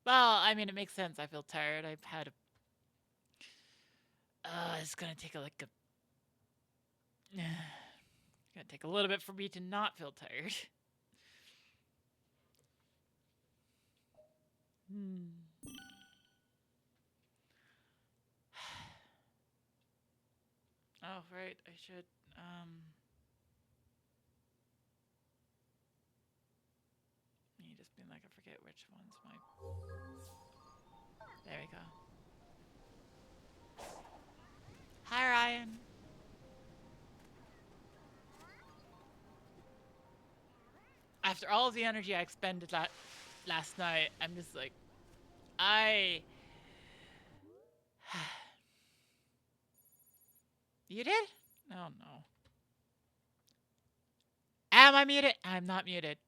Well, I mean, it makes sense. I feel tired. I've had a. It's gonna take gonna take a little bit for me to not feel tired. Hmm. Oh, right. I should. You just been like, I forget which one's my. There we go. Hi, Ryan. After all of the energy I expended last night, I'm just like, I. You did? Oh no. Am I muted? I'm not muted.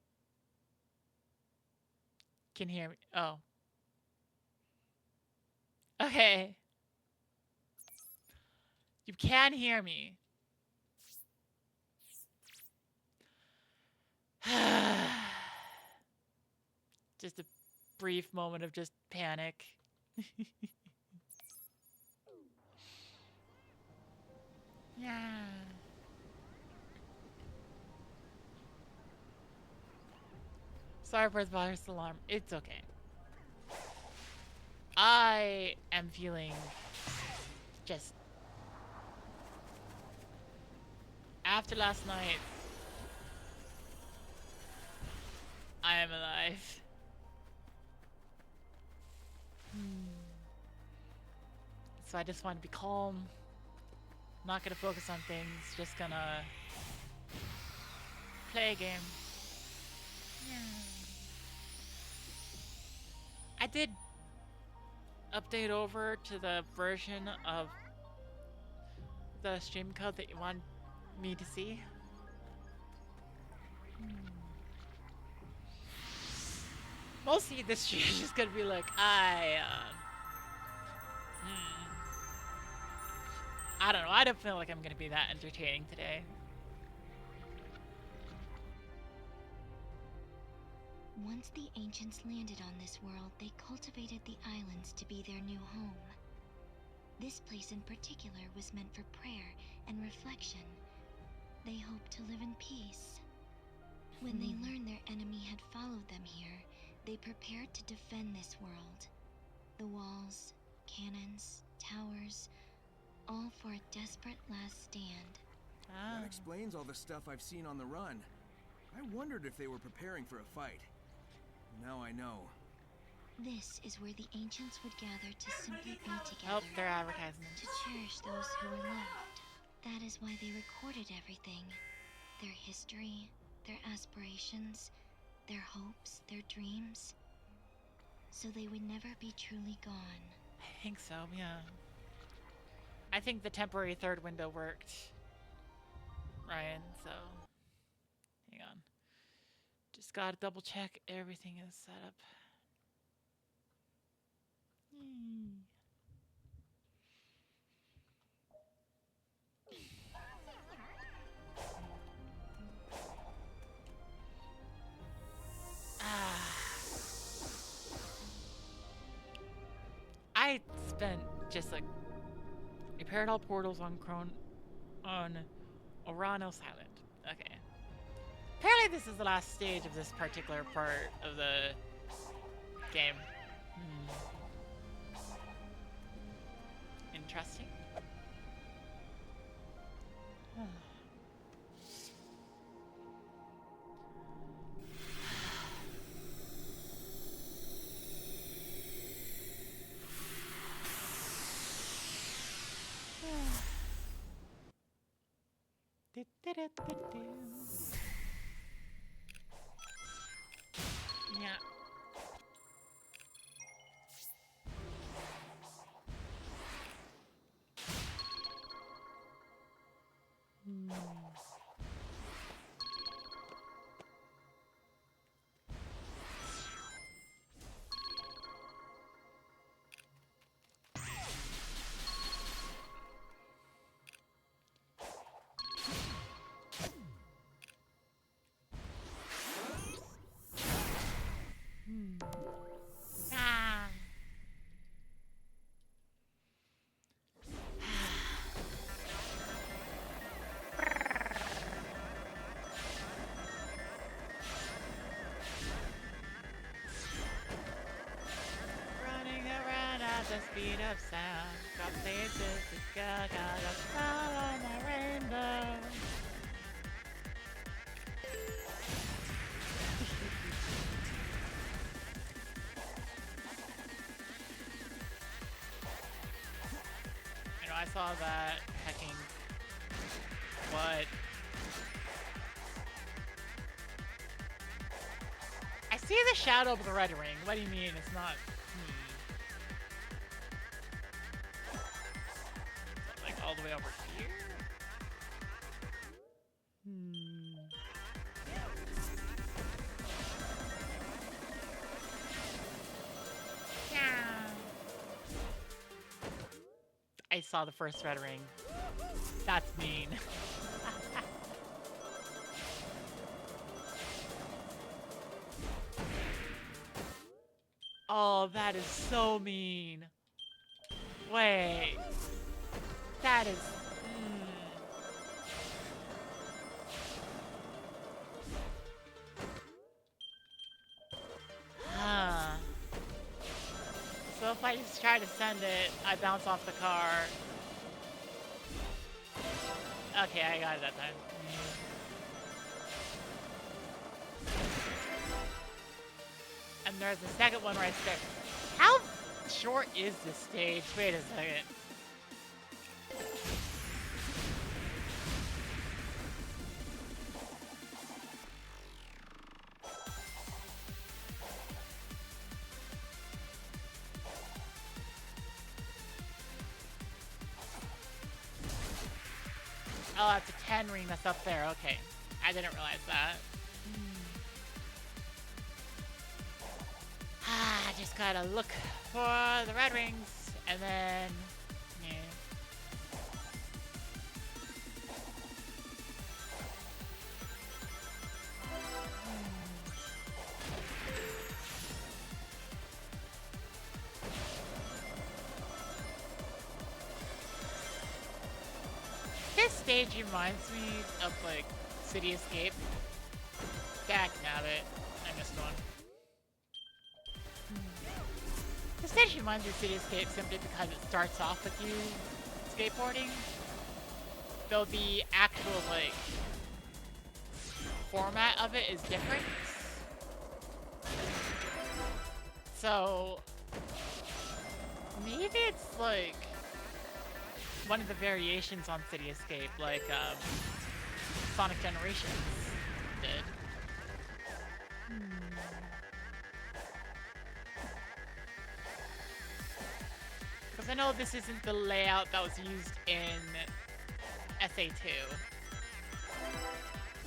Can hear me. Oh. Okay. You can hear me. Just a brief moment of just panic. Yeah. Sorry for the virus alarm. It's okay. I am feeling just after last night. I am alive. So I just want to be calm. Not gonna focus on things. Just gonna play a game. Yeah. I did update over to the version of the stream code that you want me to see. Mostly this stream is just gonna be like, I don't know. I don't feel like I'm gonna be that entertaining today. Once the ancients landed on this world, they cultivated the islands to be their new home. This place in particular was meant for prayer and reflection. They hoped to live in peace. When they learned their enemy had followed them here, they prepared to defend this world. The walls, cannons, towers, all for a desperate last stand. That explains all the stuff I've seen on the run. I wondered if they were preparing for a fight. Now I know. This is where the ancients would gather to simply be together. Oh, they're advertising. To cherish those who were loved. That is why they recorded everything. Their history, their aspirations, their hopes, their dreams. So they would never be truly gone. I think so, yeah. I think the temporary third window worked, Ryan, so hang on. Just gotta double check everything is set up. I spent just like repaired all portals on Oranos Island. Okay. Apparently this is the last stage of this particular part of the game. Interesting. Yeah. speed of sound. Got places to go, got a star on the rainbow. You know, I saw that hacking. What? I see the shadow of the red ring. What do you mean it's not? Like all the way over here? Yeah. I saw the first red ring. That's mean. Oh, that is so mean. Wait. That is... Huh. So if I just try to send it, I bounce off the car. Okay, I got it that time. And there's the second one right there. How short is this stage? Wait a second. Oh, that's a 10 ring that's up there. Okay. I didn't realize that. I just gotta look for the red rings, and then... Yeah. This stage reminds me of, like, City Escape. Back at it. I missed one. This stage reminds me of City Escape simply because it starts off with you skateboarding. Though the actual, like, format of it is different. So, maybe it's, like, one of the variations on City Escape, like, Sonic Generations did. Because I know this isn't the layout that was used in SA2.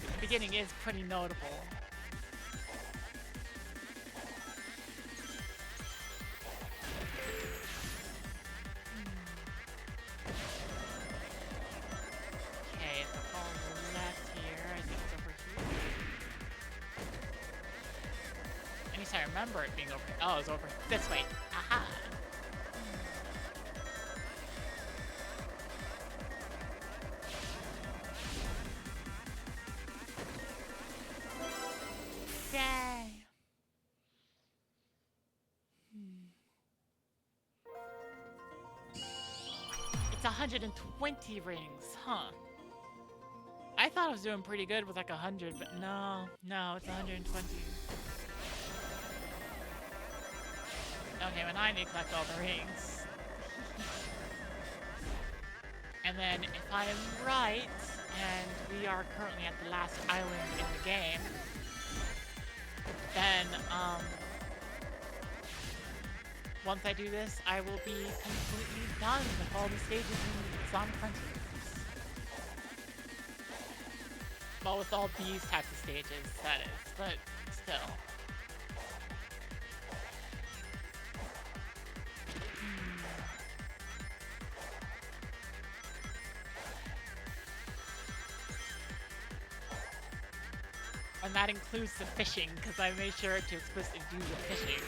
The beginning is pretty notable. Okay, if I follow left here, I think it's over here. At least I remember it being over here. Oh, it was over this way. Aha! Yay! It's 120 rings, huh? I thought I was doing pretty good with like 100, but no, it's 120. Okay, well now I need to collect all the rings. And then if I am right, and we are currently at the last island in the game, then, once I do this, I will be completely done with all the stages in Sonic Frontiers. Well, with all these types of stages, that is, but still. And that includes the fishing, because I made sure to explicitly do the fishing.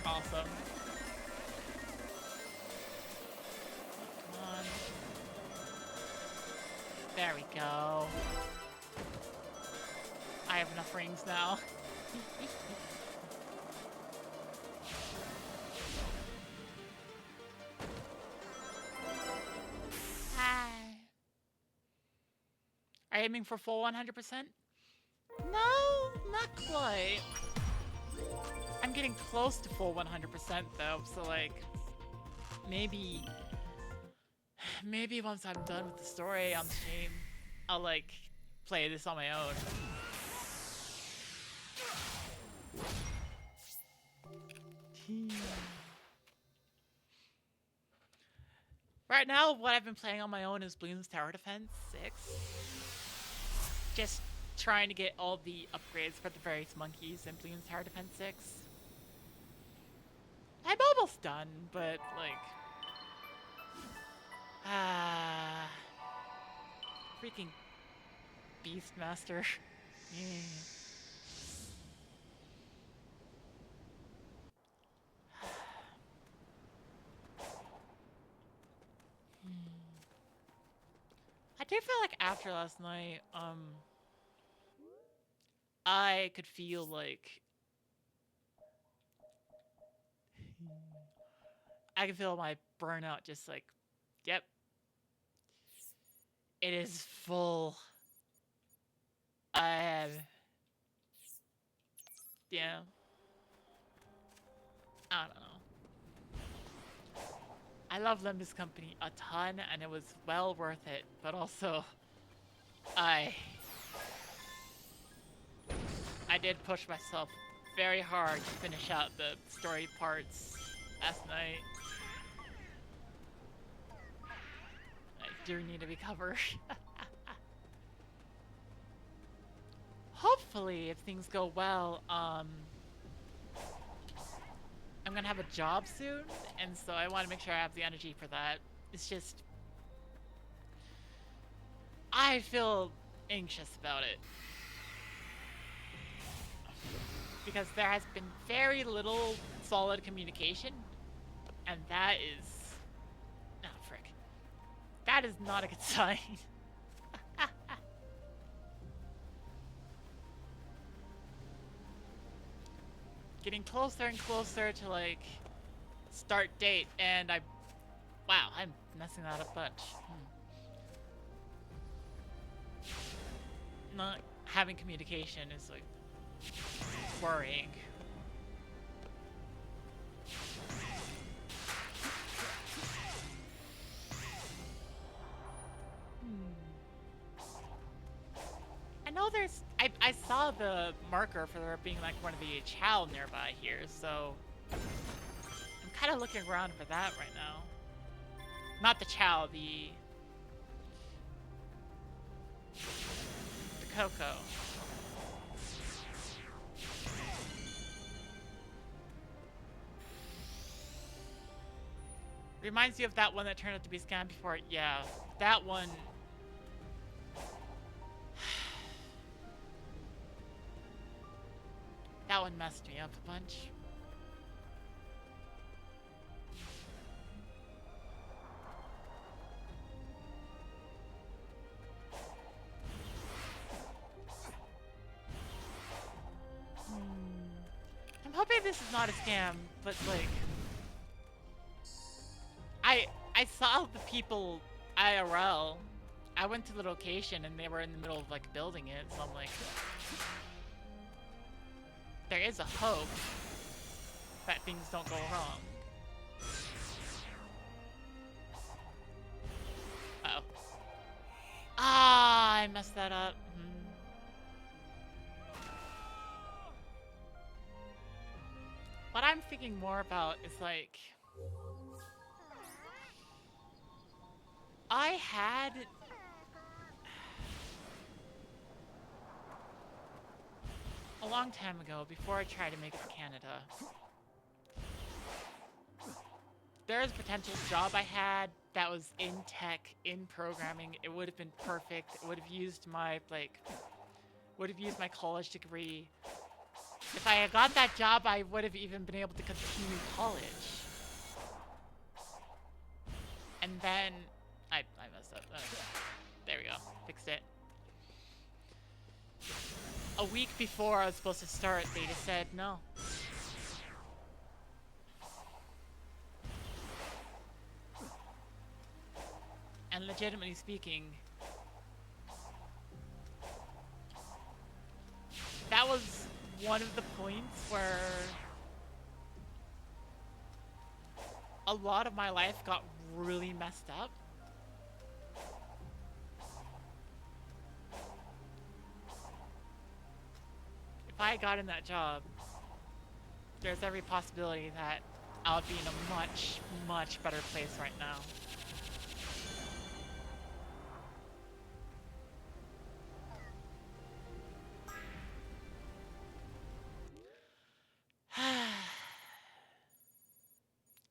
Awesome. Come on. There we go. I have enough rings now. aiming for full 100%? No, not quite. I'm getting close to full 100% though, so like, maybe once I'm done with the story on stream, I'll like play this on my own. Right now, what I've been playing on my own is Bloons Tower Defense 6. Just trying to get all the upgrades for the various monkeys in Bloons Tower Defense 6. I'm almost done, but like... freaking Beastmaster. Yeah. I do feel like after last night, I could feel like... I could feel my burnout just like, yep. It is full. I have... Yeah. I don't know. I love Limbus Company a ton, and it was well worth it, but also... I did push myself very hard to finish out the story parts last night. I do need to recover. Hopefully, if things go well, I'm gonna have a job soon, and so I want to make sure I have the energy for that. It's just... I feel anxious about it. Because there has been very little solid communication, and that is... Oh, frick. That is not a good sign. Getting closer and closer to, like, start date, and wow, I'm messing that up a bunch. Not having communication is, like, worrying. I know there's... I saw the marker for there being like one of the Chow nearby here, so I'm kind of looking around for that right now. Not the Chow, the Coco. Reminds you of that one that turned out to be scammed before. Yeah, that one. That one messed me up a bunch. I'm hoping this is not a scam, but like... I saw the people IRL. I went to the location and they were in the middle of like building it, so I'm like... There is a hope that things don't go wrong. Uh-oh. Ah, I messed that up. What I'm thinking more about is like... I had... a long time ago, before I tried to make it to Canada, there's a potential job I had that was in tech, in programming. It would have been perfect. It would have used my, like, my college degree. If I had got that job, I would have even been able to continue college. And then, I messed up. There we go. Fixed it. A week before I was supposed to start, they just said no. And legitimately speaking, that was one of the points where a lot of my life got really messed up. If I got in that job, there's every possibility that I would be in a much, much better place right now.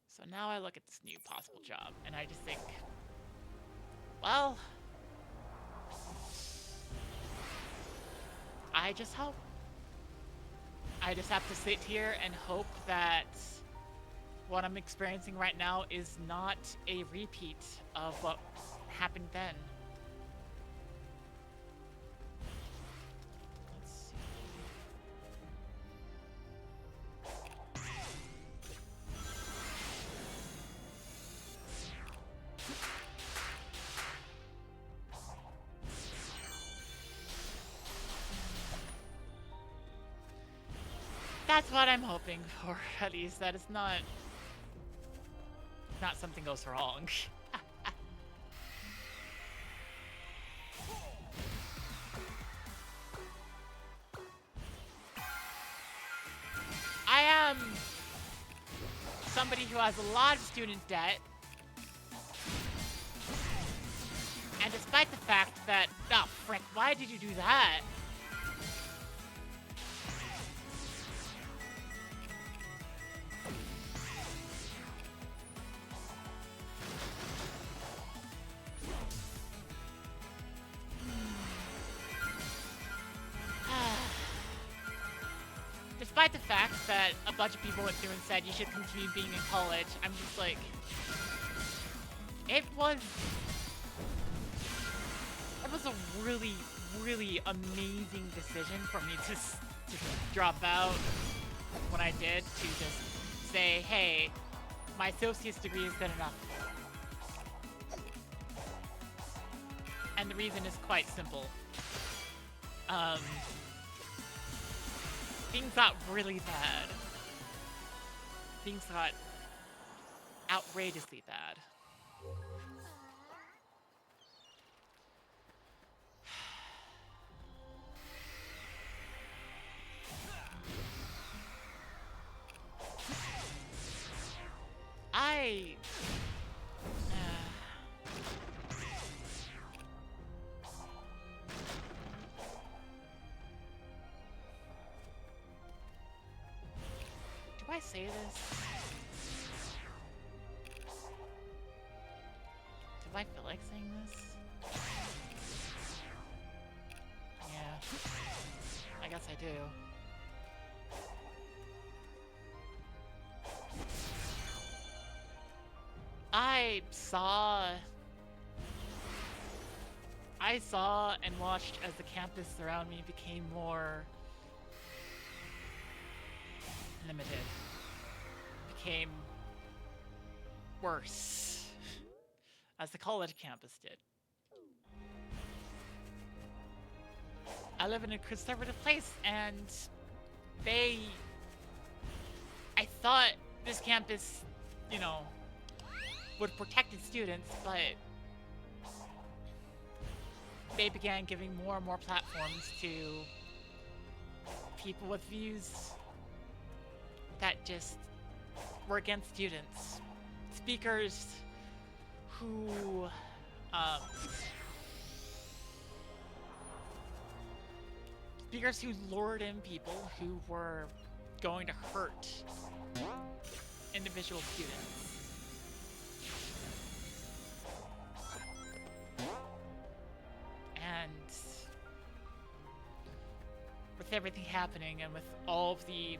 So now I look at this new possible job and I just think, well, I just hope. I just have to sit here and hope that what I'm experiencing right now is not a repeat of what happened then. Let's see. That's what I'm hoping for, at least. That it's not something goes wrong. I am somebody who has a lot of student debt. And despite the fact that, oh frick, why did you do that? Despite the fact that a bunch of people went through and said you should continue being in college, I'm just like, it was a really, really amazing decision for me to drop out when I did, to just say, hey, my associate's degree is good enough. And the reason is quite simple. Things got really bad. Things got outrageously bad. Do I say this? Do I feel like saying this? Yeah. I guess I do. I saw and watched as the campus around me became more limited. Became worse. As the college campus did. I live in a conservative place, and I thought this campus, you know, would protect its students, but they began giving more and more platforms to people with views that just were against students. Speakers who, lured in people who were going to hurt individual students. And with everything happening and with all of the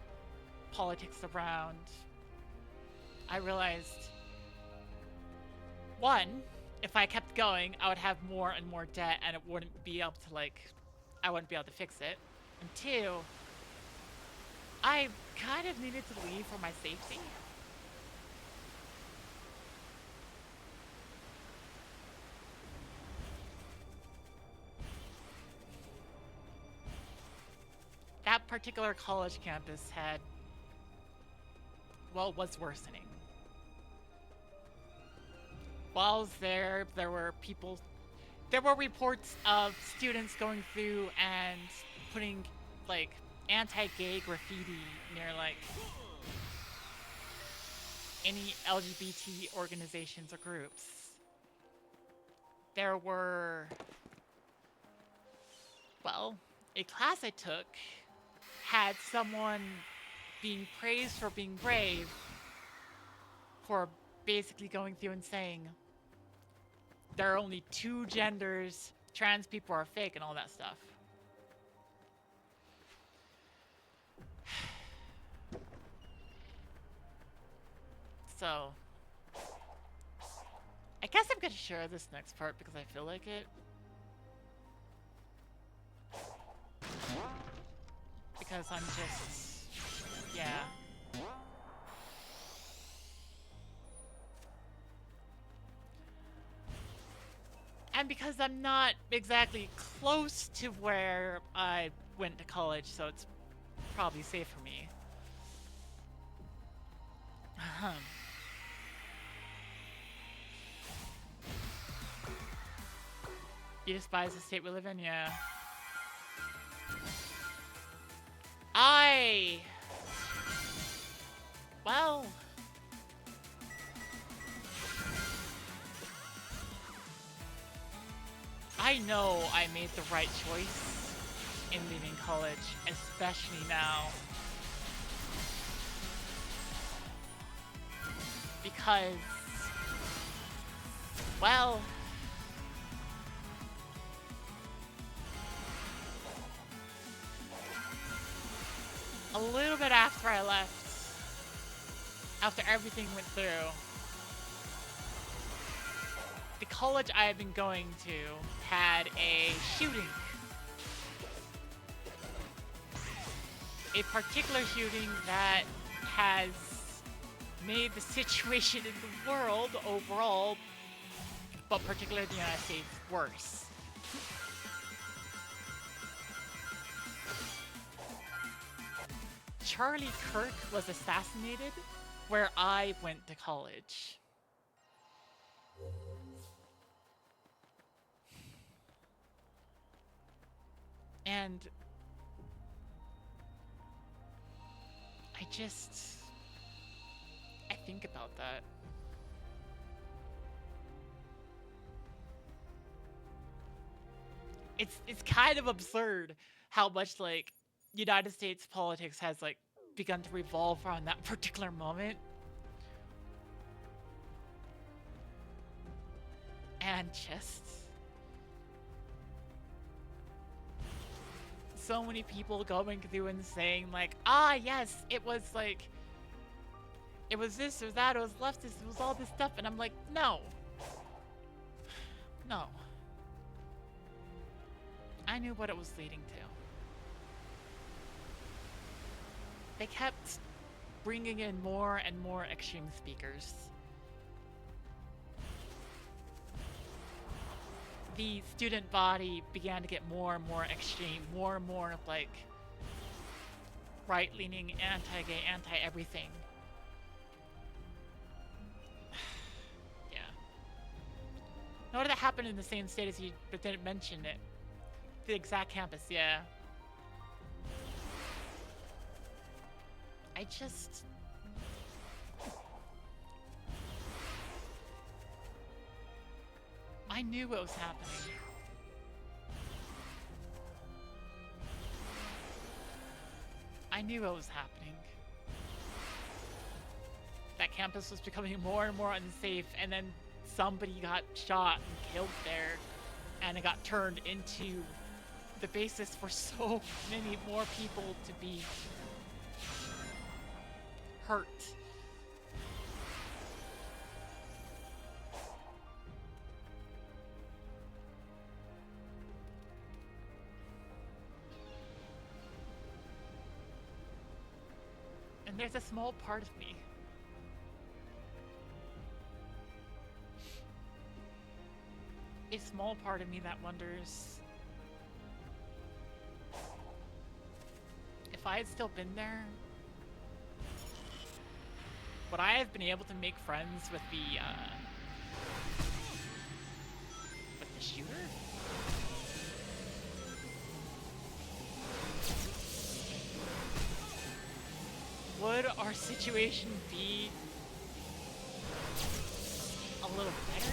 politics around, I realized, one, if I kept going, I would have more and more debt and it wouldn't be able to, I wouldn't be able to fix it. And two, I kind of needed to leave for my safety. That particular college campus had, well, was worsening. While I was there, there were reports of students going through and putting, like, anti-gay graffiti near, like, any LGBT organizations or groups. There were, well, a class I took had someone being praised for being brave for basically going through and saying there are only 2 genders, trans people are fake, and all that stuff. So, I guess I'm gonna share this next part because I feel like it. Because I'm just, yeah. And because I'm not exactly close to where I went to college, so it's probably safe for me. You despise the state we live in, yeah. Well, I know I made the right choice in leaving college, especially now. Because, well, a little bit after I left, after everything went through, the college I had been going to had a shooting. A particular shooting that has made the situation in the world overall, but particularly in the United States, worse. Charlie Kirk was assassinated where I went to college. And I think about that. It's kind of absurd how much, like, United States politics has, like, begun to revolve around that particular moment. And just so many people going through and saying, like, yes, it was like, it was this or that, it was leftist, it was all this stuff, and I'm like, no. No. I knew what it was leading to. They kept bringing in more and more extreme speakers. The student body began to get more and more extreme, more and more, like, right-leaning, anti-gay, anti-everything. Yeah. Know that happened in the same state as you, but didn't mention it. The exact campus, yeah. I knew what was happening. I knew what was happening. That campus was becoming more and more unsafe, and then somebody got shot and killed there, and it got turned into the basis for so many more people to be hurt. And there's a small part of me that wonders if if I had still been there, would I have been able to make friends with the shooter? Would our situation be a little better?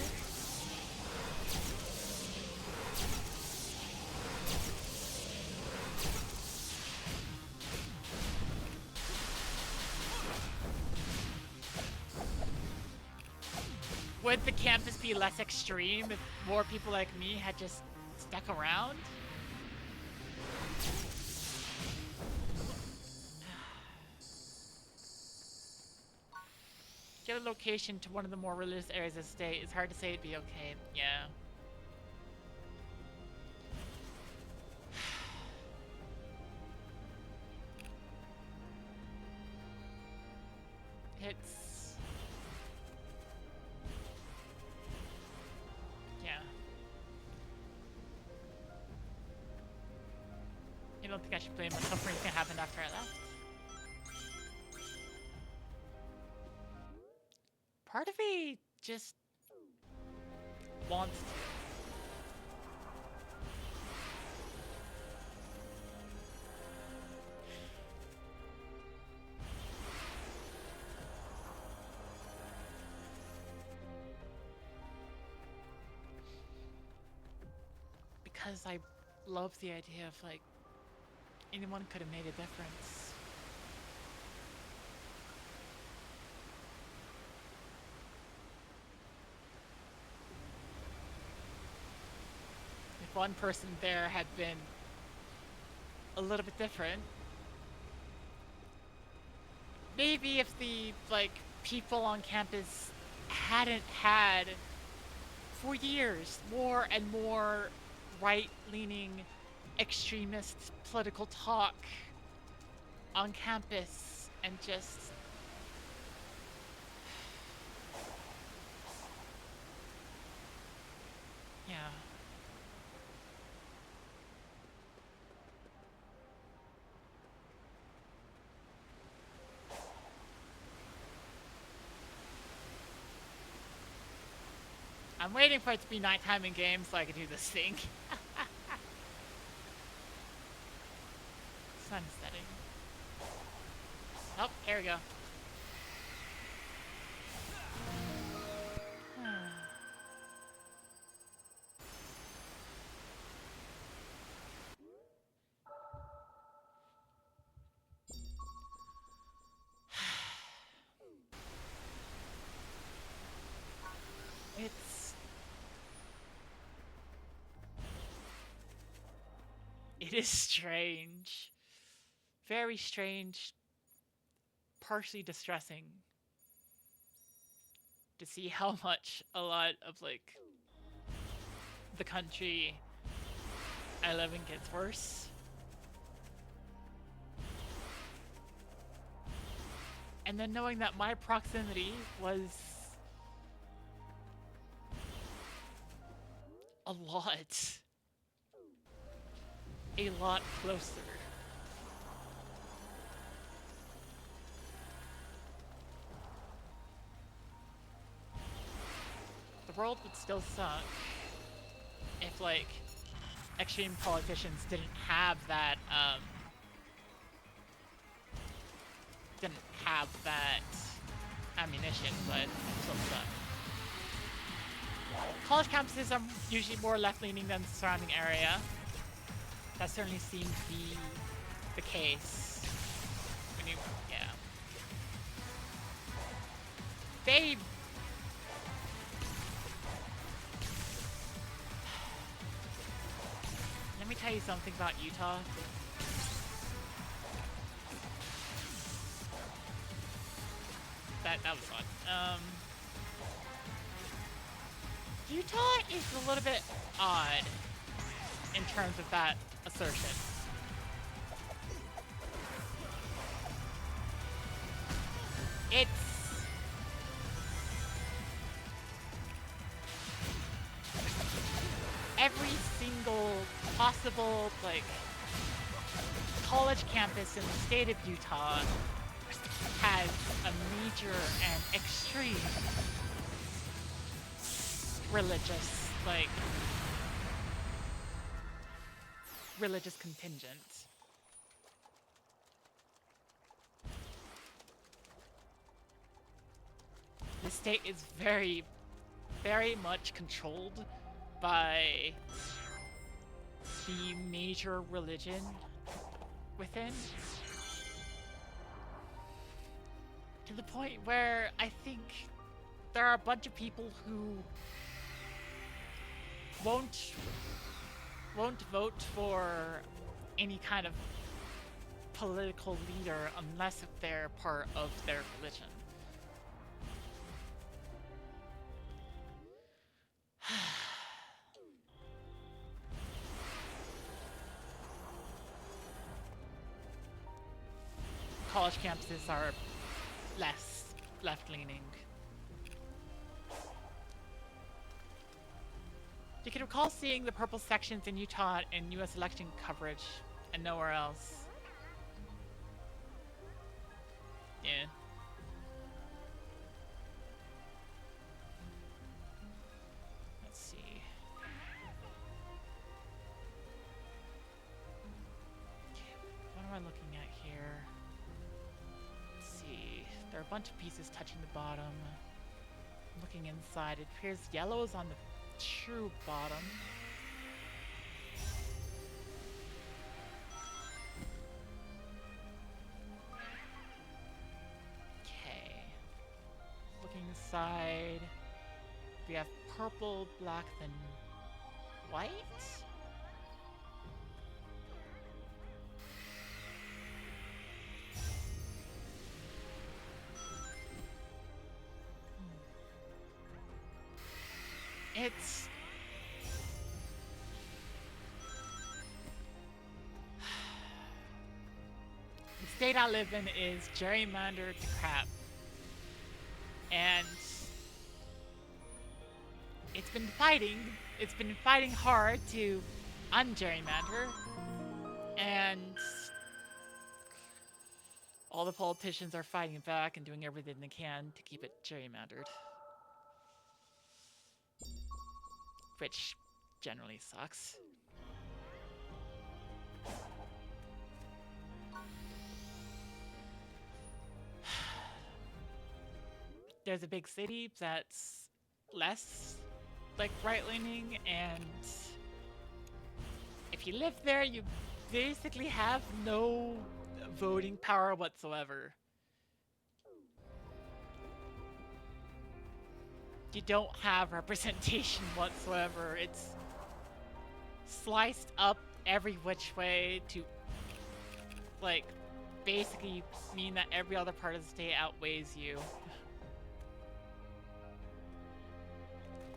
Would the campus be less extreme if more people like me had just stuck around? Get a location to one of the more religious areas of the state. It's hard to say it'd be okay. Yeah. It's... yeah. I don't think I should blame myself for anything that happened after I left. Part of me just wants to. Because I love the idea of, like, anyone could have made a difference. If one person there had been a little bit different, maybe if the, like, people on campus hadn't had, for years, more and more right-leaning extremist political talk on campus and just yeah. I'm waiting for it to be nighttime in game so I can do this thing. Sun setting. Oh, here we go. It is strange. Very strange. Partially distressing. To see how much a lot of, like, the country I live in gets worse. And then knowing that my proximity was a lot closer. The world would still suck if, like, extreme politicians didn't have that, ammunition, but it still suck. College campuses are usually more left-leaning than the surrounding area. That certainly seems to be the case. When you, yeah. Babe! Let me tell you something about Utah. That was fun. Utah is a little bit odd in terms of that assertion. It's every single possible, like, college campus in the state of Utah has a major and extreme religious, like, religious contingent. The state is very, very much controlled by the major religion within. To the point where I think there are a bunch of people who won't vote for any kind of political leader unless if they're part of their religion. College campuses are less left-leaning. You can recall seeing the purple sections in Utah in US election coverage and nowhere else. Yeah. Let's see. What am I looking at here? Let's see. There are a bunch of pieces touching the bottom. Looking inside, it appears yellow is on the true bottom. Okay. Looking inside, we have purple, black, then white? It's... the state I live in is gerrymandered to crap. And it's been fighting hard to ungerrymander. And all the politicians are fighting back and doing everything they can to keep it gerrymandered. Which generally sucks. There's a big city that's less, like, right-leaning, and if you live there, you basically have no voting power whatsoever. You don't have representation whatsoever. It's sliced up every which way to, like, basically mean that every other part of the state outweighs you.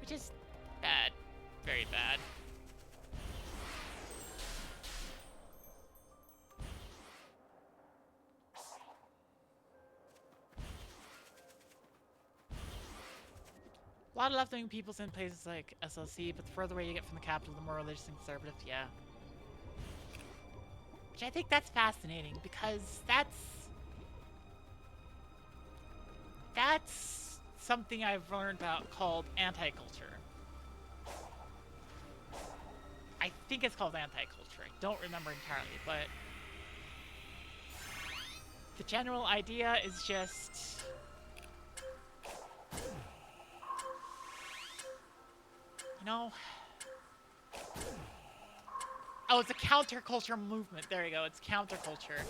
Which is bad. Very bad. A lot of left-wing people's in places like SLC, but the further away you get from the capital, the more religious and conservative, yeah. Which I think that's fascinating, because that's something I've learned about called anti-culture. I think it's called anti-culture. I don't remember entirely, but the general idea is just... No. Oh, it's a counterculture movement. There you go. It's counterculture.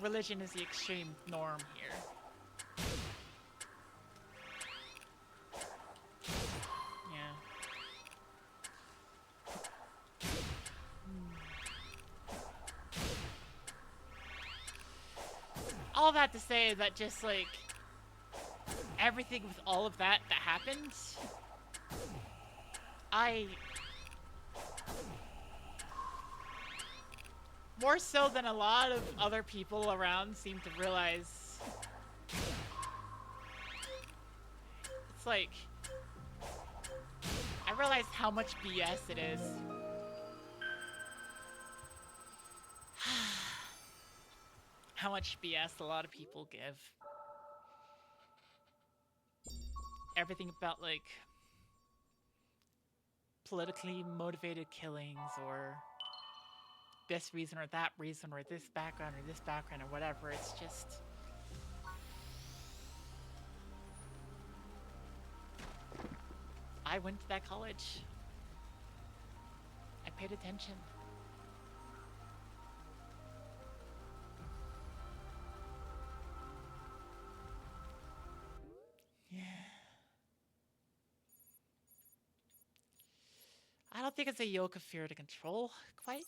Religion is the extreme norm here. Yeah. All that to say that just, like, everything with all of that happened, more so than a lot of other people around seem to realize, it's like, I realized how much BS it is. How much BS a lot of people give. Everything about, like, politically motivated killings, or this reason or that reason, or this background or whatever. It's just... I went to that college. I paid attention. Yeah. I don't think it's a yoke of fear to control, quite.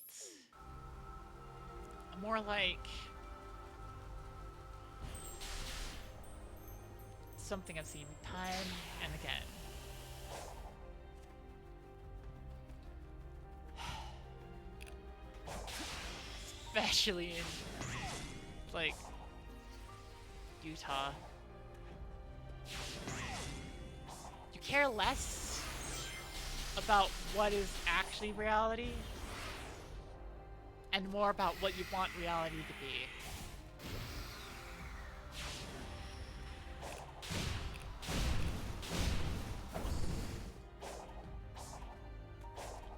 More like... something I've seen time and again. Especially in, like, Utah. You care less about what is actually reality and more about what you want reality to be.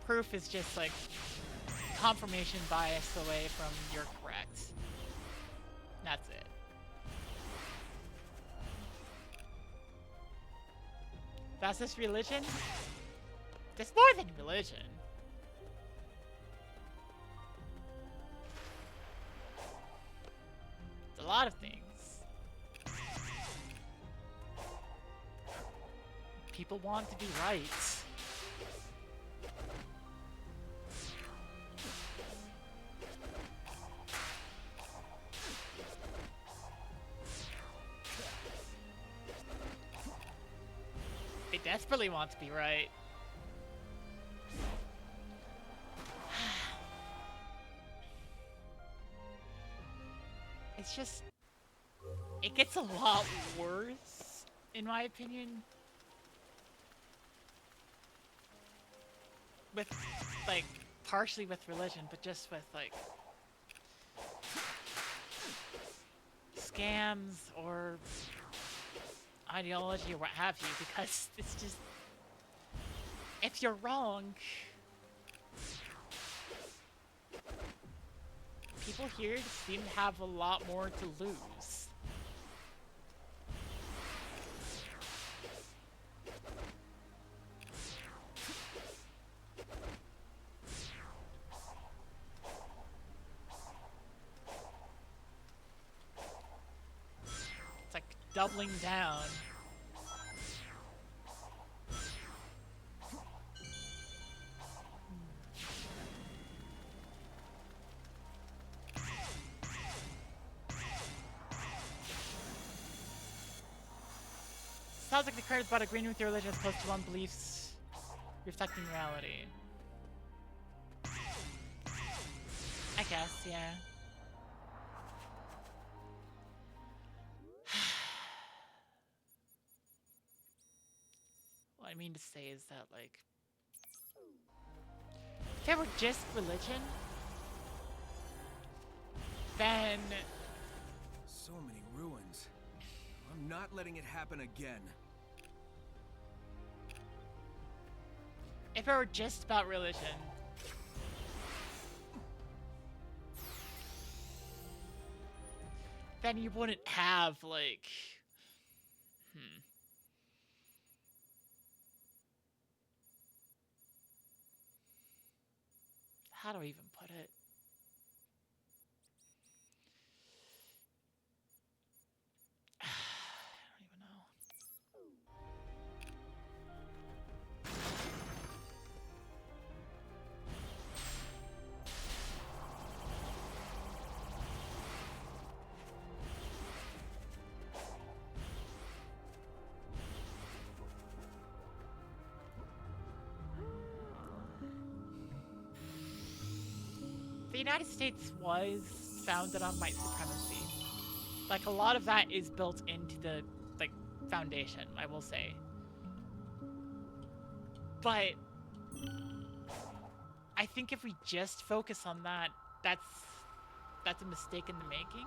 Proof is just like confirmation bias away from you're correct. That's it. That's this religion? There's more than religion. It's a lot of things. People want to be right. They desperately want to be right. It's just... it gets a lot worse, in my opinion. With, like, partially with religion, but just with, like, scams or ideology or what have you, because it's just... if you're wrong... people here seem to have a lot more to lose. It's like doubling down. Sounds like the card is about agreeing with your religion as opposed to one beliefs reflecting reality. I guess, yeah. What I mean to say is that, like, if it were just religion, then... So many ruins. I'm not letting it happen again. if it were just about religion, then you wouldn't have, like... How do I even put it? I don't even know. The United States was founded on white supremacy. Like, a lot of that is built into the, like, foundation, I will say. But I think if we just focus on that, that's a mistake in the making.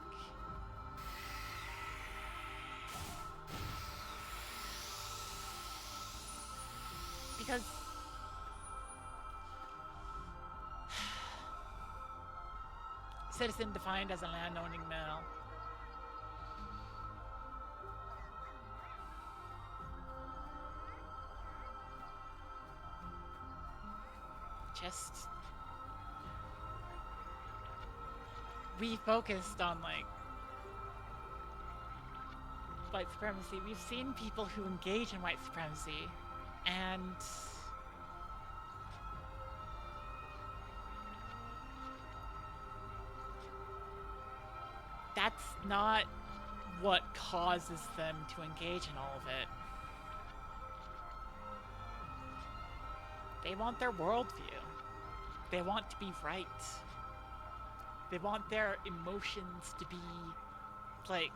Because citizen defined as a land-owning male. Just we focused on like white supremacy. We've seen people who engage in white supremacy, and that's not what causes them to engage in all of it. They want their worldview. They want to be right. They want their emotions to be, like,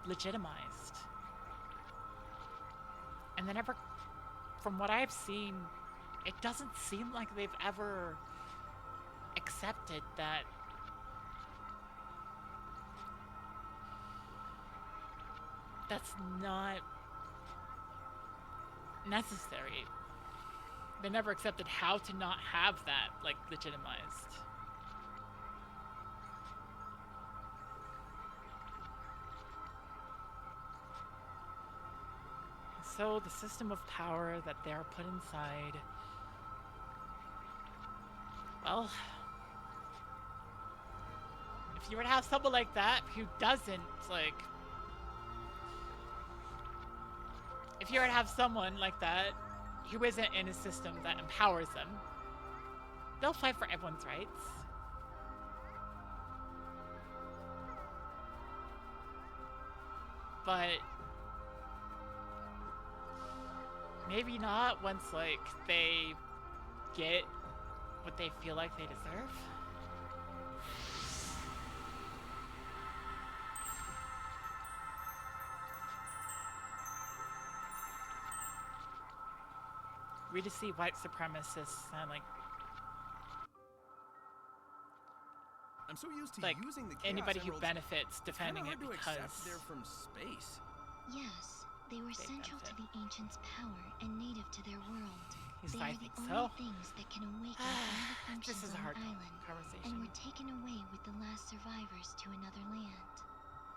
legitimized. And they never, from what I've seen, it doesn't seem like they've ever accepted that that's not necessary. They never accepted how to not have that, like, legitimized. So the system of power that they're put inside, well, if you were to have someone like that who doesn't, like, if you were to have someone like that who isn't in a system that empowers them, they'll fight for everyone's rights. But maybe not once, like, they get what they feel like they deserve. We just see white supremacists and, like, I'm so used to like using the Chaos anybody who Emeralds, benefits it's kinda defending it hard to because accept they're from space. Yes, they were They central to benefit. the Ancients' power and native to their world. Yes, They I are think the so. only things that can awaken all the functions This is a on hard the island, conversation. and were taken away with the last survivors to another land.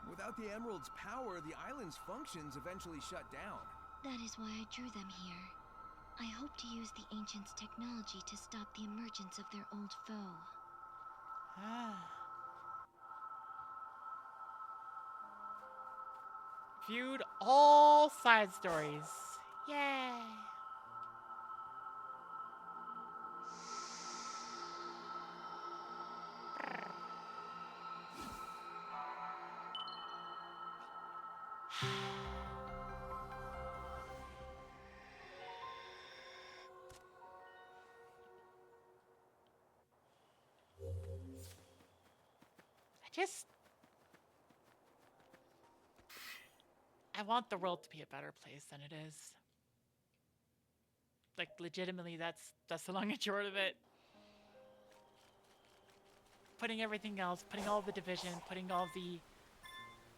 Without the Emerald's power, the island's functions eventually shut down. That is why I drew them here. I hope to use the Ancients' technology to stop the emergence of their old foe. Viewed all side stories. Yay! I want the world to be a better place than it is. Like, legitimately, that's the long and short of it. Putting everything else, putting all the division, putting all the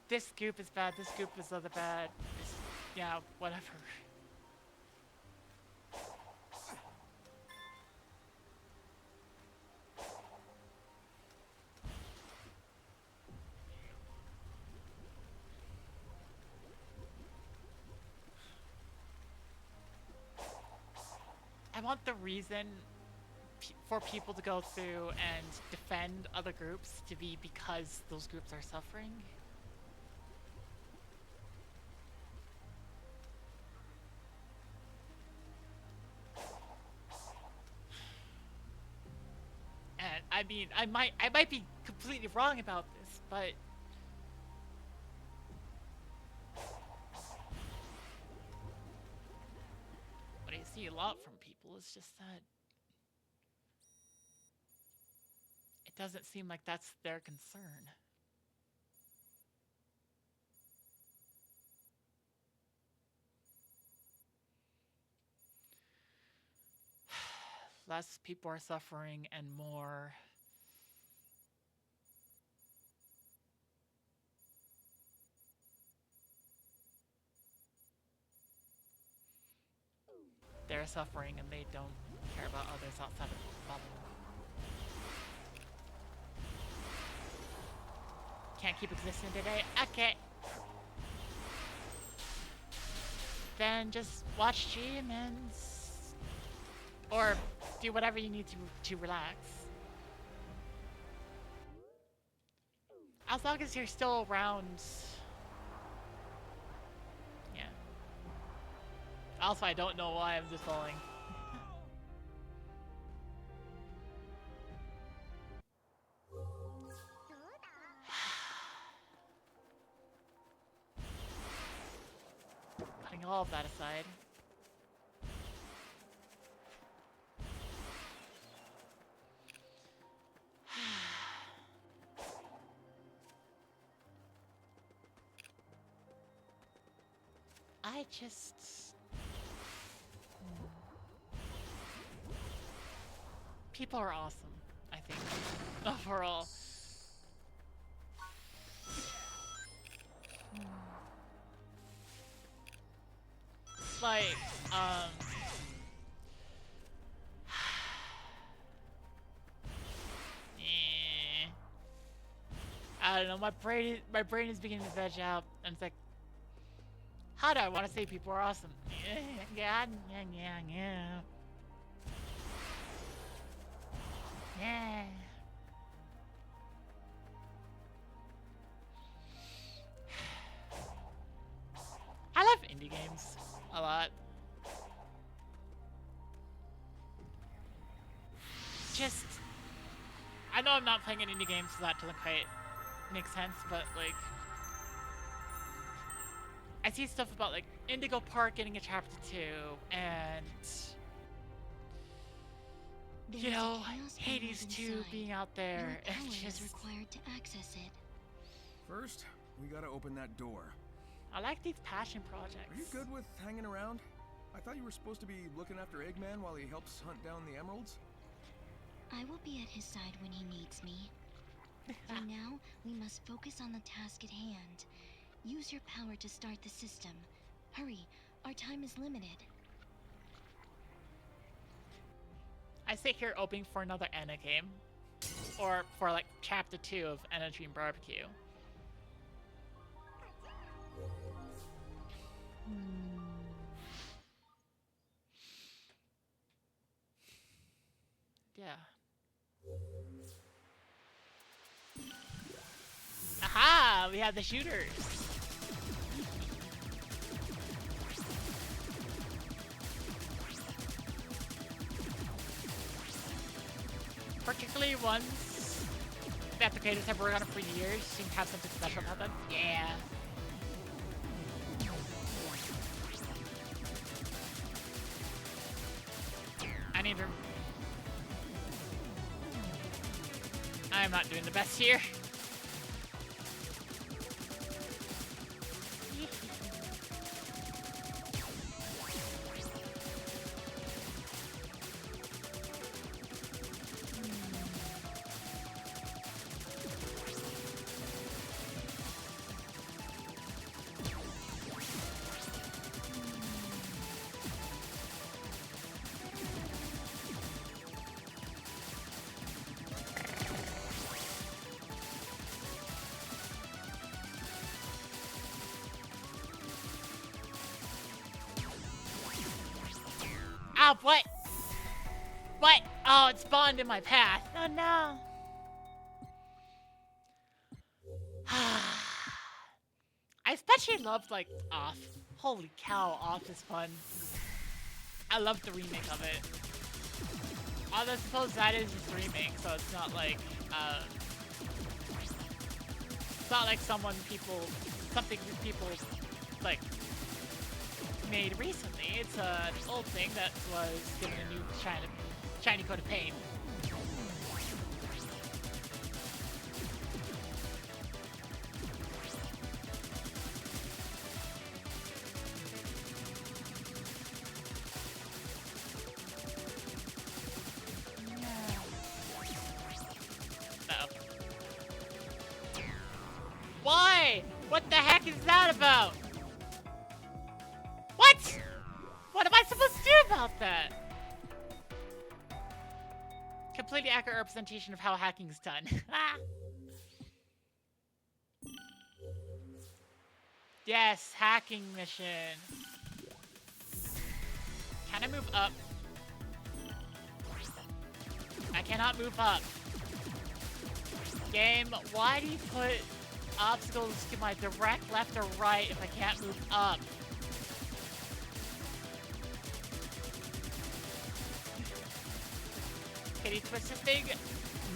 this group is bad, this group is other bad, yeah, whatever. I want the reason for people to go through and defend other groups to be because those groups are suffering. And I mean, I might be completely wrong about this, but what I see a lot from people is just that it doesn't seem like that's their concern. less people are suffering and more they're suffering and they don't care about others outside of the bubble. Can't keep existing today? Okay. Then just watch stream and or do whatever you need to relax. As long as you're still around. Yeah. Also, I don't know why I'm just falling. Putting all of that aside. I just... People are awesome, I think, overall. Like, I don't know, my brain is beginning to veg out, and it's like, how do I want to say people are awesome? Yeah. I love indie games a lot. Just, I know I'm not playing an indie game, so that doesn't quite make sense, but like, I see stuff about like Indigo Park getting a chapter 2, and you know, Hades 2 being out there, and just required to access it. First, we gotta open that door. I like these passion projects. Are you good with hanging around? I thought you were supposed to be looking after Eggman while he helps hunt down the emeralds. I will be at his side when he needs me. For now, we must focus on the task at hand. Use your power to start the system. Hurry, our time is limited. I sit here hoping for another Anna game. Or for like chapter 2 of Anna Dream Barbecue. Yeah. Aha! We have the shooters! Particularly ones that the creators have worked on for years seem to have something special about them. Yeah. I need to... I'm not doing the best here. Oh, what? What? Oh, it spawned in my path. Oh, no. I especially loved, like, Off. Holy cow, Off is fun. I love the remake of it. Although I suppose that is just a remake, so it's not like, it's not like something people, like, made recently. It's an old thing that was given a new shiny coat of paint. What the heck is that about? What? What am I supposed to do about that? Completely accurate representation of how hacking's done. Yes, hacking mission. Can I move up? I cannot move up. Game, why do you put obstacles to my direct left or right if I can't move up? Can you twist this thing?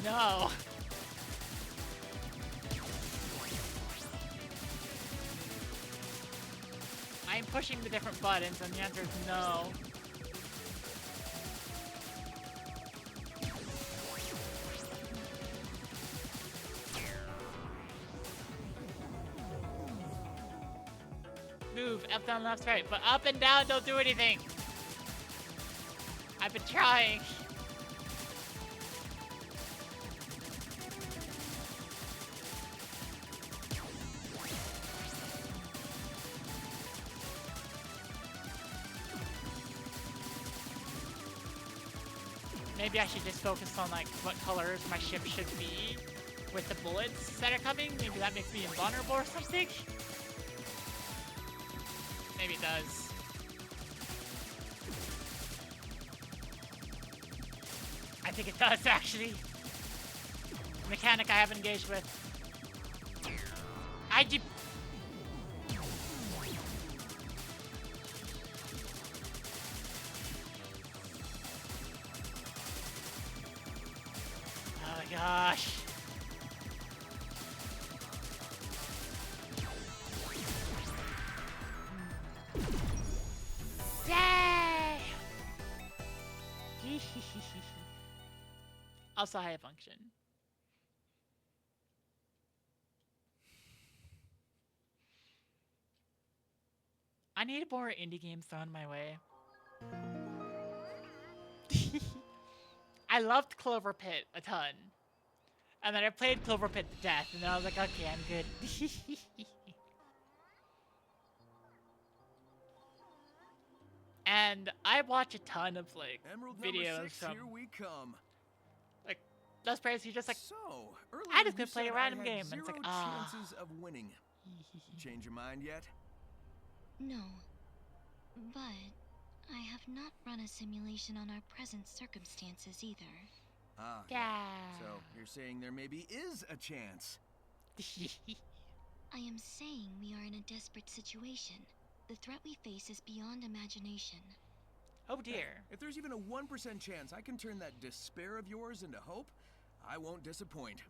No. I'm pushing the different buttons and the answer is no. Move, up, down, left, right, but up and down don't do anything. I've been trying. Maybe I should just focus on like what colors my ship should be with the bullets that are coming. Maybe that makes me invulnerable or something. Maybe it does. I think it does actually. Mechanic I haven't engaged with. Oh my gosh. Yay! Also high function. I need more indie games thrown my way. I loved Clover Pit a ton. And then I played Clover Pit to death, and then I was like, okay, I'm good. And I watch a ton of like Emerald videos number 6, from here we come. like those players who just like So, earlier I just you gonna play a said random I game, had and it's like, zero ah. chances of winning. Change your mind yet? No. But I have not run a simulation on our present circumstances either. Ah, Yeah. So you're saying there maybe is a chance. I am saying we are in a desperate situation. The threat we face is beyond imagination. Oh dear. If there's even a 1% chance I can turn that despair of yours into hope, I won't disappoint.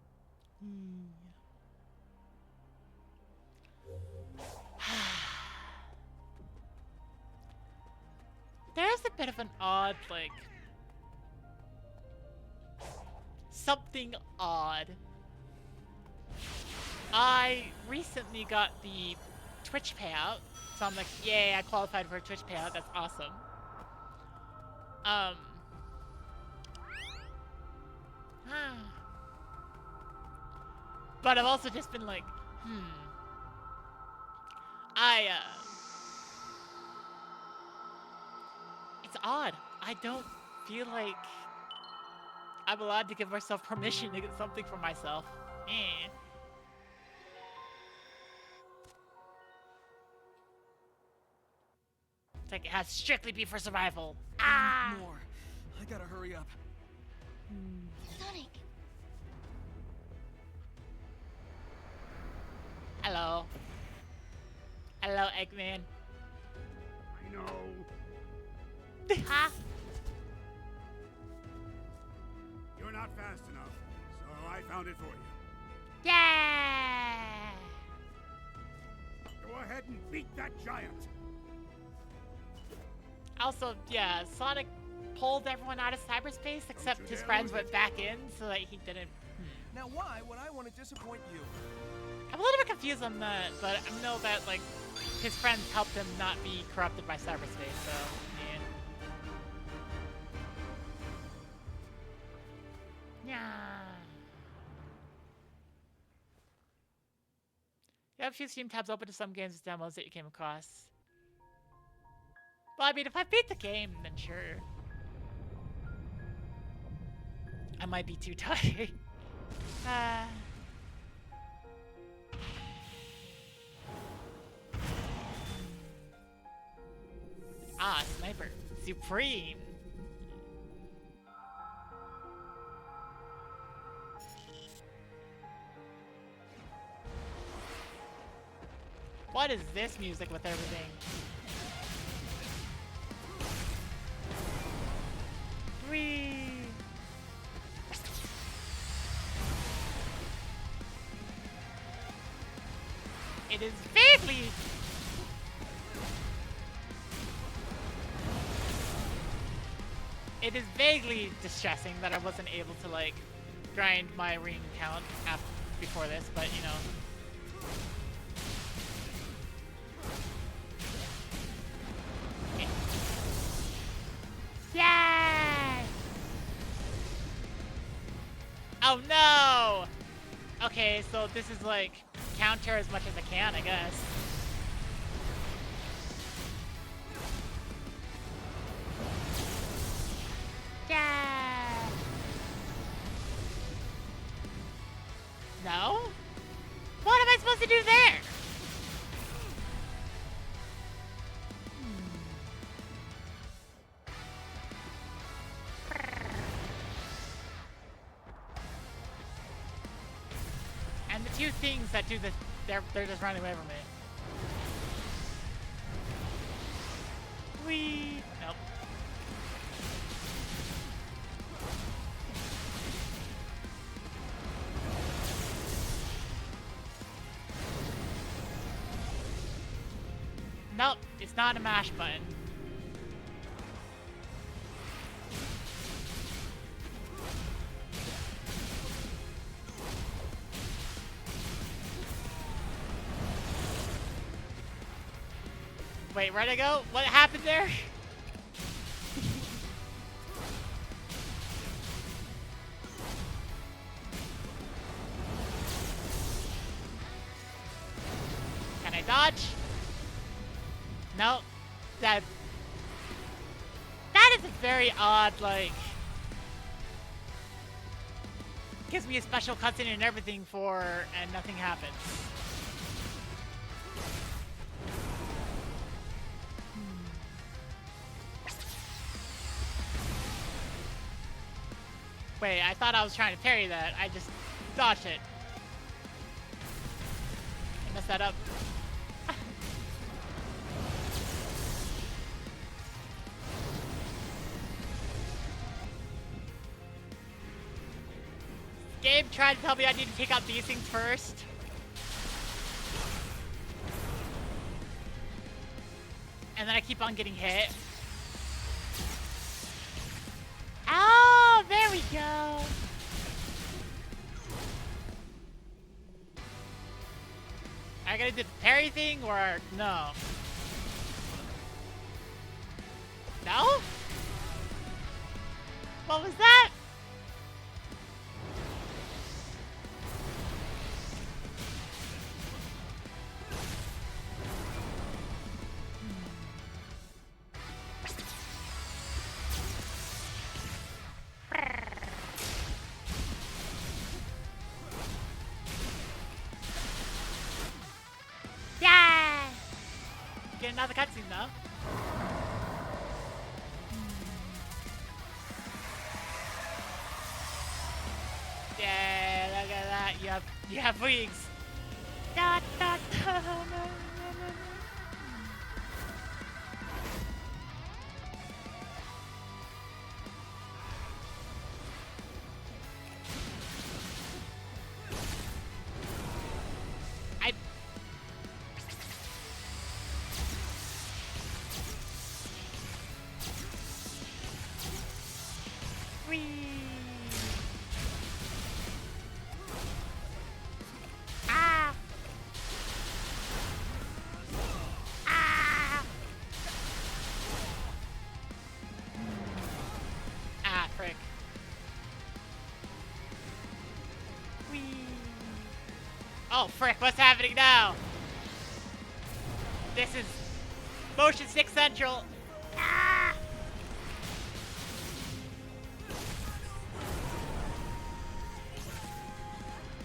There's a bit of an odd, like, something odd. I recently got the Twitch payout, so I'm like, yay, I qualified for a Twitch payout, that's awesome. But I've also just been like, it's odd. I don't feel like I'm allowed to give myself permission to get something for myself. It's like, it has to strictly be for survival. Ah! More. I gotta hurry up. Sonic! Hello. Hello, Eggman. I know. Ha! You're not fast enough, so I found it for you. Yeah! Go ahead and beat that giant. Also, yeah, Sonic pulled everyone out of cyberspace except you his dare friends lose went it. back in so that he didn't. Now why would I want to disappoint you? I'm a little bit confused on that, but I know that, like, his friends helped him not be corrupted by cyberspace, so, yeah. You have a few Steam tabs open to some games and demos that you came across. Well, I mean, if I beat the game, then sure. I might be too tired. Sniper. Supreme. What is this music with everything? Whee! It is vaguely... It is vaguely distressing that I wasn't able to, like, grind my ring count before this, but, you know. Yay! Oh no! Okay, so this is like counter as much as I can, I guess. Yeah! No? What am I supposed to do there? And the two things that do this, they're just running away from me. Whee! Nope. Nope, it's not a mash button. Wait, where'd I go? What happened there? Can I dodge? No. That is a very odd, like... Gives me a special cutscene and everything for, and nothing happens. Wait, I thought I was trying to parry that. I just dodged it. I messed that up. Gabe tried to tell me I need to take out these things first. And then I keep on getting hit. Oh, there we go. I gotta do the parry thing or no? No? What was that? Get another cutscene though. Yeah, look at that. You have wings. Da, da, da, no, no, no, no. Frick. Whee. Oh, frick, what's happening now? This is Motion 6 Central. Ah!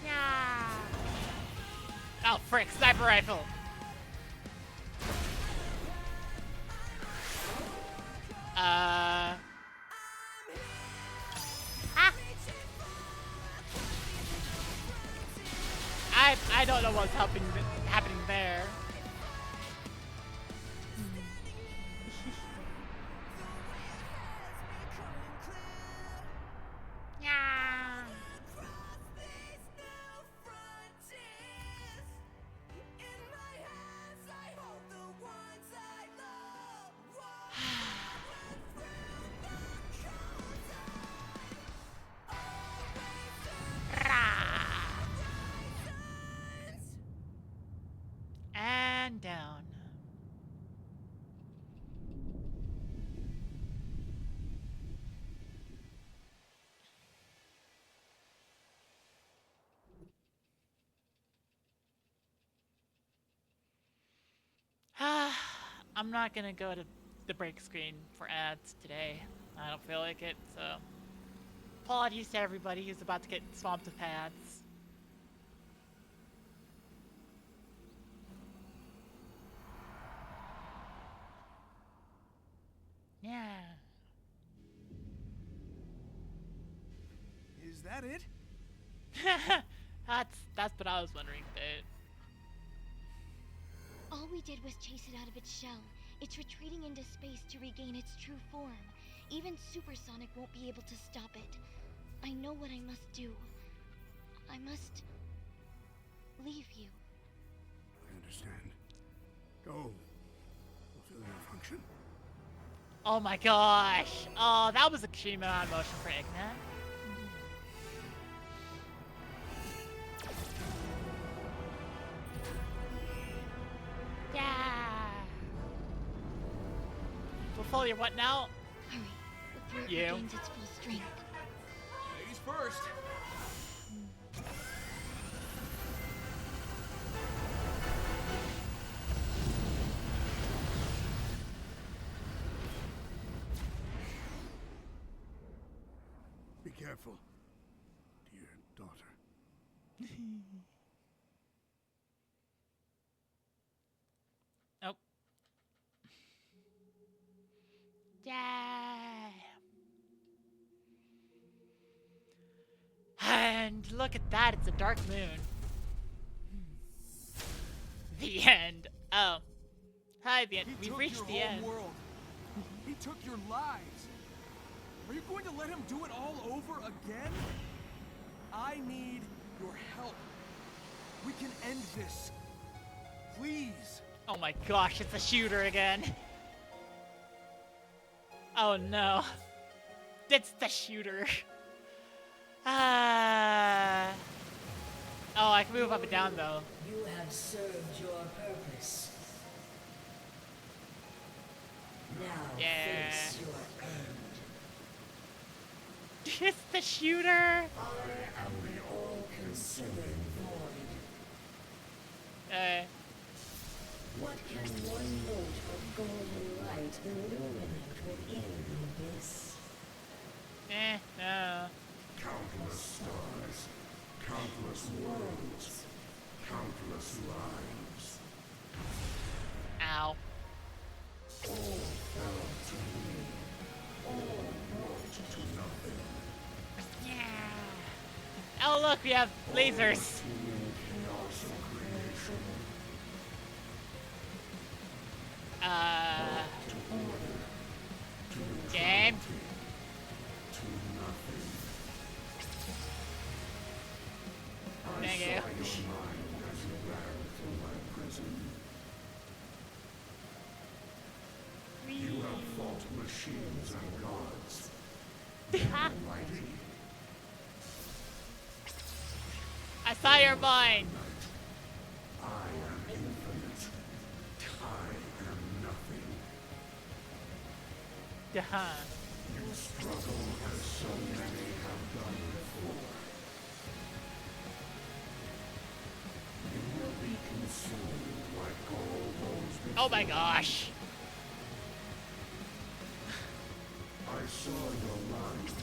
Yeah. Oh, frick, sniper rifle. Ah. I don't know what's happening there. Yeah. And down. I'm not gonna go to the break screen for ads today. I don't feel like it, so apologies to everybody who's about to get swamped with ads. Yeah. Is that it? That's what I was wondering, but All we did was chase it out of its shell. It's retreating into space to regain its true form. Even Supersonic won't be able to stop it. I know what I must do. I must leave you. I understand. Go. Fulfill your function. oh my gosh. Oh, that was extreme amount of motion for Igna. Yeah. Fulfill your what now? Hurry, before it You. regains its full strength. Ladies first. Be careful, dear daughter. Oh. Yeah. And look at that, it's a dark moon. The end. Oh. Hi, the end. He We've took reached your the whole end. world. He took your lives. Are you going to let him do it all over again? I need your help. We can end this. Please. Oh my gosh, it's a shooter again. Oh no. It's the shooter. Ah. Oh, I can move up and down though. You have served your purpose. Now Yeah. face your end. It's the shooter. I am the all-consuming void. What can one note of golden light illuminate within the abyss? No. Countless stars, countless worlds, countless lives. Ow. All fell to me, all brought to nothing. Yeah. Oh look, we have lasers. Fueling chaos of creation, to order, to Game. neutrality, to nothing. Thank I you. saw your mind as you ran through my prison. You have fought machines and gods. Mighty. I saw your mind. I am infinite. I am nothing. Duh. You struggle as so many have done before. You will be consumed like all those Oh my gosh. I saw your light.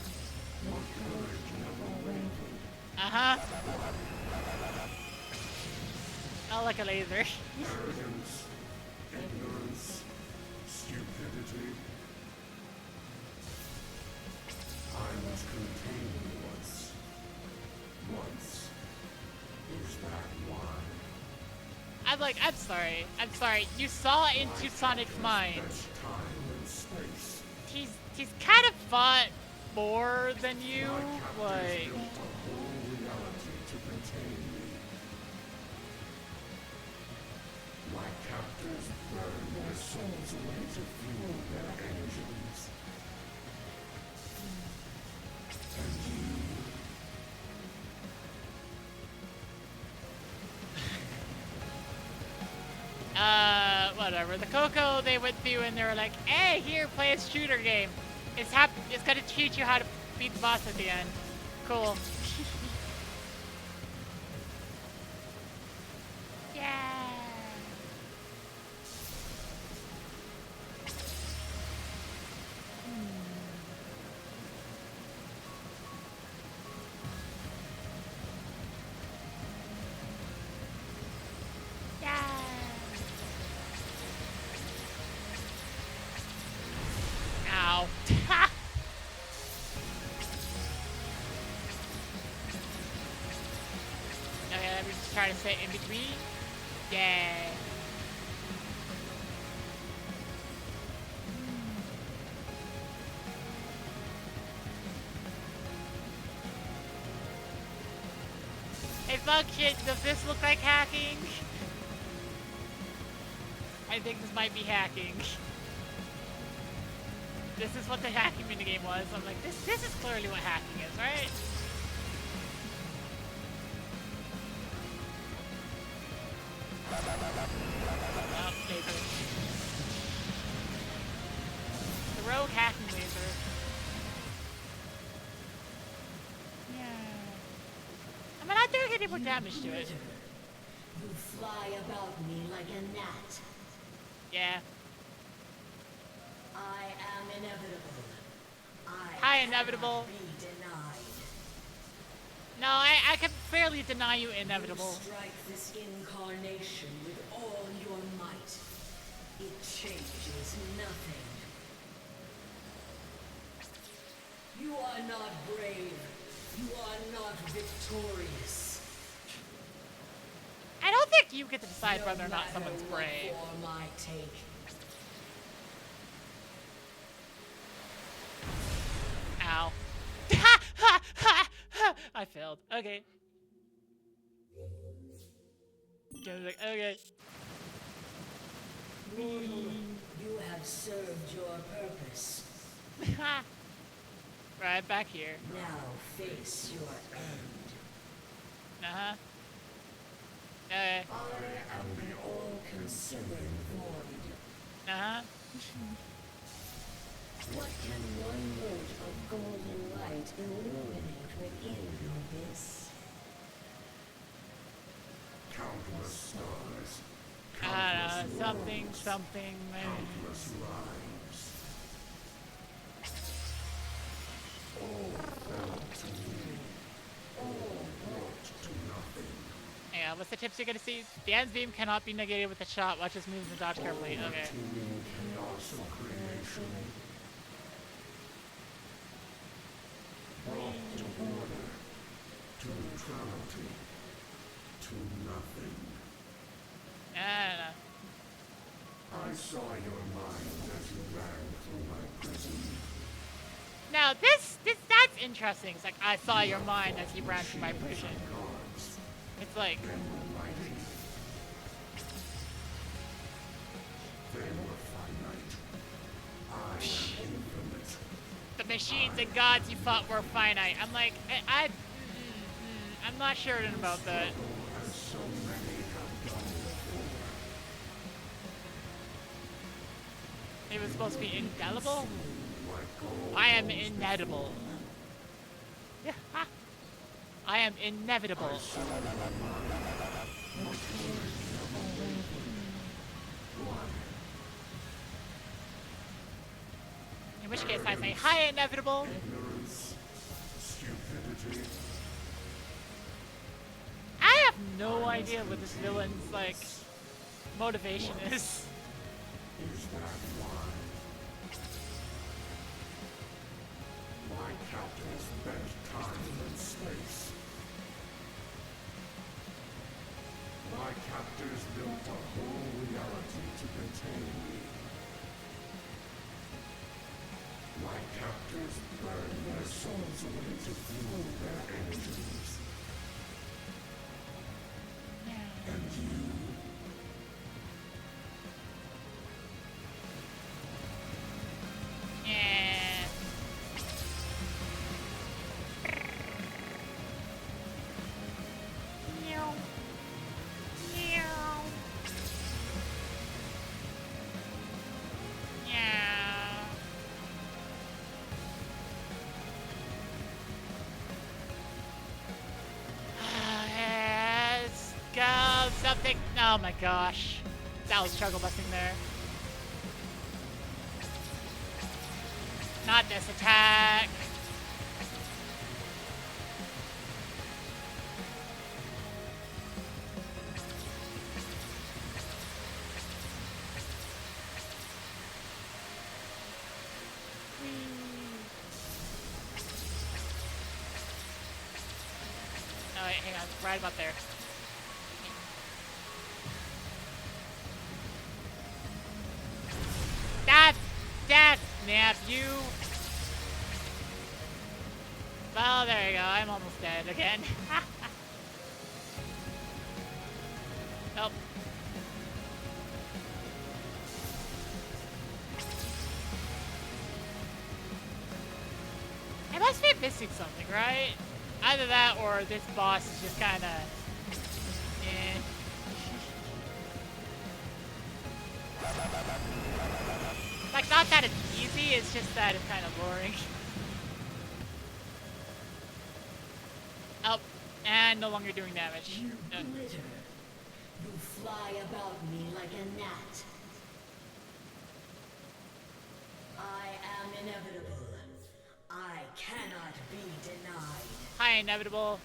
Your courage never wavered. Uh-huh. Oh, like a laser. Arrogance, ignorance, stupidity. I was contained once. Once. Is that why? I'm sorry. I'm sorry. You saw into Sonic's mind. Time and space. He's kind of fought more than you. Like, Built a whole reality to contain me. My captors burn their souls away to fuel their engines. And you, whatever. The Coco they went through and they were like, "Hey, here, play a shooter game. It's gonna teach you how to beat the boss at the end." Cool. Yeah. Yeah. Ow. Okay, let me just try to stay in between. Yeah. Hey, fuck shit, does this look like hacking? I think this might be hacking. This is what the hacking minigame was. I'm like, this is clearly what hacking is, right? Oh, laser. The rogue hacking laser. Yeah. I mean, I do get any more damage to it. You fly about me like a gnat. Yeah. I am inevitable. Hi, Inevitable. Cannot be denied. No, I can fairly deny you inevitable. You strike this incarnation with all your might. It changes nothing. You are not brave. You are not victorious. I don't think you get to decide whether or not No someone's matter what brave. form I take. Ow. Ha ha ha ha! I failed. Okay. Okay. You have served your purpose. Right back here. Now face your end. Uh-huh. Okay. I am the all-consuming void. Uh-huh. What can one mote of golden light illuminate within this? countless stars, I don't know. countless Something, maybe. countless lives. All fell to me. All brought to nothing. Hang on, what's the tips you're gonna see? The end's beam cannot be negated with a shot. Watch us move and dodge carefully. Okay. Teeming chaos of creation. Brought to order, to neutrality, to nothing. I don't know. I saw your mind as you ran through my prison. Now that's interesting. It's like I saw your mind as you ran through my prison. Gods, It's like they were mighty. They were finite. I am infinite. the machines and gods you fought were finite. I'm like I'm not certain about that. As so many have done before. It was supposed to be indelible. Like gold. I am inedible. Yeah. I am inevitable. One which case I say hi, Inevitable. Ignorance, stupidity, I have no idea what this villain's, like, motivation is. is that why? My captors bent time and space. My captors built a whole reality to contain me. My captors burned their souls away to fuel their energies. And you, Yeah. Meow. Meow. Meow. Let's go. Something. Oh my gosh. That was struggle busting there. Not this attack. Oh wait, hang on. Right about there. That snap you. Well, there you go. I'm almost dead again. Nope. I must be missing something, right? Either that or this boss is just kind of... eh. Like, not that it's easy, it's just that it's kind of boring. Oh, and no longer doing damage. You No. glitter. You fly about me like a gnat. I am inevitable. I cannot be denied. Hi, Inevitable.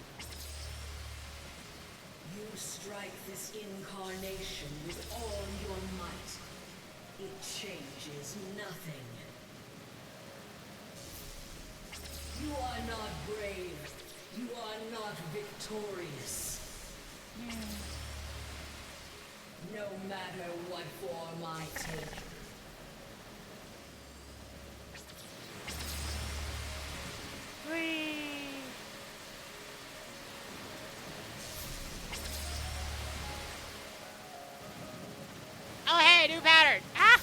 You strike this incarnation with all your might. It changes nothing. You are not brave. You are not victorious. No matter what form I take. Whee! Oh, hey, new pattern. Ah!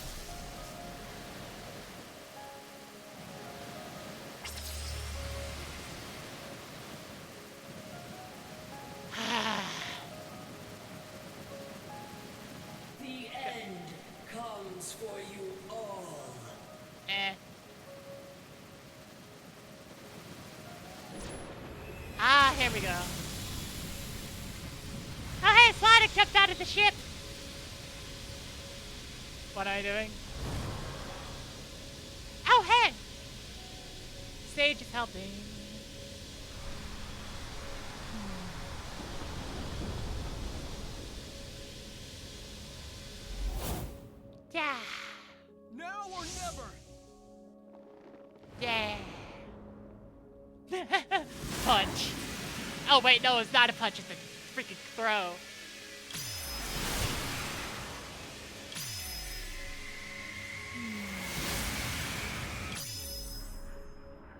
The end comes for you all. Eh. Ah, here we go. Oh, hey, Sonic jumped out of the ship. What am I doing? Oh, hey! Sage is helping. Yeah. Now or never! Yeah. Punch. Oh, wait, no, it's not a punch, it's a freaking throw.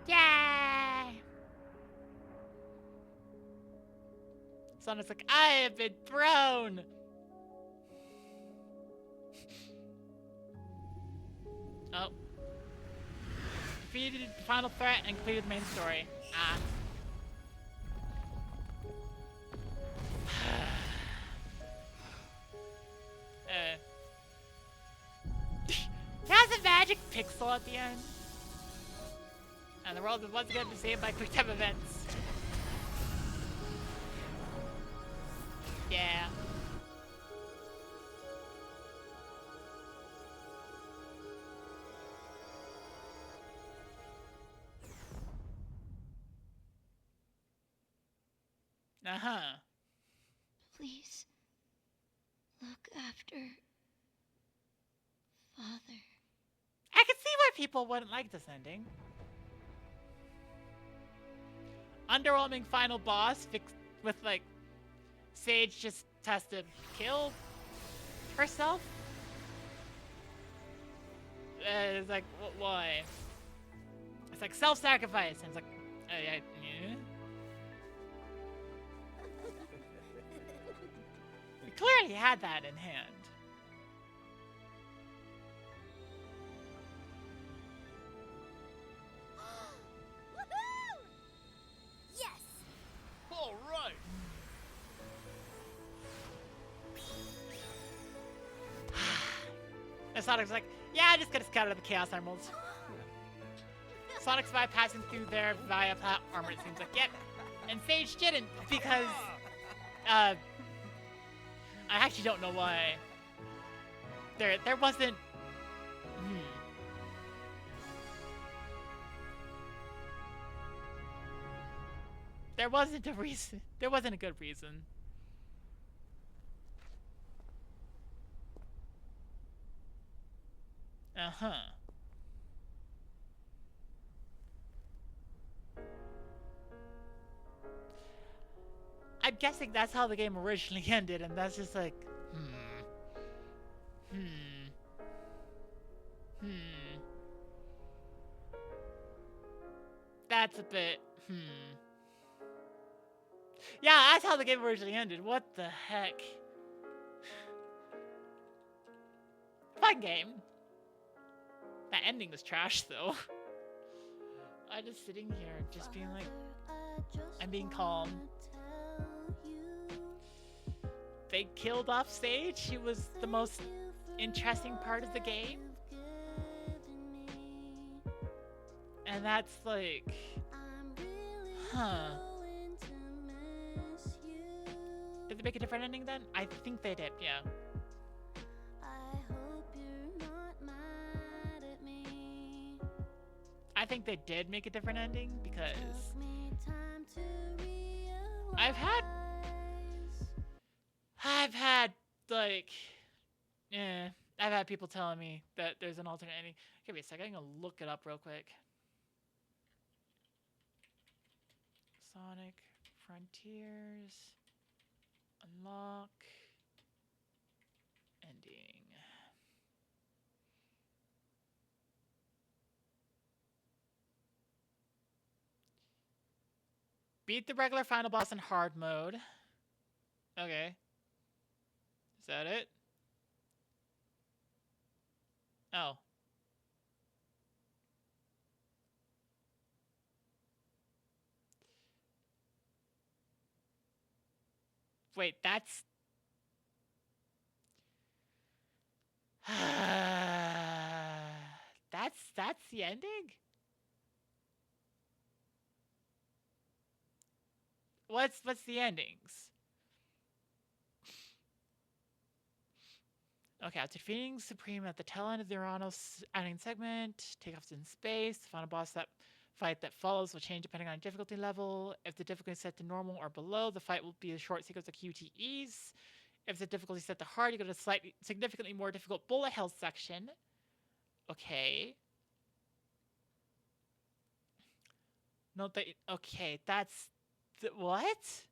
Yeah. Sonic's like, I have been thrown. Oh. Defeated the final threat and completed the main story. Ah. Has a magic pixel at the end. And the world is once again saved by quick time events. Yeah. Uh-huh. Please look after Father. I can see why people wouldn't like this ending. Underwhelming final boss with like Sage just has to kill herself. It's like why? It's like self-sacrifice, and it's like, yeah. We clearly had that in hand. Woohoo! Yes! All right. And Sonic's like, yeah, I'm just gonna scout out the Chaos Emeralds. Sonic's bypassing through there via platformer, it seems like. Yep. And Sage didn't because, I actually don't know why. There wasn't. There wasn't a reason. There wasn't a good reason. Uh-huh. I'm guessing that's how the game originally ended, and that's just like, That's a bit, Yeah, that's how the game originally ended. What the heck? Fun game. That ending was trash, though. I'm just sitting here, just being like, I'm being calm. They killed off Sage. She was the most interesting part of the game. And that's like, Did they make a different ending then? I think they did, yeah. I think they did make a different ending because I've had like, I've had people telling me that there's an alternate ending. Give me a second, I'm gonna look it up real quick. Sonic Frontiers Unlock ending. Beat the regular final boss in hard mode. Okay. Is that it? Oh. Wait, that's... That's the ending? What's the endings? Okay, after defeating Supreme at the tail end of the Uranus ending segment, takeoffs in space, the final boss fight that follows will change depending on difficulty level. If the difficulty is set to normal or below, the fight will be a short sequence of QTEs. If the difficulty is set to hard, you go to a significantly more difficult bullet hell section. Okay. Note that, okay, that's, what?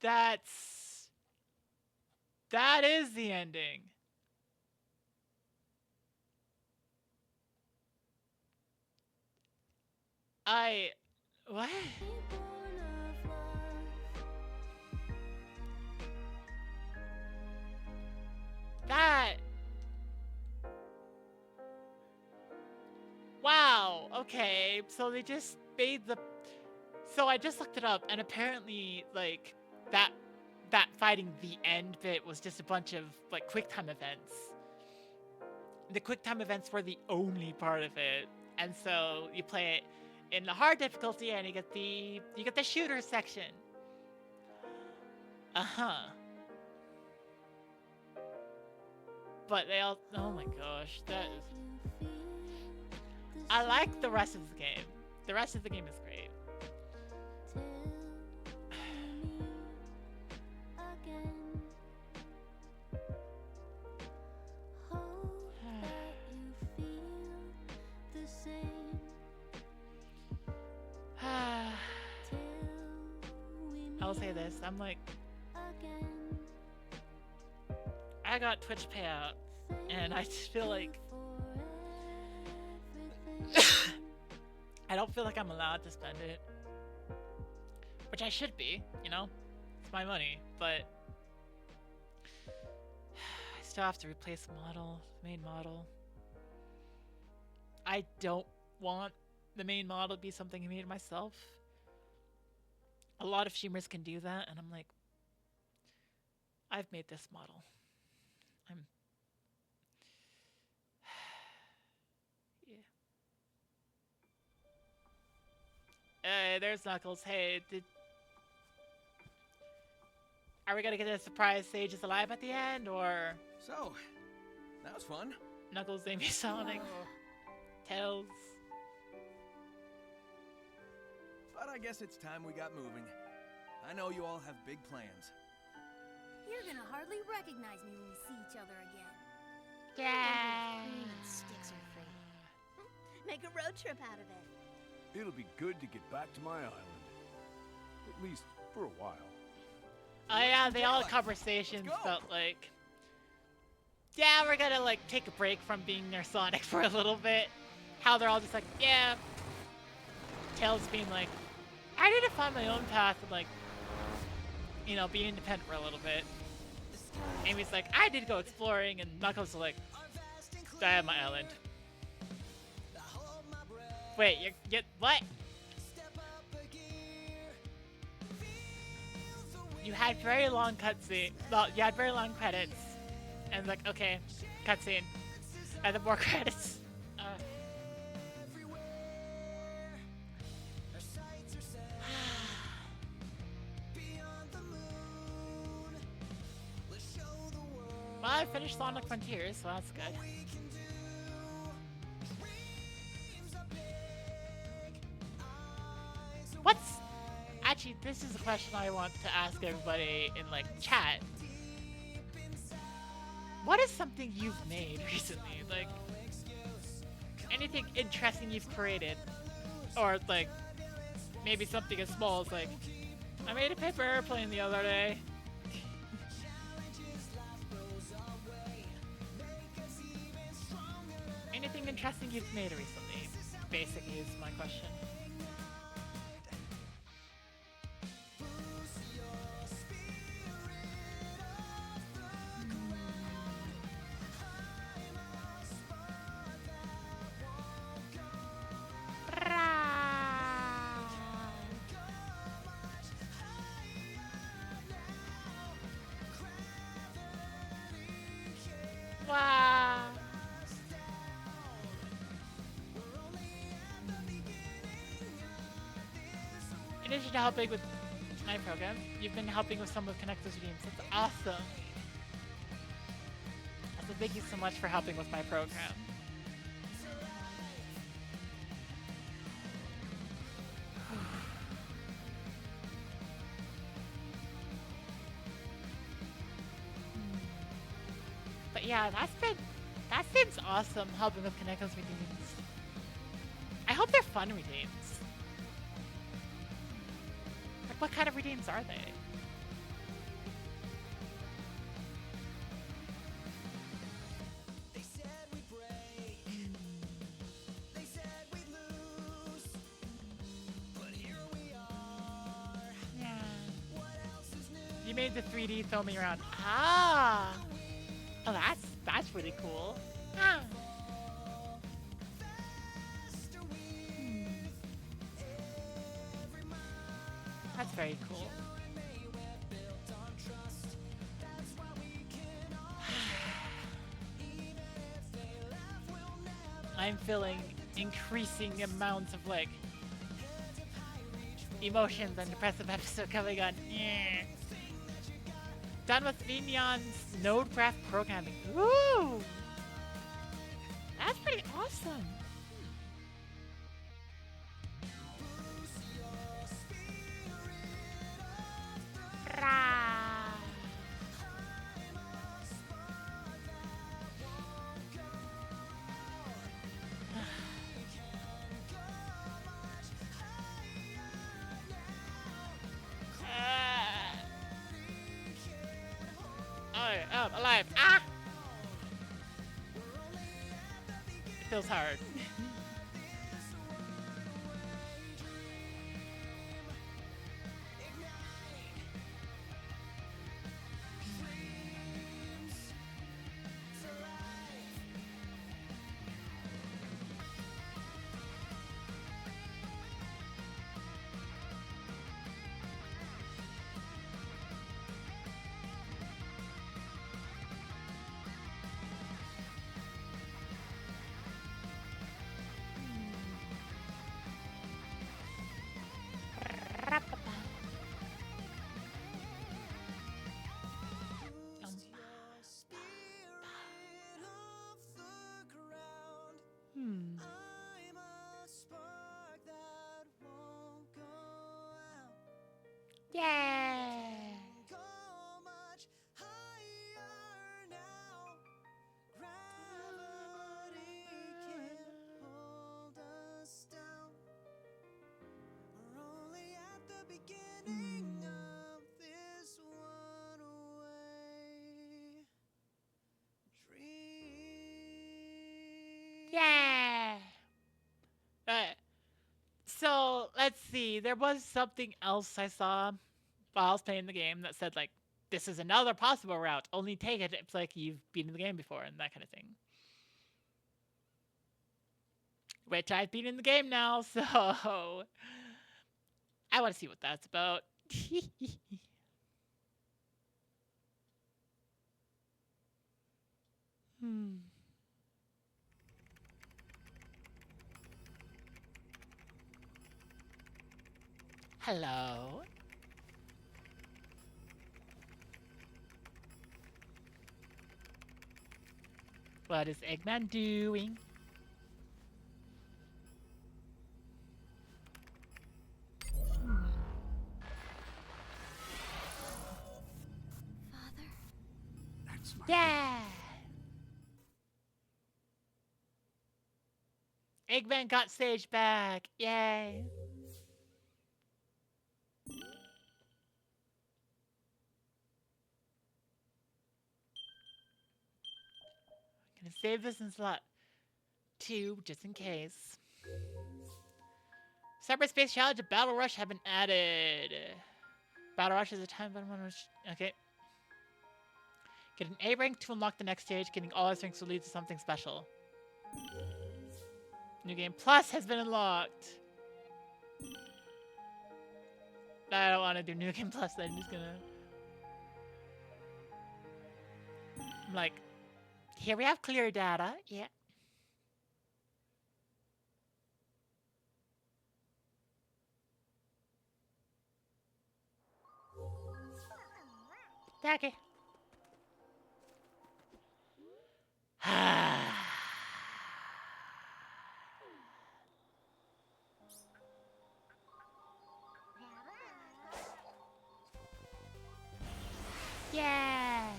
That is the ending. What? Wow, okay, so they just made so I just looked it up, and apparently, like, that fighting the end bit was just a bunch of, like, QuickTime events. The QuickTime events were the only part of it, and so you play it in the hard difficulty, and you get the shooter section. But they all, oh my gosh, that is... I like the rest of the game. The rest of the game is great. I'll say this. I'm like, I got Twitch payouts, and I just feel like I don't feel like I'm allowed to spend it, which I should be. You know, it's my money, but I still have to replace the model, the main model. I don't want the main model to be something I made myself. A lot of streamers can do that, and I'm like, I've made this model. Yeah. Hey, there's Knuckles. Hey, are we gonna get a surprise Sage is alive at the end, or So, that was fun. Knuckles, Amy, Sonic, Tails? But I guess it's time we got moving. I know you all have big plans. You're gonna hardly recognize me when we see each other again. Yeah. Sticks are free. Make a road trip out of it. It'll be good to get back to my island. At least for a while. Oh yeah, they all conversations Let's go. felt like, yeah, we're gonna like take a break from being near Sonic for a little bit. How they're all just like, yeah. Tails being like, I need to find my own path and like, you know, be independent for a little bit. Amy's like, I did go exploring, and Knuckles is like, I have my island. Wait, you what? You had very long cutscene. Well, you had very long credits, and like, okay, cutscene, and then more credits. Well, I finished Sonic Frontiers, so that's good. What's... Actually, this is a question I want to ask everybody in, like, chat. What is something you've made recently? Like, anything interesting you've created? Or, like, maybe something as small as, like, I made a paper airplane the other day. Anything interesting you've made recently, basically, is my question. Wow. In addition to helping with my program, you've been helping with some of Connector's dreams. That's awesome. So thank you so much for helping with my program. But yeah, that seems awesome, helping with Connector's redeems. I hope they're fun redeems. Like, what kind of redeems are they? Yeah. You made the 3D filming around. Ah! Oh, that's really cool. Ah. That's very cool. I'm feeling increasing amounts of like emotions and depressive episode coming on. Yeah. Done with Vignon's node graph programming. Woo! That's pretty awesome. Rah. I'm alive. Ah! It feels hard. Hmm. Yeah. Yeah. So let's see. There was something else I saw while I was playing the game that said like, "This is another possible route. Only take it if like you've beaten the game before," and that kind of thing. Which I've beaten the game now, so I want to see what that's about. Hmm. Hello. What is Eggman doing? Father? That's my Yeah. Eggman got Sage back. Yay. Gonna save this in slot 2 just in case. Cyberspace Challenge and Battle Rush have been added. Battle Rush is a time button rush. Okay. Get an A rank to unlock the next stage. Getting all S ranks will lead to something special. New Game Plus has been unlocked. I don't want to do New Game Plus. I'm just gonna. I'm like, here we have clear data. Yeah. Okay. Yeah.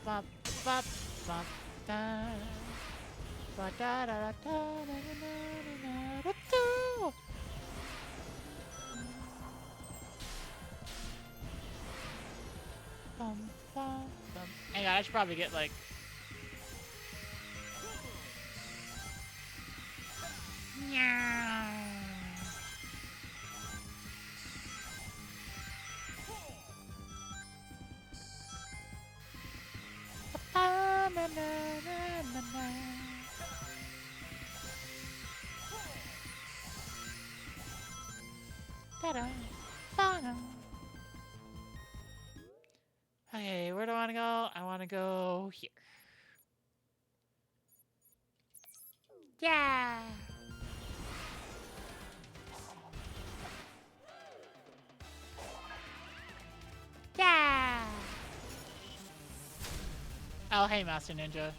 Bop, bop, bop, da. Ba, da, da, da, da, da, da, da, da, da. Bum, bum, bum. Hang on, I should probably get like. Okay, where do I want to go? I want to go here. Yeah. Yeah. Oh, hey, Master Ninja.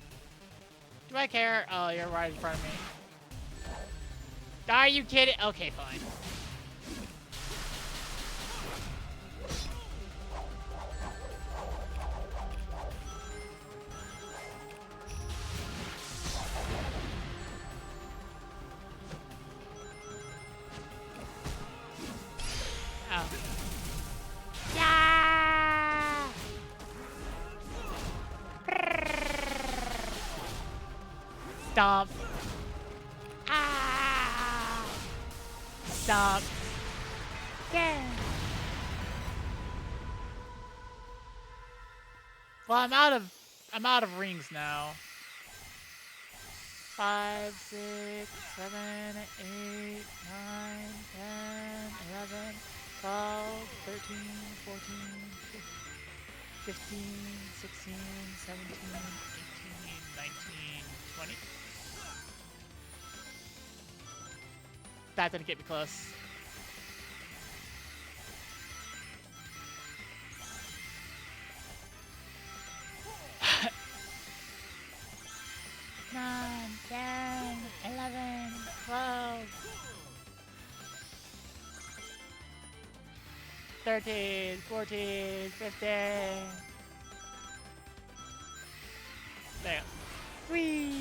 Do I care? Oh, you're right in front of me. Are you kidding? Okay, fine. Stomp. Ah! Stomp. Yeah. Well, I'm out of rings now. 5, 6, 7, 8, 9, 10, 11, 12, 13, 14, 15, 16, 17, 18, 19, 20. That didn't get me close. Nine, 10, 11, 12, 13, 14, 15. There. Whee!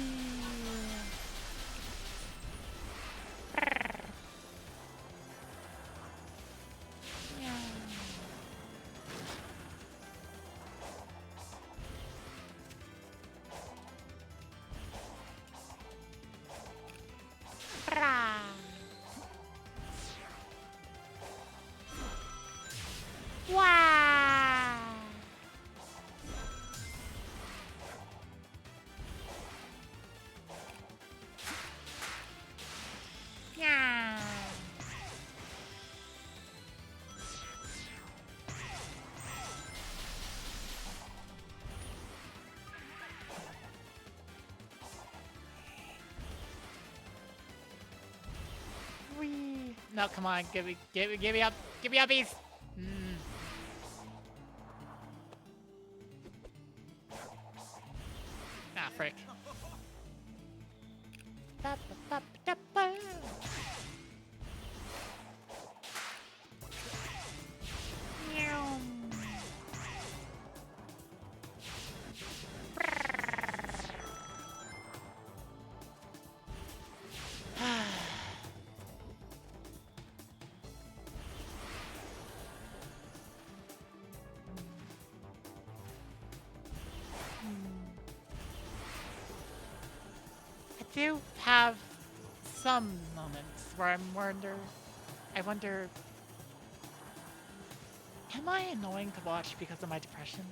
Yeah. Rah. Wow! Yeah. Whee! No, come on, give me uppies. Ah, frick. Ba-ba-ba-ba-ba. Meow. I do have some moments where I wonder, am I annoying to watch because of my depression?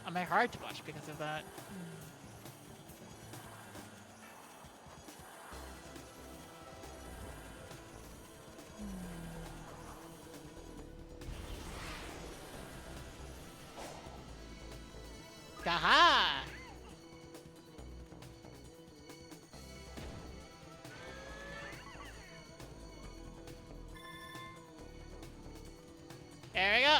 Am I hard to watch because of that? Aha! There we go.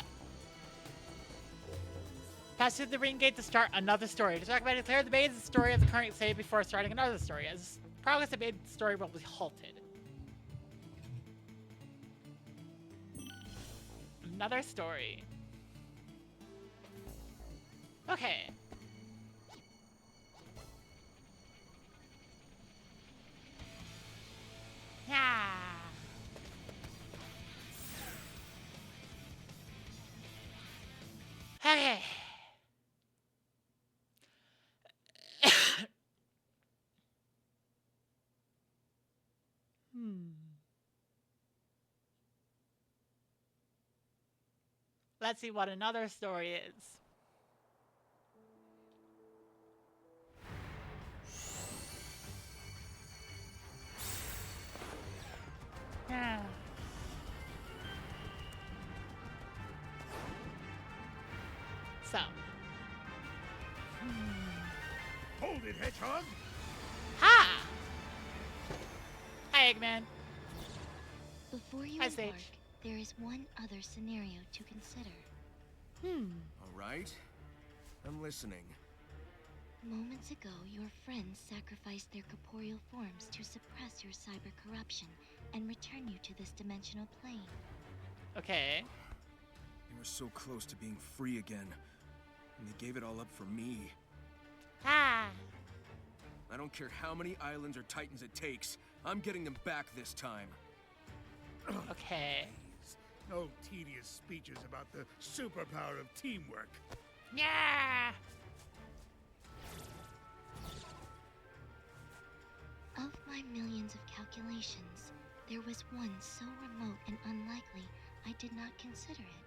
Pass through the ring gate to start another story. To talk about declare the main story of the current save before starting another story. As progress of the main story will be halted. Another story. Okay. Yeah. Okay. Let's see what another story is. Yeah. So. Hold it, Hedgehog! Ha! Hi, Eggman. Before you Hi, embark, Sage. there is one other scenario to consider. All right. I'm listening. Moments ago, your friends sacrificed their corporeal forms to suppress your cyber corruption and return you to this dimensional plane. Okay. They were so close to being free again, and they gave it all up for me. Ah. I don't care how many islands or titans it takes. I'm getting them back this time. Okay. No tedious speeches about the superpower of teamwork. Yeah. constellations, there was one so remote and unlikely I did not consider it.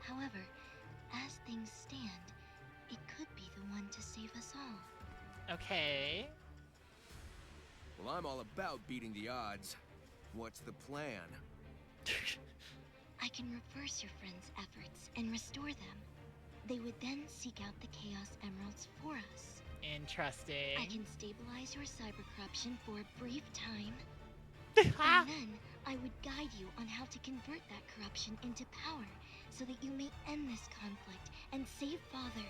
However, as things stand, it could be the one to save us all. Okay. Well, I'm all about beating the odds. What's the plan? I can reverse your friend's efforts and restore them. They would then seek out the Chaos Emeralds for us. Interesting. I can stabilize your cyber corruption for a brief time, Ah! and then I would guide you on how to convert that corruption into power so that you may end this conflict and save Father.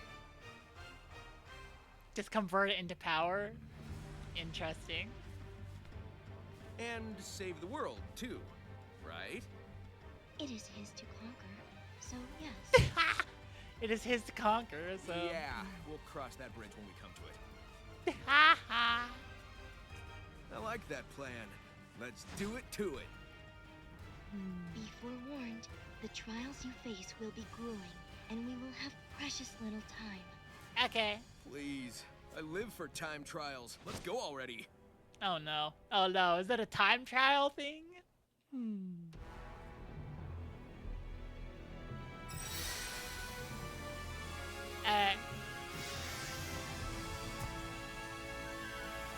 Just convert it into power. Interesting. And save the world, too, right? It is his to conquer, so yes. It is his to conquer, so. Yeah, we'll cross that bridge when we come to it. Ha ha. I like that plan. Let's do it to it. Be forewarned, the trials you face will be grueling, and we will have precious little time. Okay. Please, I live for time trials. Let's go already. Oh no. Oh no. Is that a time trial thing?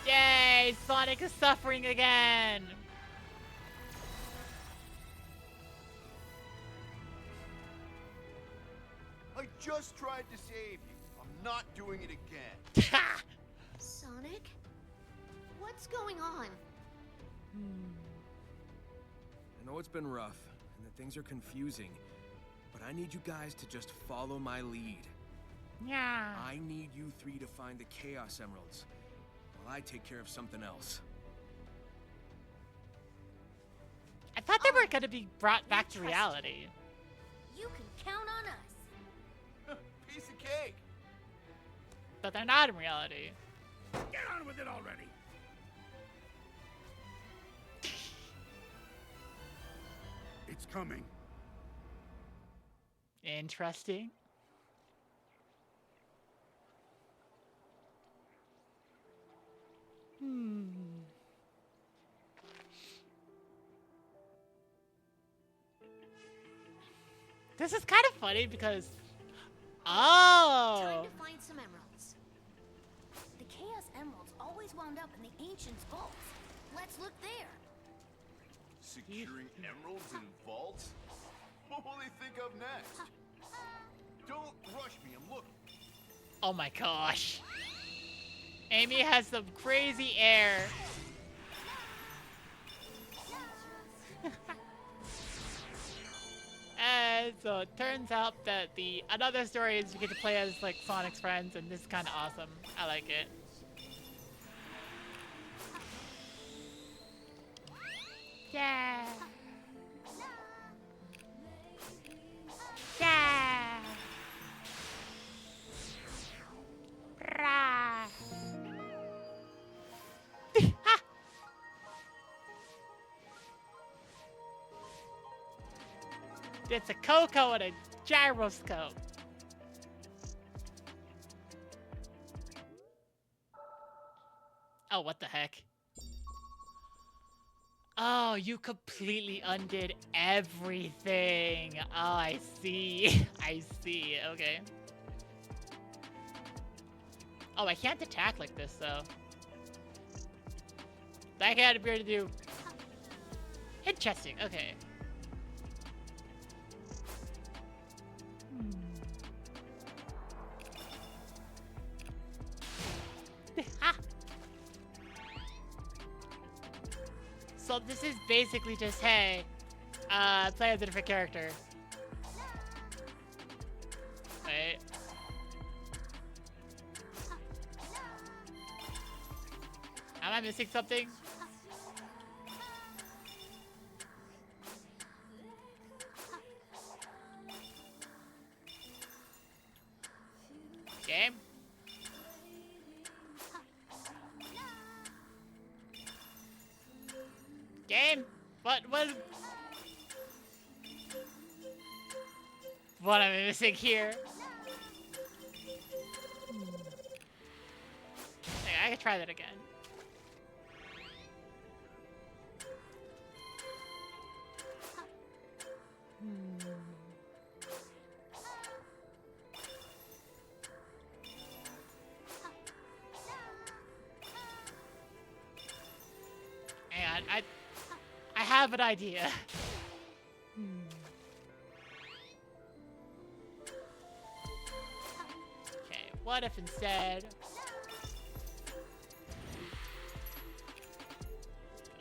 Yay! Sonic is suffering again! I just tried to save you. I'm not doing it again. Sonic? What's going on? I know it's been rough, and that things are confusing, but I need you guys to just follow my lead. Yeah. I need you three to find the Chaos Emeralds, while I take care of something else. I thought they were gonna be brought back to reality. You can count on us. Piece of cake. But they're not in reality. Get on with it already! It's coming. Interesting. This is kind of funny because... Oh! Time to find some emeralds. The Chaos Emeralds always wound up in the Ancients' vaults. Let's look there. Securing emeralds in vaults? What will they think of next? Don't rush me, I'm looking. Oh my gosh. Amy has some crazy air. And so it turns out that another story is you get to play as like Sonic's friends, and this is kind of awesome. I like it. Yeah. Yeah. Rah. It's a Coco and a gyroscope. Oh, what the heck? Oh, you completely undid everything. Oh, I see. I see. Okay. Oh, I can't attack like this, though. That had to be able to do... Interesting. Okay. So this is basically just, hey, play as a different character. Wait. Am I missing something? Game? Game? What am I missing here? Okay, I can try that again. I have an idea. Okay, what if instead...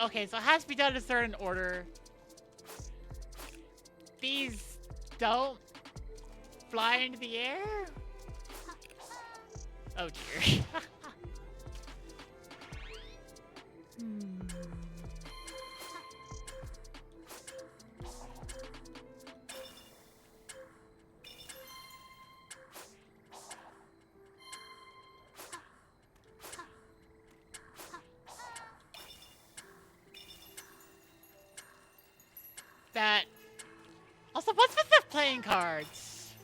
Okay, so it has to be done in a certain order. These don't fly into the air? Oh dear. That... Also, what's with the playing cards?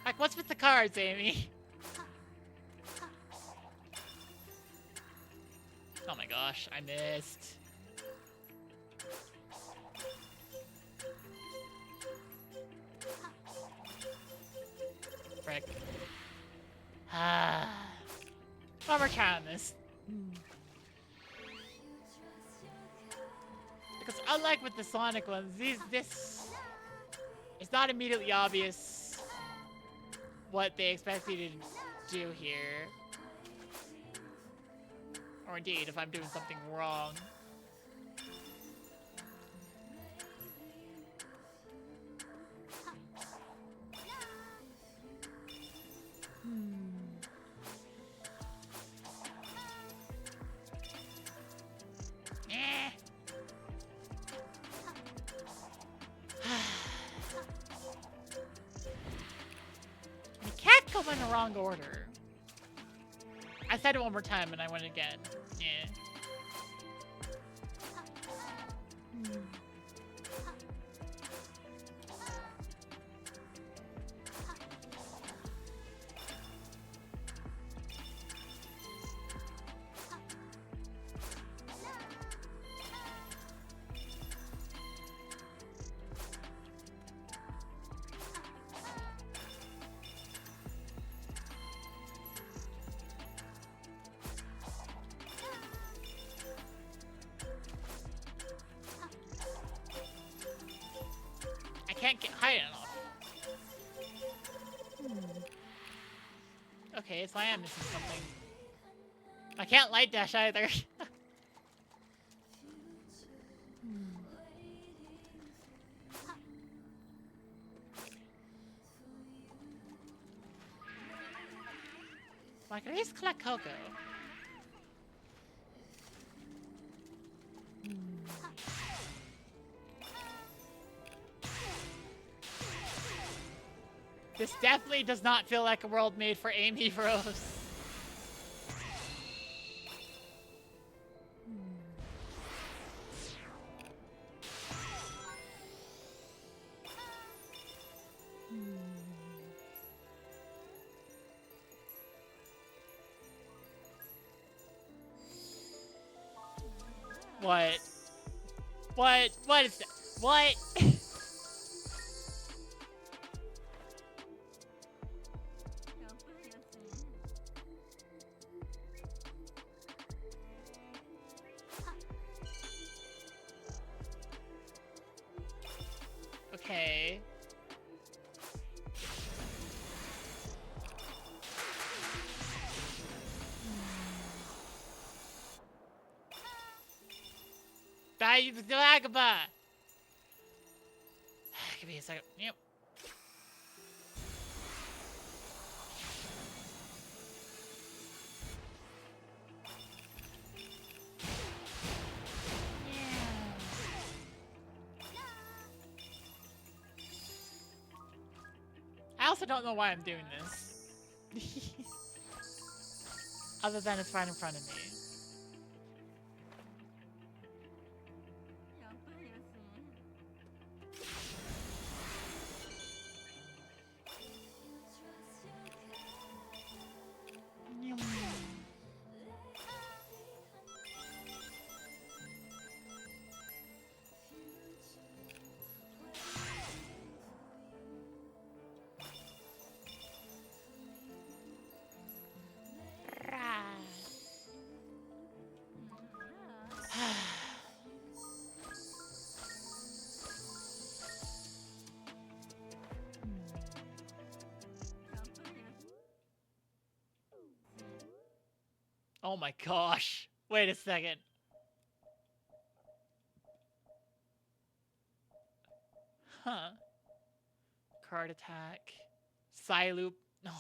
Like, what's with the cards, Amy? Oh my gosh, I missed. Frick. One more try on this. Because unlike with the Sonic ones, this it's not immediately obvious what they expect you to do here. Or indeed, if I'm doing something wrong. Eh. You can't go in the wrong order. I said it one more time and I went again. Yeah. I can't get high enough. Okay, so I am missing something. I can't light dash either. Like, at least collect Coco. This definitely does not feel like a world made for Amy Rose. What? What? What is that? What? Okay. Agaba. Give me a second. Yep. I also don't know why I'm doing this. Other than it's right in front of me. Oh my gosh. Wait a second. Huh. Card attack. Psyloop. No.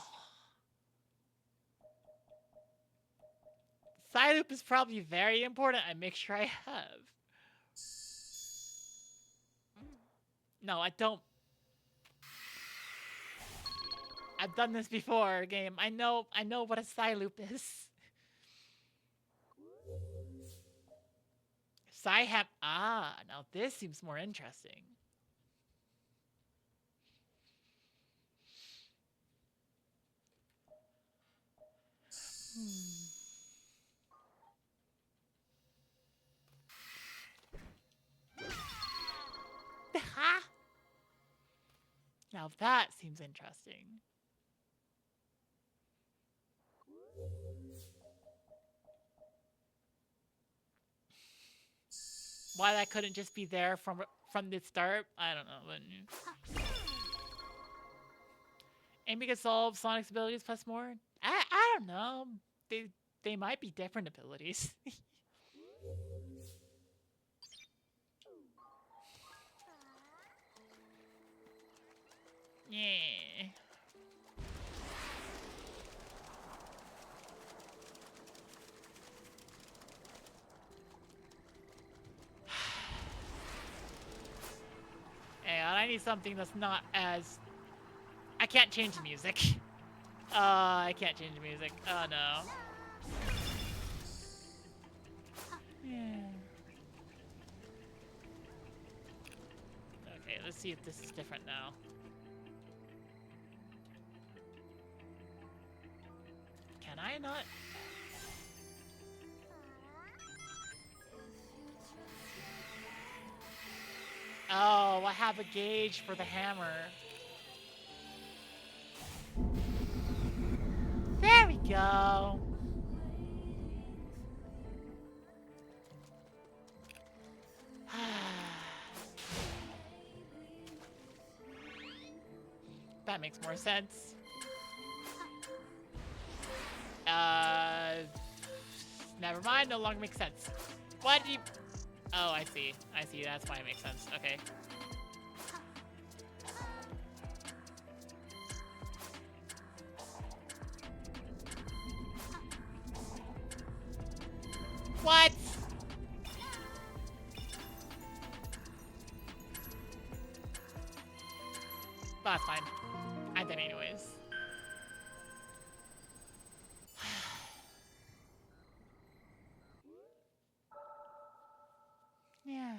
Psyloop is probably very important. I make sure I have. No, I don't. I've done this before, game. I know what a Psyloop is. Psyhap. Ah, now this seems more interesting. Ha! Now that seems interesting. Why that couldn't just be there from the start, I don't know. But Amy can solve Sonic's abilities plus more. I don't know. They might be different abilities. Yeah. Hey, I need something that's not as... I can't change the music. I can't change the music. Oh no. Yeah. Okay, let's see if this is different now. Can I not? Oh, I have a gauge for the hammer. There we go. That makes more sense. Never mind, no longer makes sense. What do you... Oh, I see. I see, that's why it makes sense. Okay. What? That's fine. I did anyways. Yeah.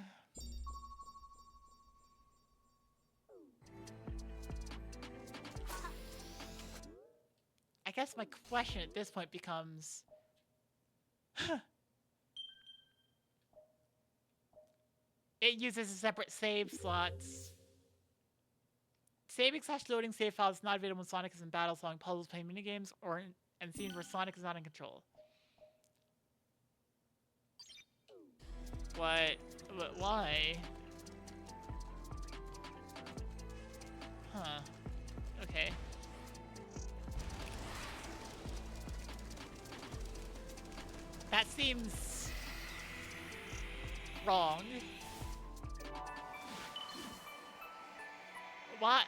I guess my question at this point becomes... It uses a separate save slots. Saving / loading save files is not available when Sonic is in battle, solving puzzles, playing minigames, or in scenes where Sonic is not in control. What? Why? Huh. Okay. That seems... wrong. What?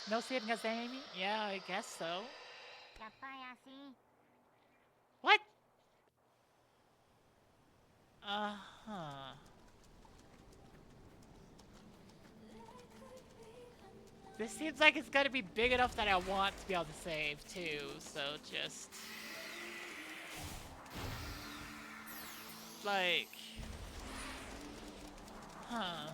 No saving us, Amy? Yeah, I guess so. What? Uh-huh. This seems like it's gonna be big enough that I want to be able to save, too, so just... like... Huh.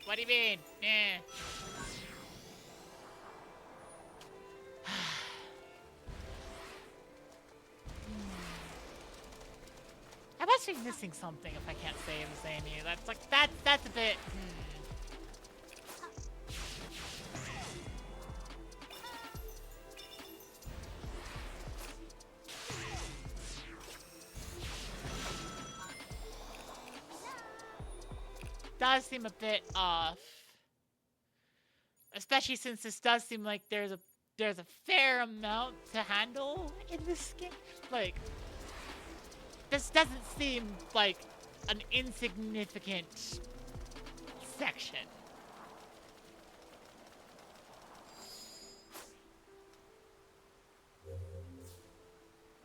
What do you mean? Eh. I must be missing something if I can't save as Amy. That's like that's a bit. does seem a bit off. Especially since this does seem like there's a fair amount to handle in this game. Like, this doesn't seem like an insignificant section.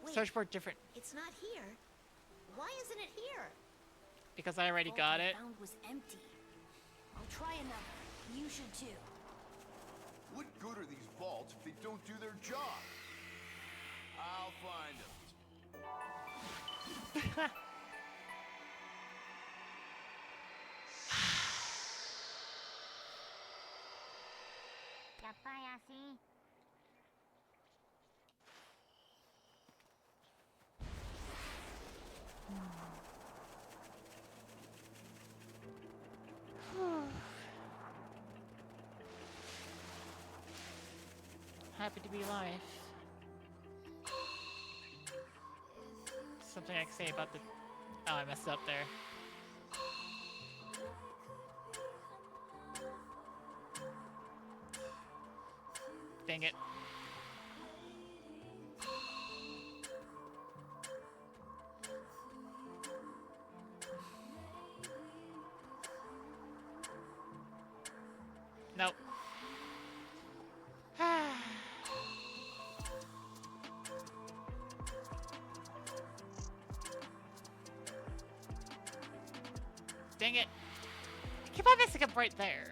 Wait, Search for different, it's not here. Why isn't it here? because I already Vault got I it. found was empty. I'll try another. You should too. What good are these vaults if they don't do their job? I'll find them. Happy to be alive. Something I can say about the... Oh, I messed up there. Dang it. Nope. Dang it. I keep on messing up right there.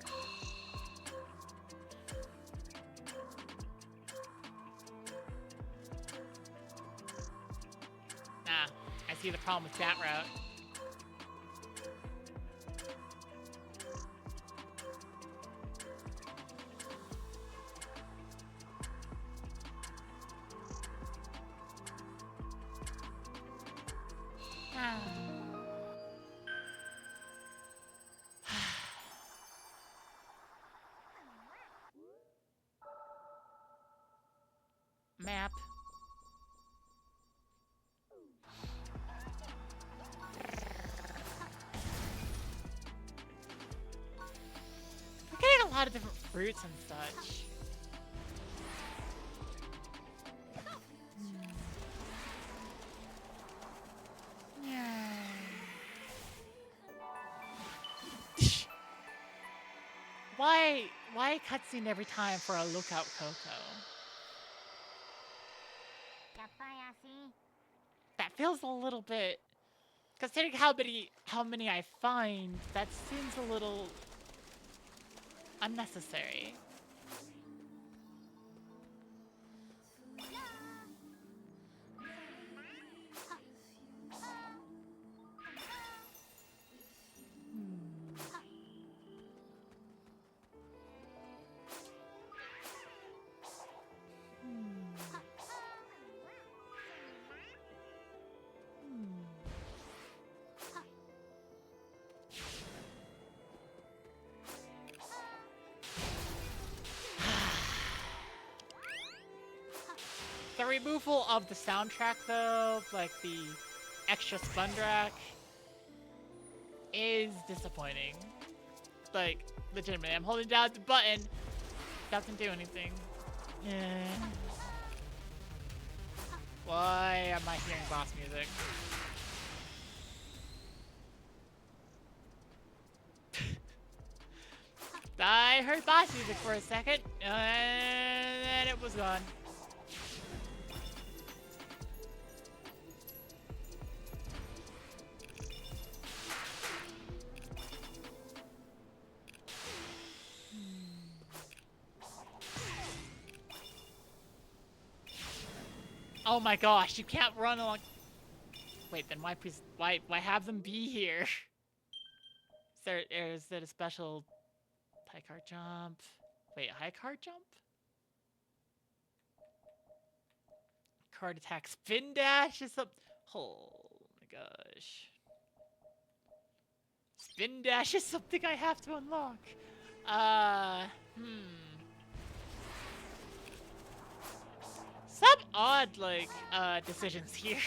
Nah, I see the problem with that route. Map. We're getting a lot of different fruits and such. Yeah. Why cutscene every time for a lookout Coco? That feels a little bit, considering how many I find, that seems a little unnecessary. The removal of the soundtrack, though, like the extra Spundrak, is disappointing. Like, legitimately, I'm holding down the button, doesn't do anything. Yeah. Why am I hearing boss music? I heard boss music for a second, and then it was gone. Oh my gosh, you can't run along. Wait, then why have them be here? Is there a special high card jump? Wait, high card jump? Card attack spin dash is something. Oh my gosh. Spin dash is something I have to unlock. Some odd, like, decisions here.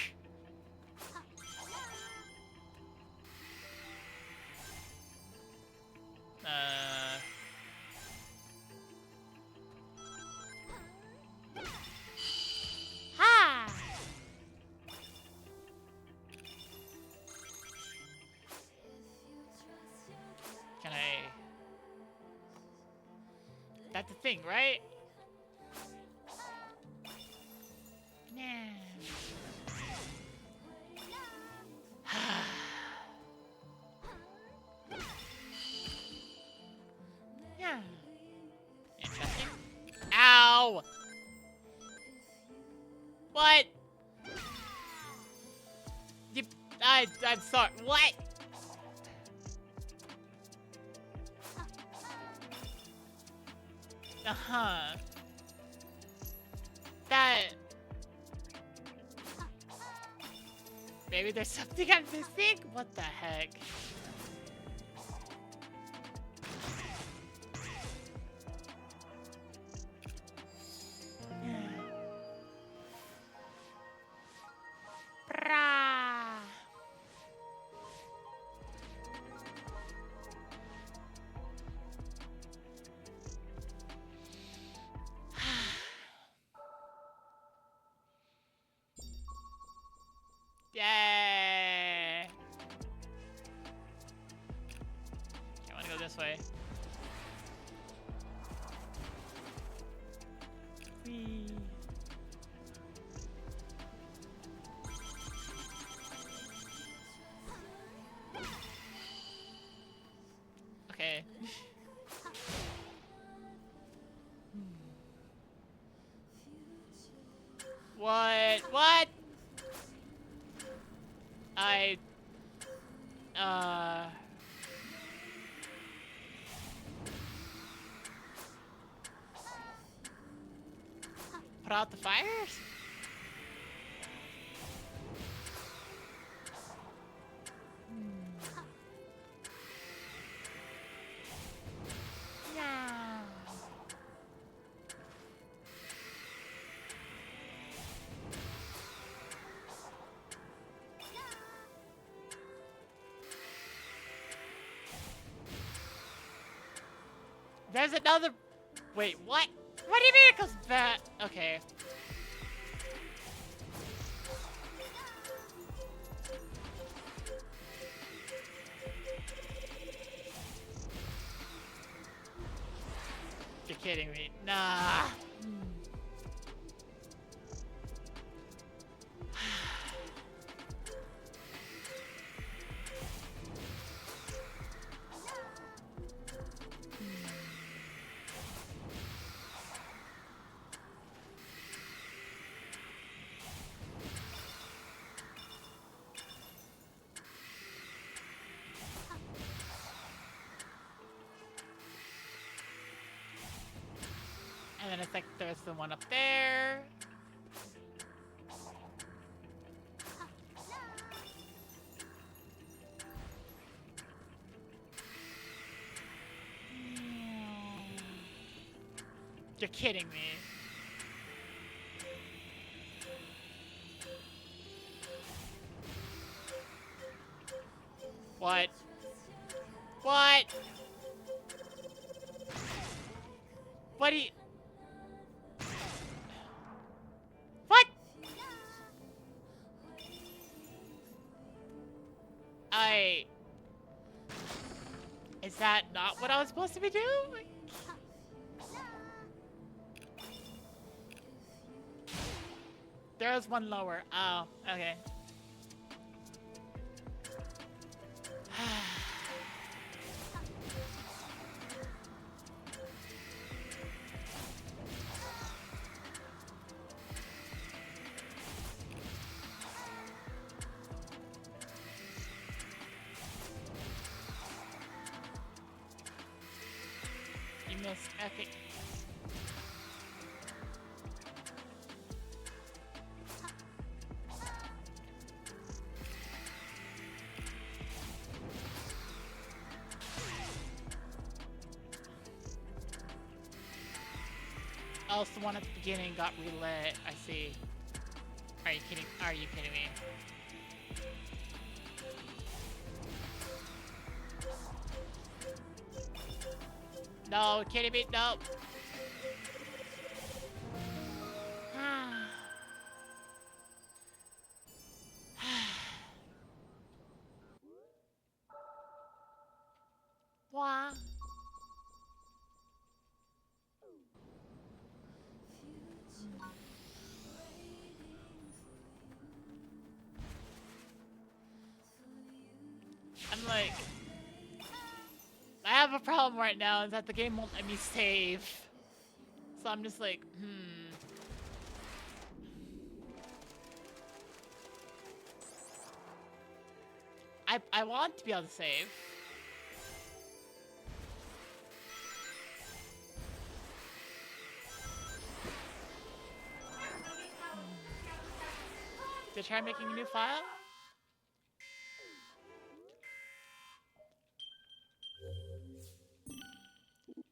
That's the thing, right? Nah. Yeah. Interesting. Ow! What? You, I'm sorry. What? Uh-huh. That... Maybe there's something I'm missing? What the heck? Brah. Yay! I want to go this way. Whee. Okay. What? What? Put out the fires? Yeah. There's another... Wait, what? What do you mean it goes back? Okay. You're kidding me. Nah. And then it's like there's the one up there. You're kidding me. What? What? What do you... What? Is that not what I was supposed to be doing? There's one lower. Oh, okay. You missed. Okay. Oh, the one at the beginning got relit. I see. Are you kidding? Are you kidding me? No, kidding me? No. Wah. have a problem right now is that the game won't let me save. So I'm just like, I want to be able to save. Did I try making a new file?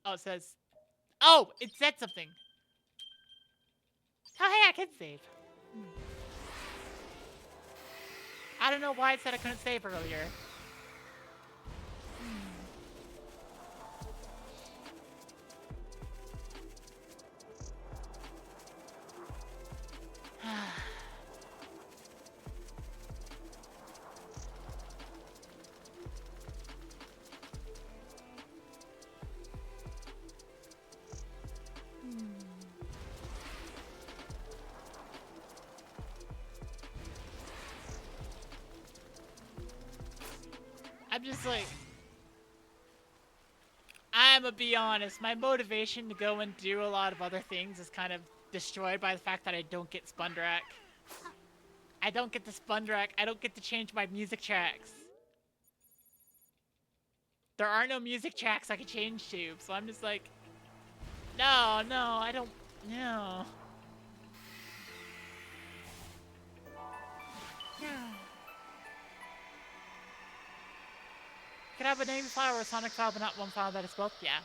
Oh, it says... Oh! It said something! Oh, hey, I can save. I don't know why it said I couldn't save earlier. I'm just like... I'ma be honest, my motivation to go and do a lot of other things is kind of destroyed by the fact that I don't get Spundrak. I don't get the Spundrak. I don't get to change my music tracks. There are no music tracks I can change to, so I'm just like... No, I don't... No. Could have a name file or a Sonic file, but not one file that is both? Yeah.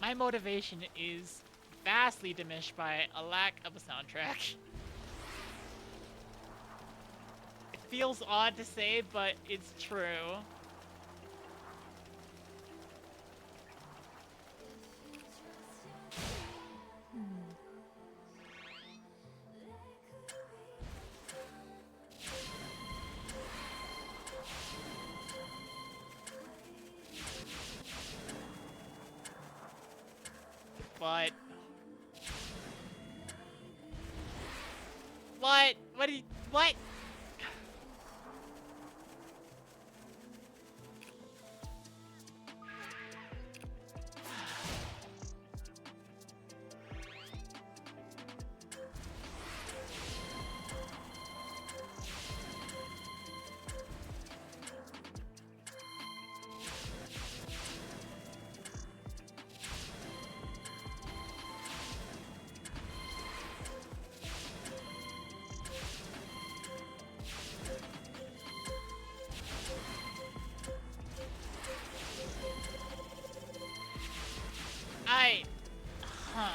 My motivation is vastly diminished by a lack of a soundtrack. It feels odd to say, but it's true. But... What? What do you... What? Huh.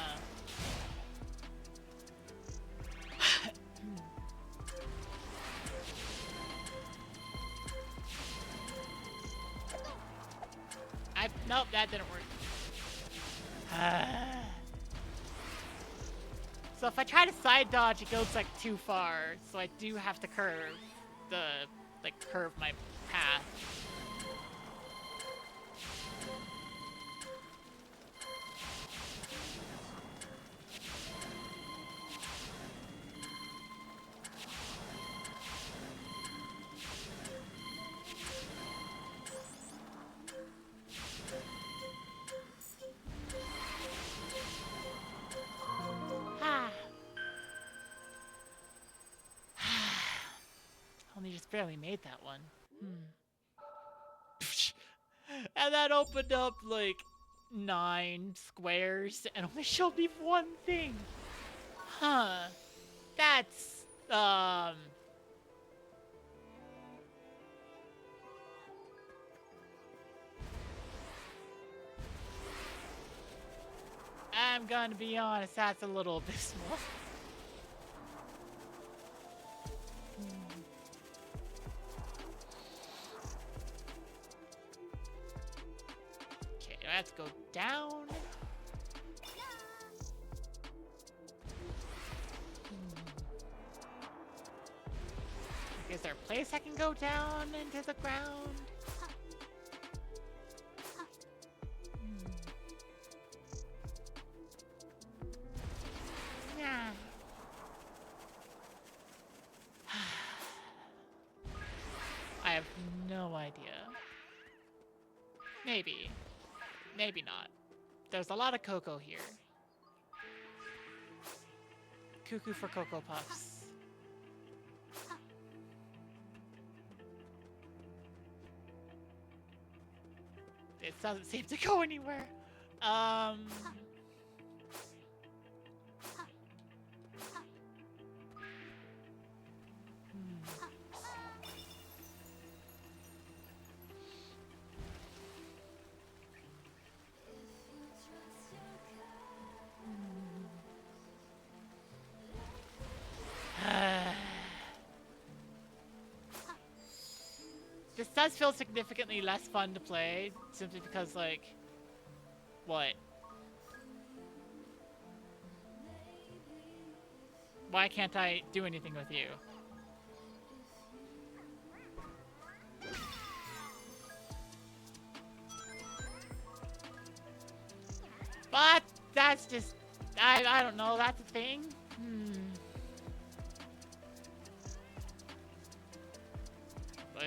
Nope, that didn't work. So if I try to side dodge, it goes like too far. So I do have to curve curve my path. Only just barely made that one. And that opened up like 9 squares and only showed me one thing. Huh. That's I'm gonna be honest, that's a little abysmal. Okay, let's go down. Is there a place I can go down into the ground? Yeah. Maybe. Maybe not. There's a lot of cocoa here. Cuckoo for Cocoa Puffs. It doesn't seem to go anywhere. This does feel significantly less fun to play, simply because, like, what? Why can't I do anything with you? But that's just, I don't know, that's a thing. But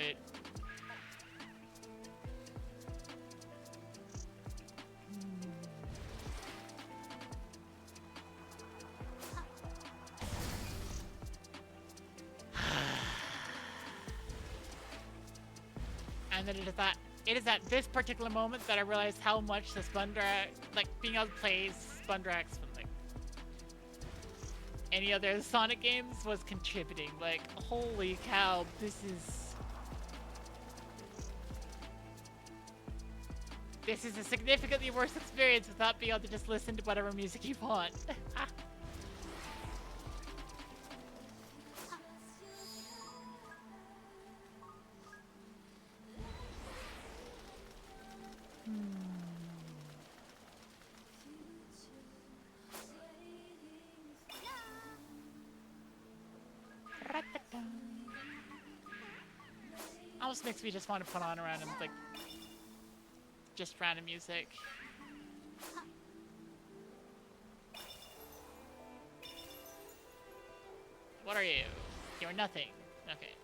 and then it is at this particular moment that I realized how much the Spundrak, like being able to play Spundrak from like any other Sonic games was contributing. Like, holy cow, this is a significantly worse experience without being able to just listen to whatever music you want. Almost makes me just want to put on random, like, just random music. What are you? You're nothing. Okay.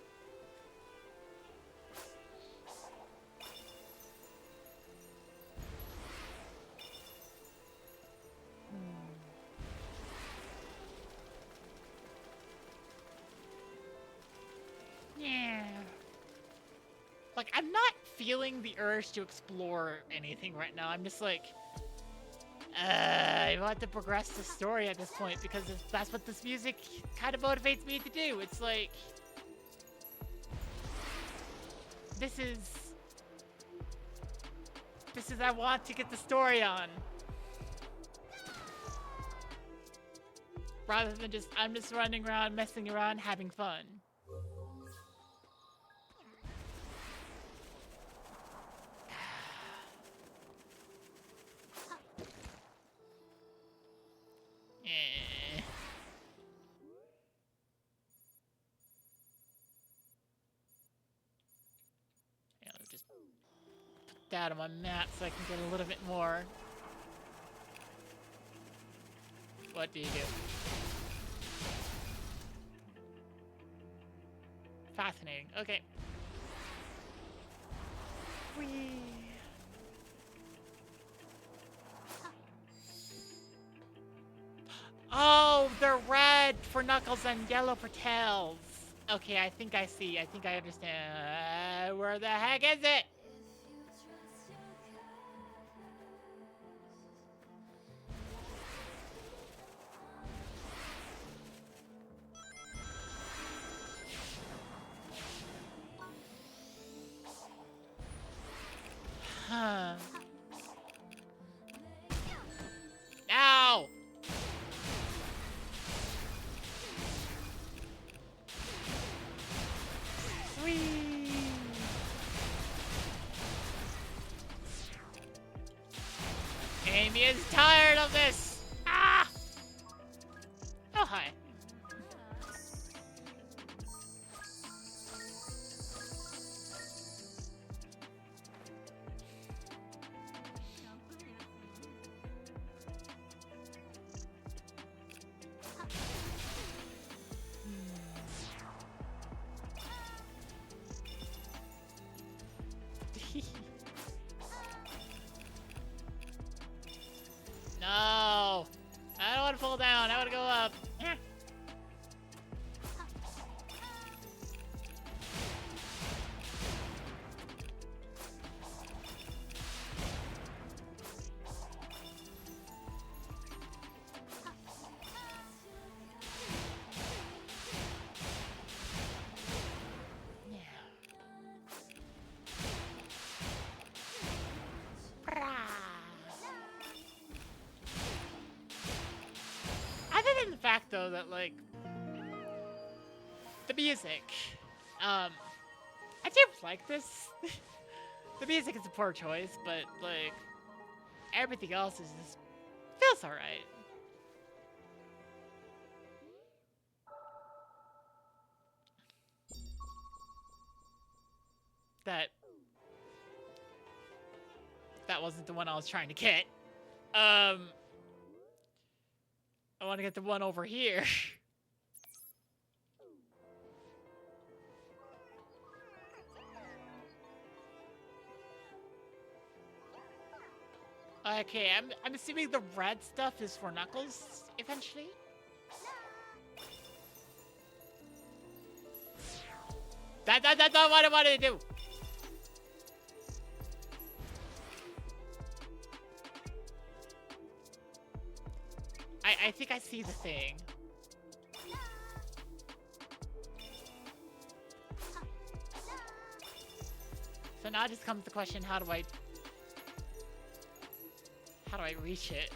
Yeah. Like, I'm not feeling the urge to explore anything right now. I'm just like, I want to progress the story at this point because that's what this music kind of motivates me to do. It's like, this is I want to get the story on. Rather than just, I'm just running around, messing around, having fun. That on my map so I can get a little bit more. What do you do? Fascinating. Okay. Whee. Oh, they're red for Knuckles and yellow for Tails. Okay, I think I see. I think I understand. Where the heck is it? Huh. Ow! Whee! Amy is tired of this! Ah! Oh, hi. though that like the music. I do like this. The music is a poor choice, but like everything else is just feels alright. That wasn't the one I was trying to get. I want to get the one over here. Okay, I'm assuming the red stuff is for Knuckles eventually. That's not what I wanted to do. I think I see the thing. So now just comes the question, how do I reach it?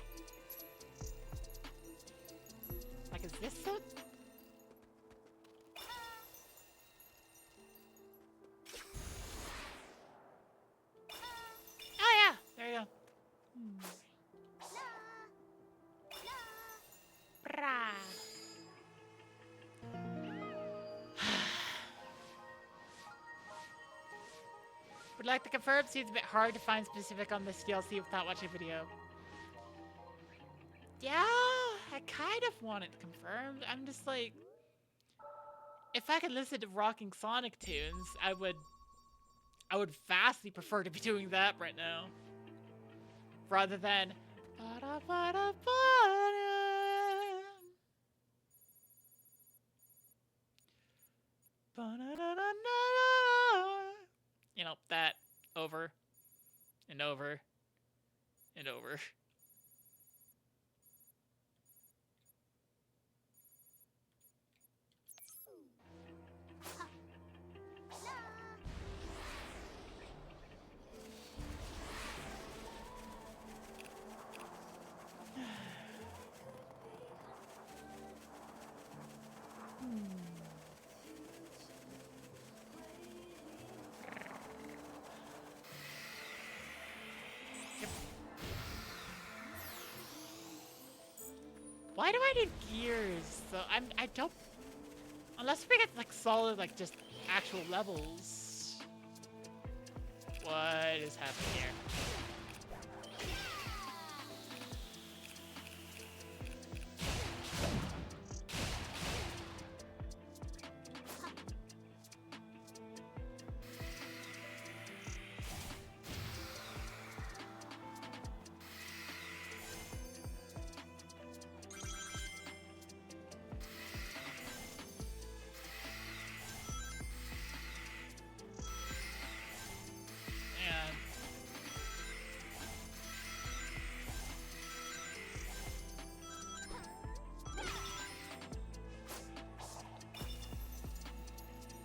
Like, is this so? Oh yeah, there you go. Brah. Would like to confirm, seems a bit hard to find specific on this DLC without watching a video. Yeah, I kind of want it confirmed. I'm just like, if I could listen to rocking Sonic tunes, I would vastly prefer to be doing that right now. Rather than you know, that over and over and over. Why do I need gears? So I don't, unless we get like solid, like just actual levels. What is happening here?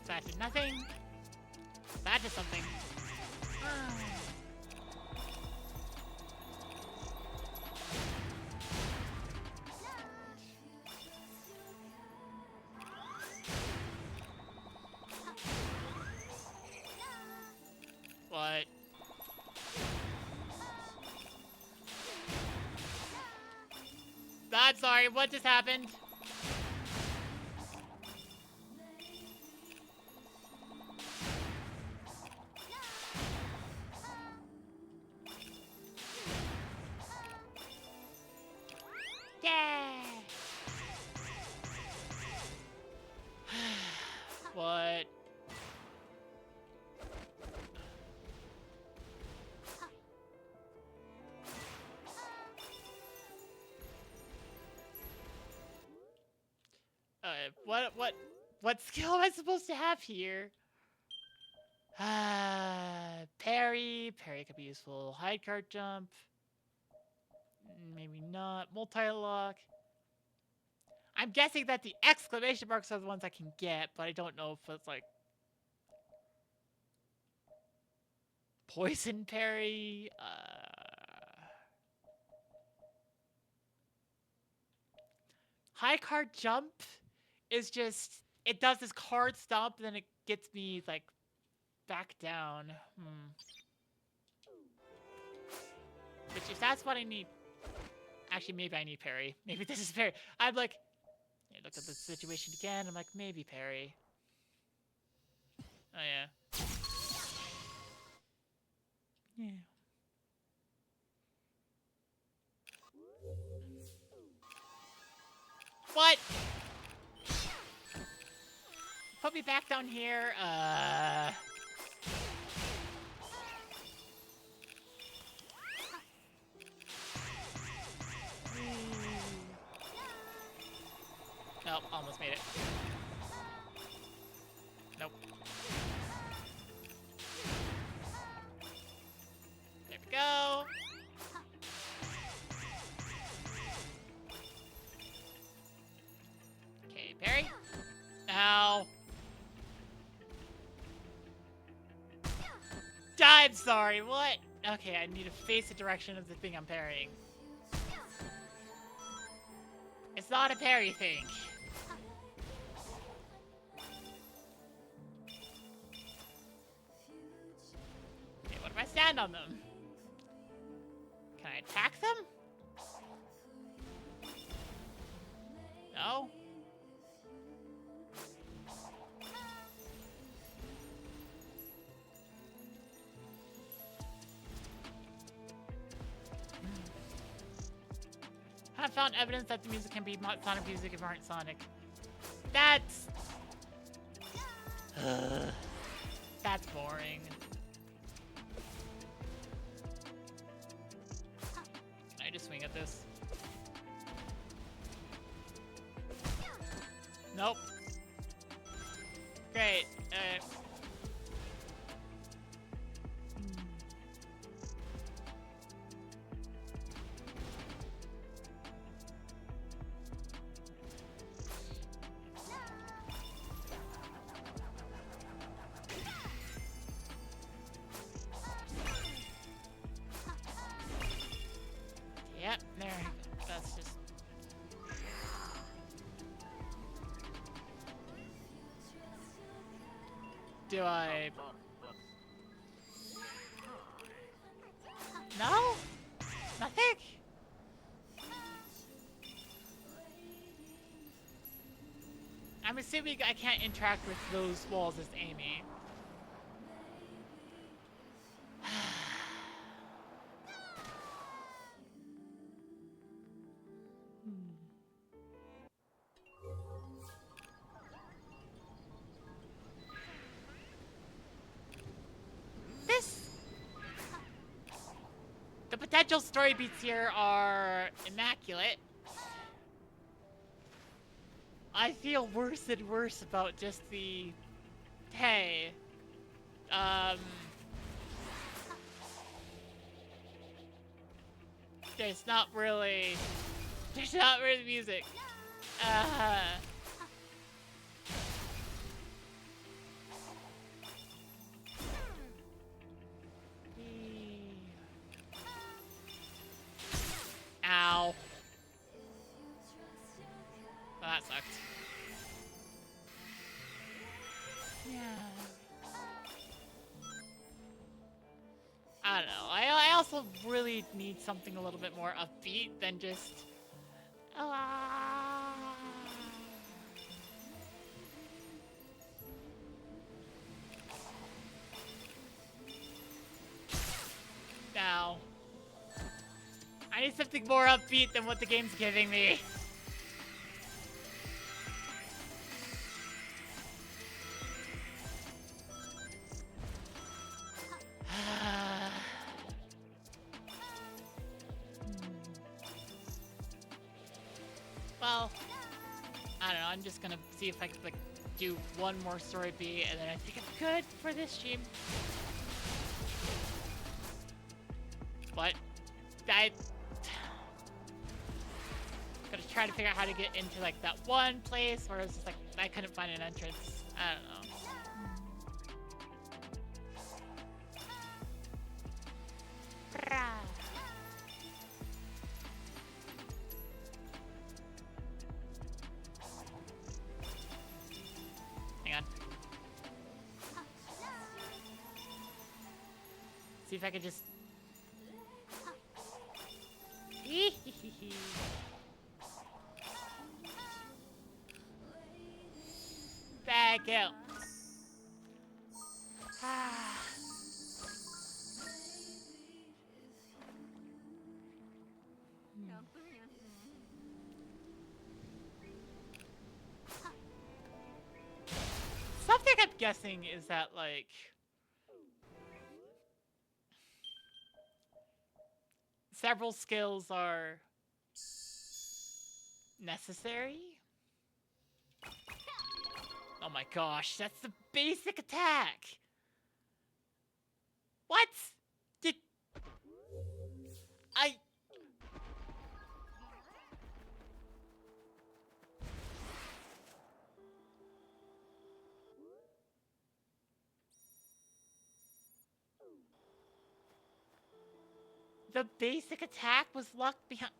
That did nothing. That did something. What? I'm sorry, what just happened? Yeah. What? What skill am I supposed to have here? Parry could be useful. Hide card jump. Maybe not. Multi-lock. I'm guessing that the exclamation marks are the ones I can get, but I don't know if it's like poison parry. high card jump is just, it does this card stomp, and then it gets me, like, back down. Which, if that's what I need... Actually, maybe I need parry. Maybe this is parry. I'm like... I look at the situation again, I'm like, maybe parry. Oh, yeah. Yeah. What? Put me back down here. Nope, almost made it. Nope. There we go. Okay, parry. Ow. I'm sorry, what? Okay, I need to face the direction of the thing I'm parrying. It's not a parry thing. Okay, what if I stand on them? Can I attack them? No? I found evidence that the music can be Sonic music if it aren't Sonic. That's... that's boring. Can I just swing at this? Nope. Great. Yep, there. That's just... Do I... No? Nothing? I'm assuming I can't interact with those walls as Amy. The potential story beats here are immaculate. I feel worse and worse about just the... Hey. There's not really music. Ow. Well, that sucked. Yeah. I don't know. I also really need something a little bit more upbeat than just... Now. I need something more upbeat than what the game's giving me. Well, I don't know. I'm just gonna see if I can like do one more story beat, and then I think I'm good for this stream. But I gotta try to figure out how to get into like that one place where it's just like I couldn't find an entrance. I don't know. See if I can just... Back out. Ah. Something I'm guessing is that, like... several skills are... necessary? Oh my gosh, that's the basic attack! What? Did... I... The basic attack was locked behind...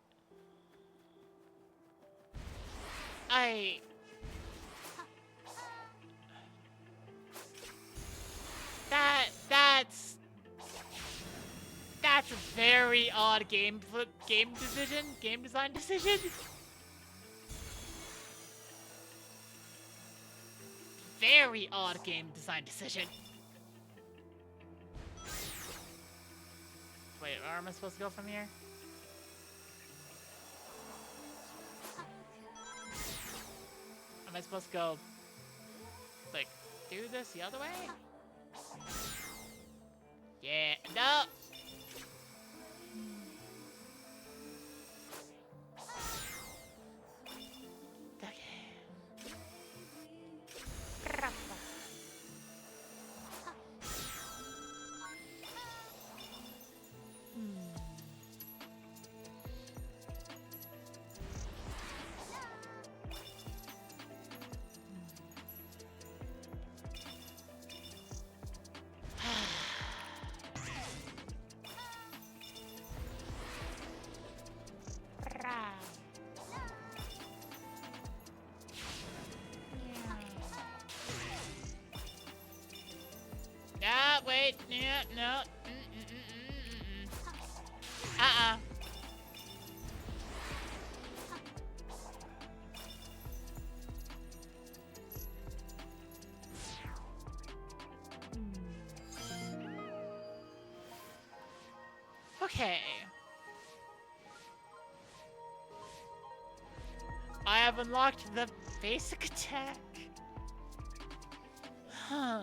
That's a very odd game design decision. Very odd game design decision. Wait, where am I supposed to go from here? Am I supposed to go, like, do this the other way? Yeah, no! Wait, yeah, no. Okay. I have unlocked the basic attack. Huh.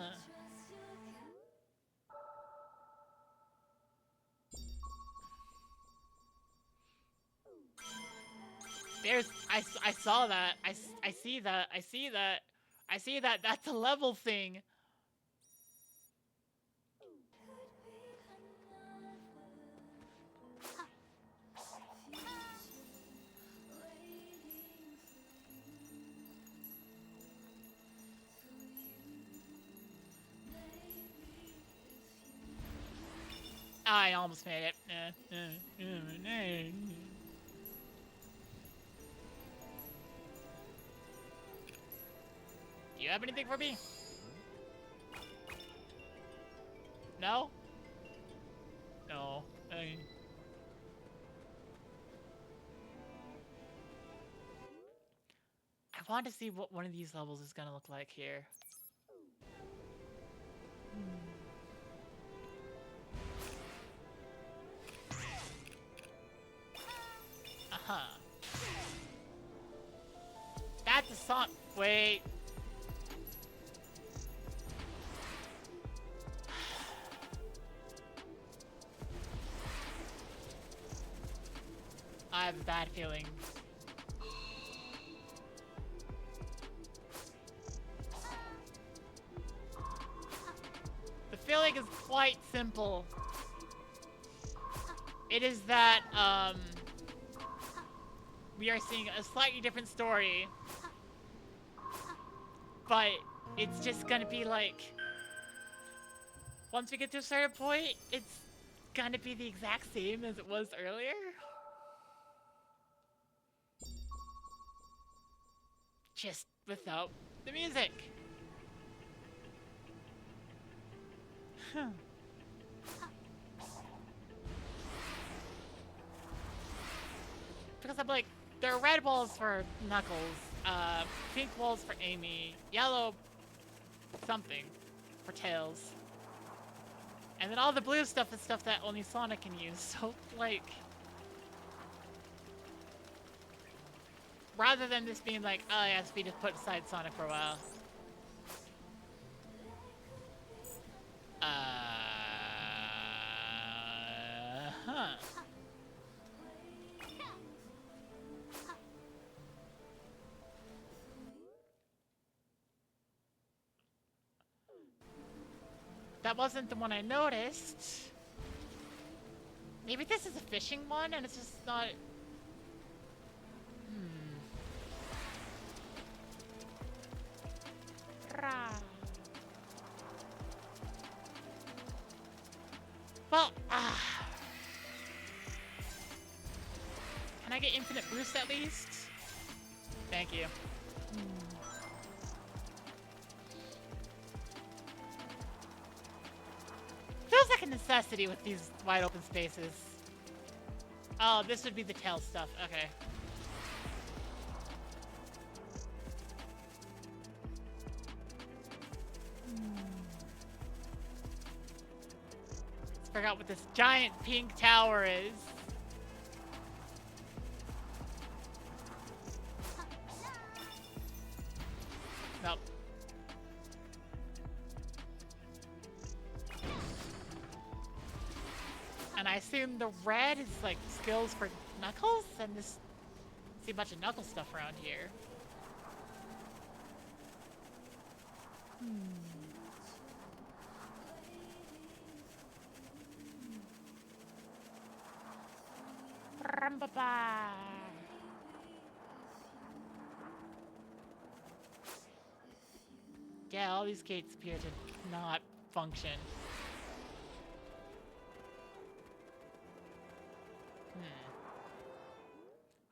I saw that. I see that. I see that. I see that. That's a level thing. I almost made it. Do you have anything for me? No? No. I want to see what one of these levels is gonna look like here. Uh-huh. That's a song. Wait. I have a bad feeling. The feeling is quite simple. It is that, we are seeing a slightly different story. But it's just gonna be like... once we get to a certain point, it's gonna be the exact same as it was earlier. Just without the music. Huh. because I'm like, there are red balls for Knuckles, pink balls for Amy, yellow something for Tails. And then all the blue stuff is stuff that only Sonic can use, so like... Rather than this being like, oh yes, we just put aside Sonic for a while. Huh. That wasn't the one I noticed. Maybe this is a fishing one and it's just not... Rah. Well, can I get infinite boost at least? Thank you. Feels like a necessity with these wide open spaces. Oh, this would be the tail stuff. Okay. Let's figure out what this giant pink tower is. Nope. And I assume the red is like skills for Knuckles, and this see a bunch of Knuckles stuff around here. Ba-ba. Yeah, all these gates appear to not function.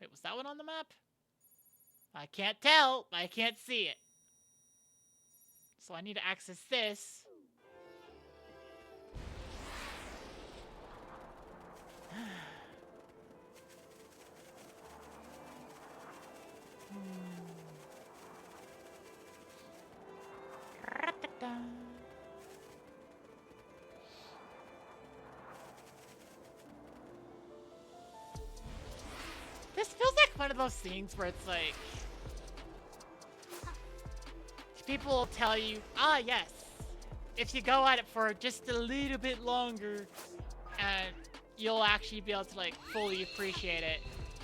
Wait, was that one on the map? I can't tell. I can't see it. So I need to access this. This feels like one of those things where it's like people will tell you, ah yes, if you go at it for just a little bit longer and you'll actually be able to like fully appreciate it.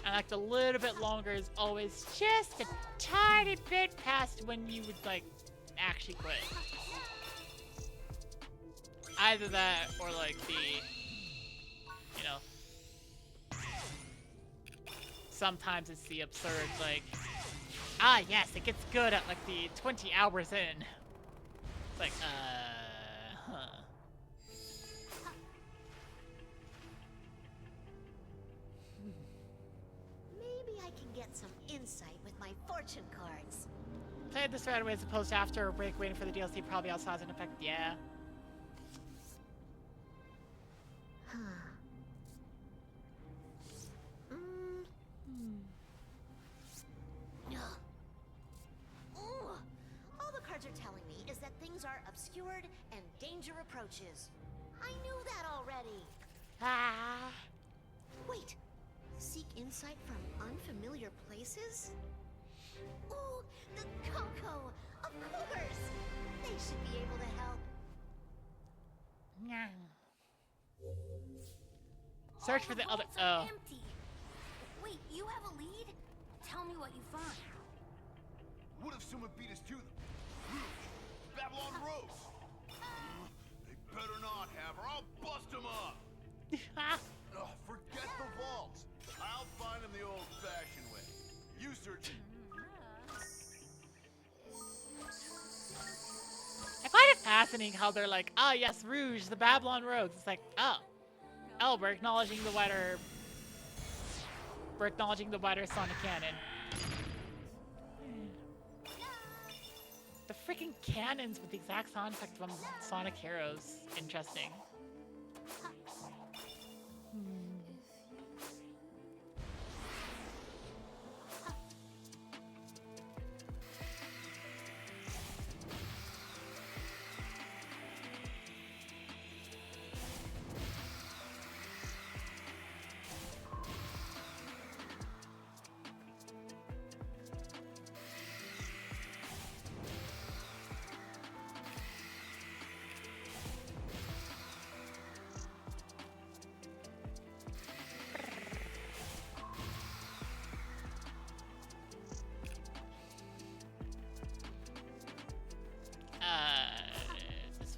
And like the little bit longer is always just a tiny bit past when you would like actually quit. Either that or like the, you know, sometimes it's the absurd like, ah yes, it gets good at like the 20 hours in. It's like, huh. Maybe I can get some insight with my fortune cards. Played this right away as opposed to after a break waiting for the DLC probably also has an effect. Yeah. Ooh, all the cards are telling me is that things are obscured and danger approaches. I knew that already. Ah. Wait, seek insight from unfamiliar places? Ooh, the Coco! Of course! They should be able to help. Search for the other. Vaults are empty. Wait, you have a lead? Tell me what you find. What if someone beat us to them? Rouge, Babylon Rose. They better not have, or I'll bust them up. Forget the vaults. I'll find them the old-fashioned way. You search it. I find it fascinating how they're like, ah yes, Rouge, the Babylon Rogues. It's like, oh, we're acknowledging the wider Sonic canon. The freaking cannons with the exact sound effect from Sonic Heroes. Interesting.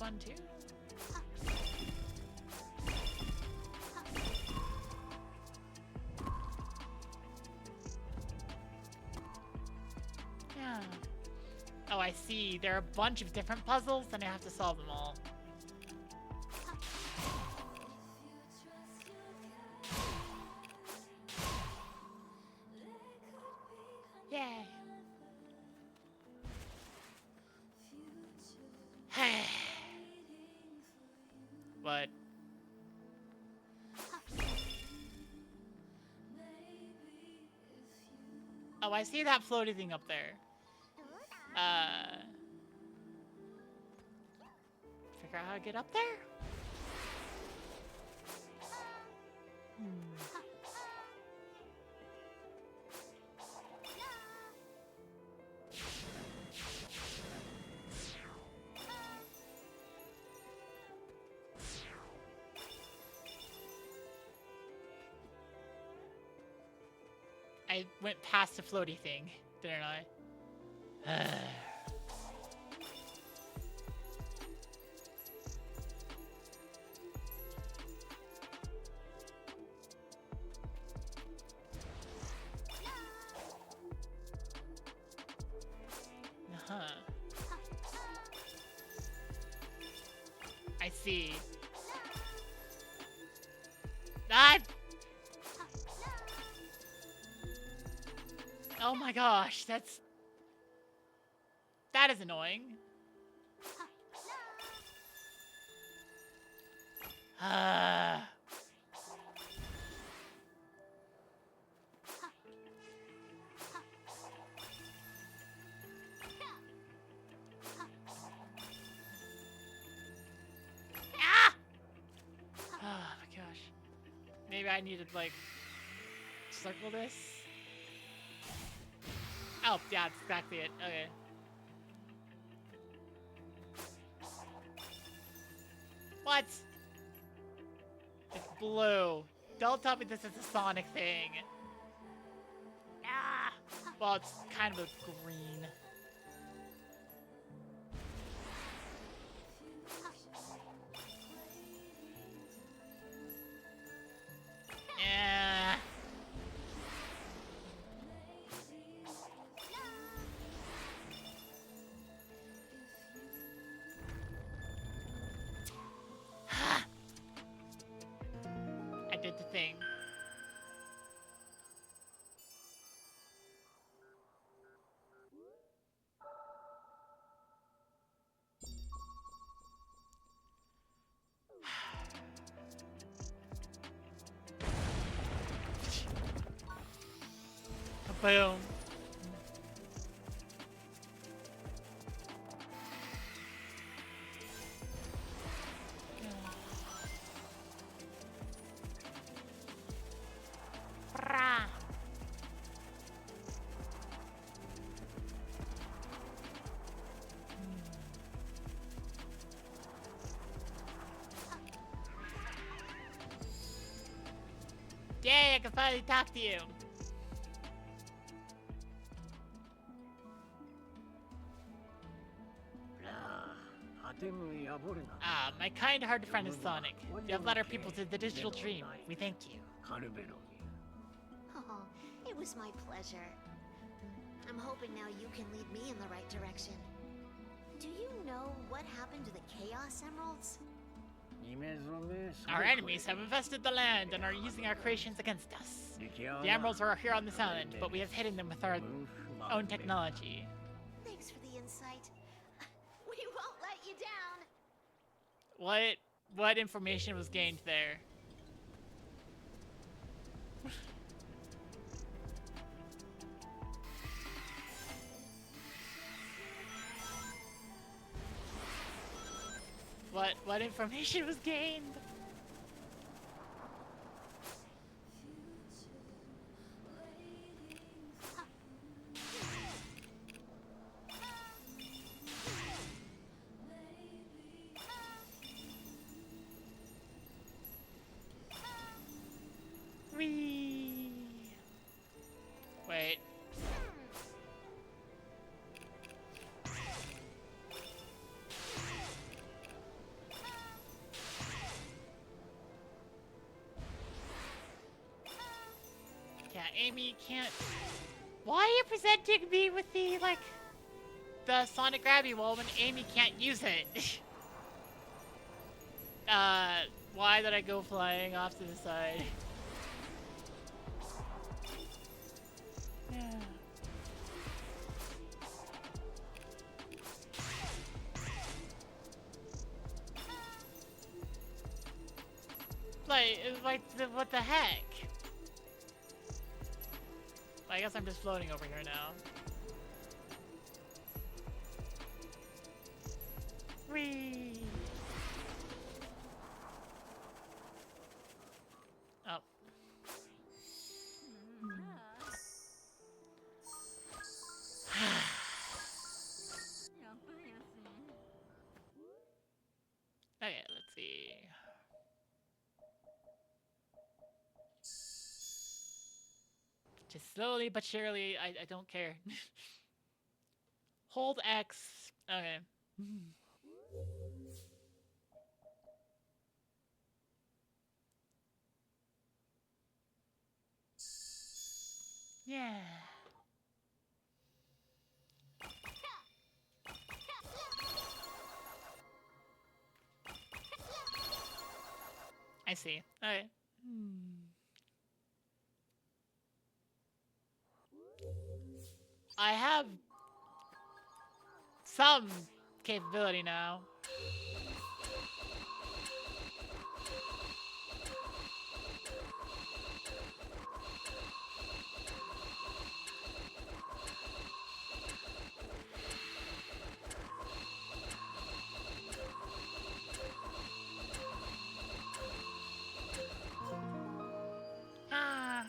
one too? Yeah. Oh, I see. There are a bunch of different puzzles, and I have to solve them all. Yay. What? Oh, I see that floaty thing up there. Figure out how to get up there? I went past the floaty thing, didn't I? I see. Ah! Oh my gosh, that is annoying. Oh my gosh. Maybe I need to, like, circle this? Oh, yeah, that's exactly it. Okay. What? It's blue. Don't tell me this is a Sonic thing. Ah! Well, it's kind of a green. Yeah. I did the thing. Boom. Brah. Yay, I can finally talk to you. Ah, my kind-hearted friend is Sonic. You have led our people to the digital dream. We thank you. Oh, it was my pleasure. I'm hoping now you can lead me in the right direction. Do you know what happened to the Chaos Emeralds? Our enemies have infested the land and are using our creations against us. The emeralds are here on this island, but we have hidden them with our own technology. Thanks for the insight. We won't let you down. What information was gained there? What information was gained? Whee! Wait. Amy can't... Why are you presenting me with the, like, the Sonic Grabby Wall when Amy can't use it? Why did I go flying off to the side? Yeah. What the heck? I guess I'm just floating over here now. Whee! Oh. Okay, let's see. Just slowly but surely, I don't care. Hold X. Okay. Yeah. I see. Alright. I have some capability now. Ah.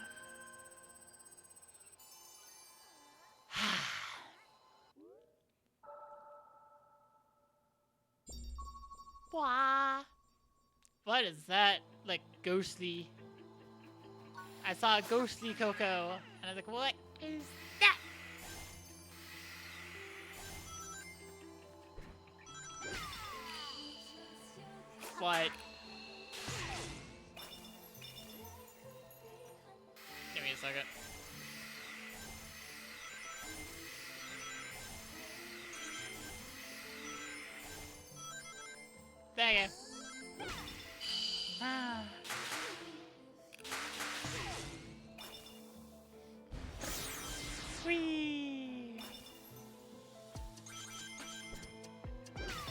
Wah. What is that? Like, ghostly. I saw a ghostly Coco, and I was like, what is that? What? Give me a second. Dang it. Ah. Whee!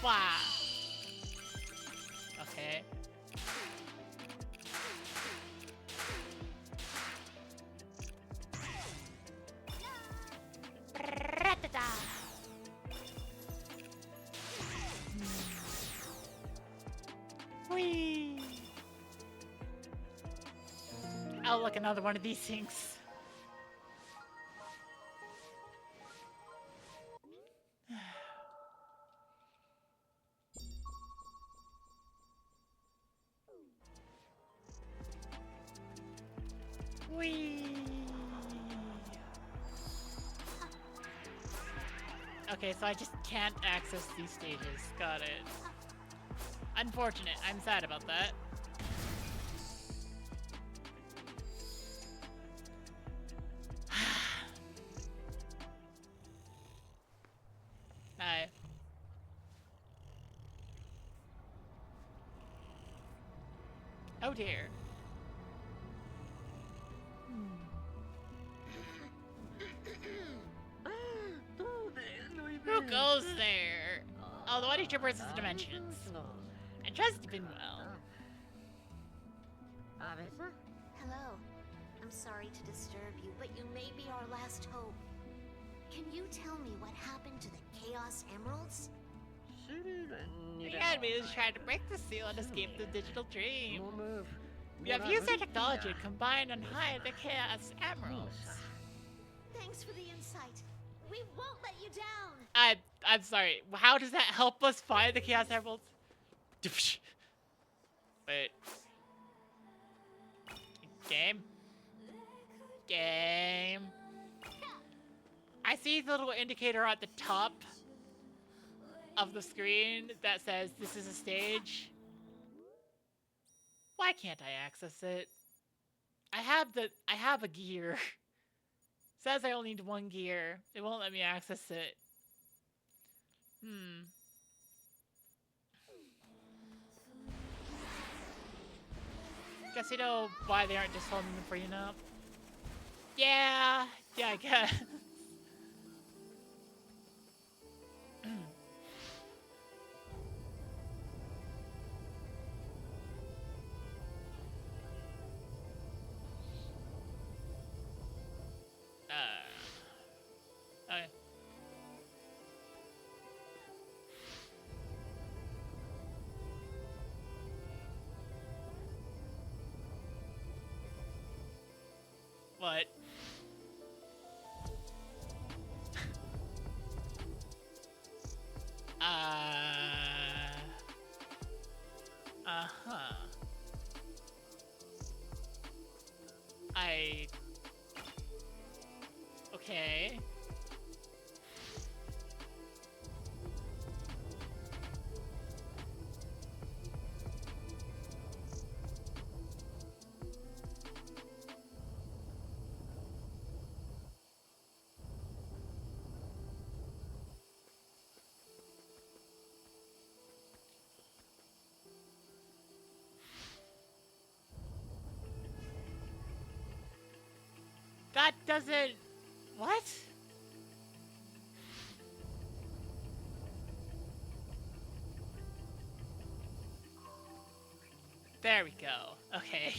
Wow. Okay. Ra-ta-ta. Whee! Oh, look, another one of these things. Whee! Okay, so I just can't access these stages. Got it. Unfortunate. I'm sad about that. Hi. Oh dear. Who goes there? Oh, the one who traverses the dimensions. I trust you've been well. Hello. I'm sorry to disturb you, but you may be our last hope. Can you tell me what happened to the Chaos Emeralds? The enemy is trying to break the seal and escape the digital dream. We have used our technology to combine and hide the Chaos Emeralds. Thanks for the insight. We won't let you down. I'm sorry. How does that help us find the Chaos Emeralds? Wait. Game? Game? I see the little indicator at the top of the screen that says this is a stage. Why can't I access it? I have a gear. Says I only need one gear. It won't let me access it. Guess you know why they aren't just holding the prenup. Yeah, I guess. Okay. What? Uh-huh. Okay. That doesn't... What? There we go. Okay.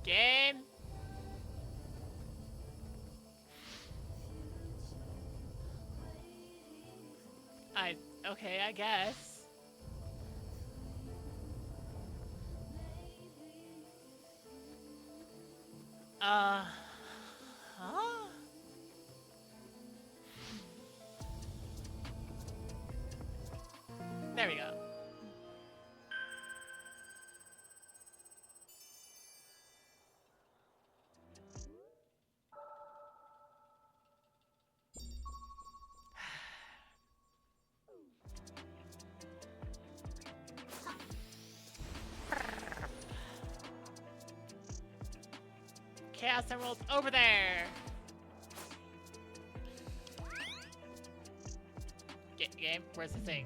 Game? Okay, I guess. Huh? There we go. Chaos Emeralds over there! Game, where's the thing?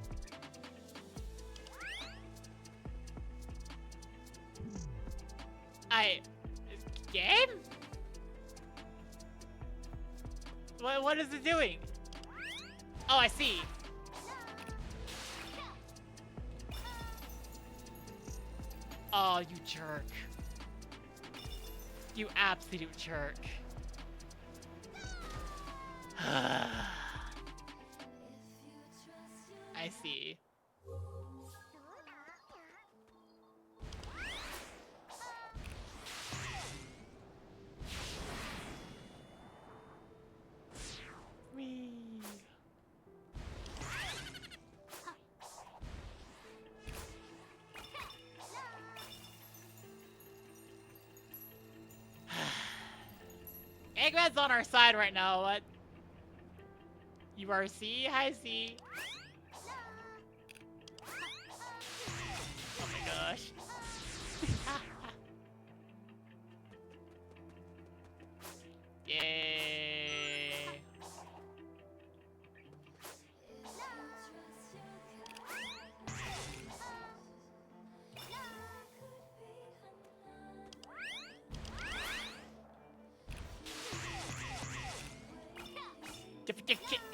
Game? What is it doing? Oh, I see. Oh, you jerk. You absolute jerk. I see. Whee. Eggman's on our side right now, what? URC? Hi, C. Oh my gosh. Yay.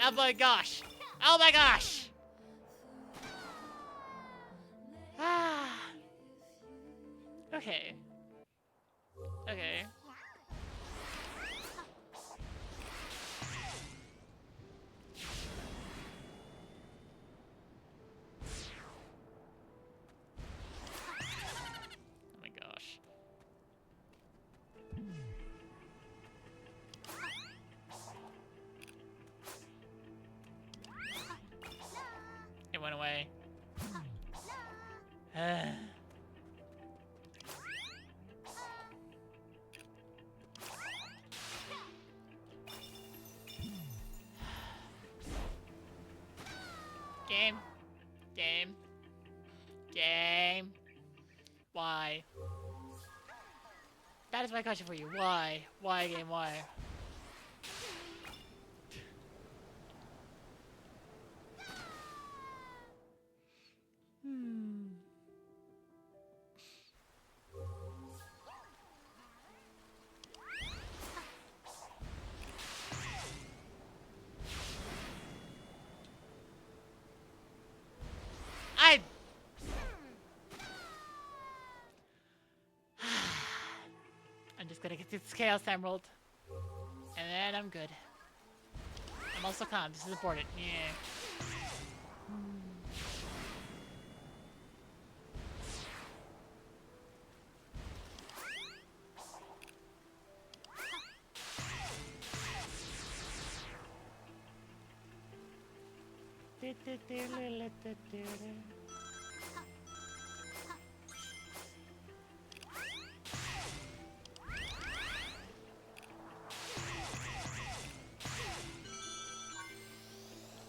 Oh my gosh. Oh my gosh. Okay. Okay. Oh my gosh. It went away. Game. Game. Why? That is my question for you. Why? Why, game? Why? I. I'm just gonna get this Chaos Emerald. And then I'm good. I'm also calm. This is important. Yeah.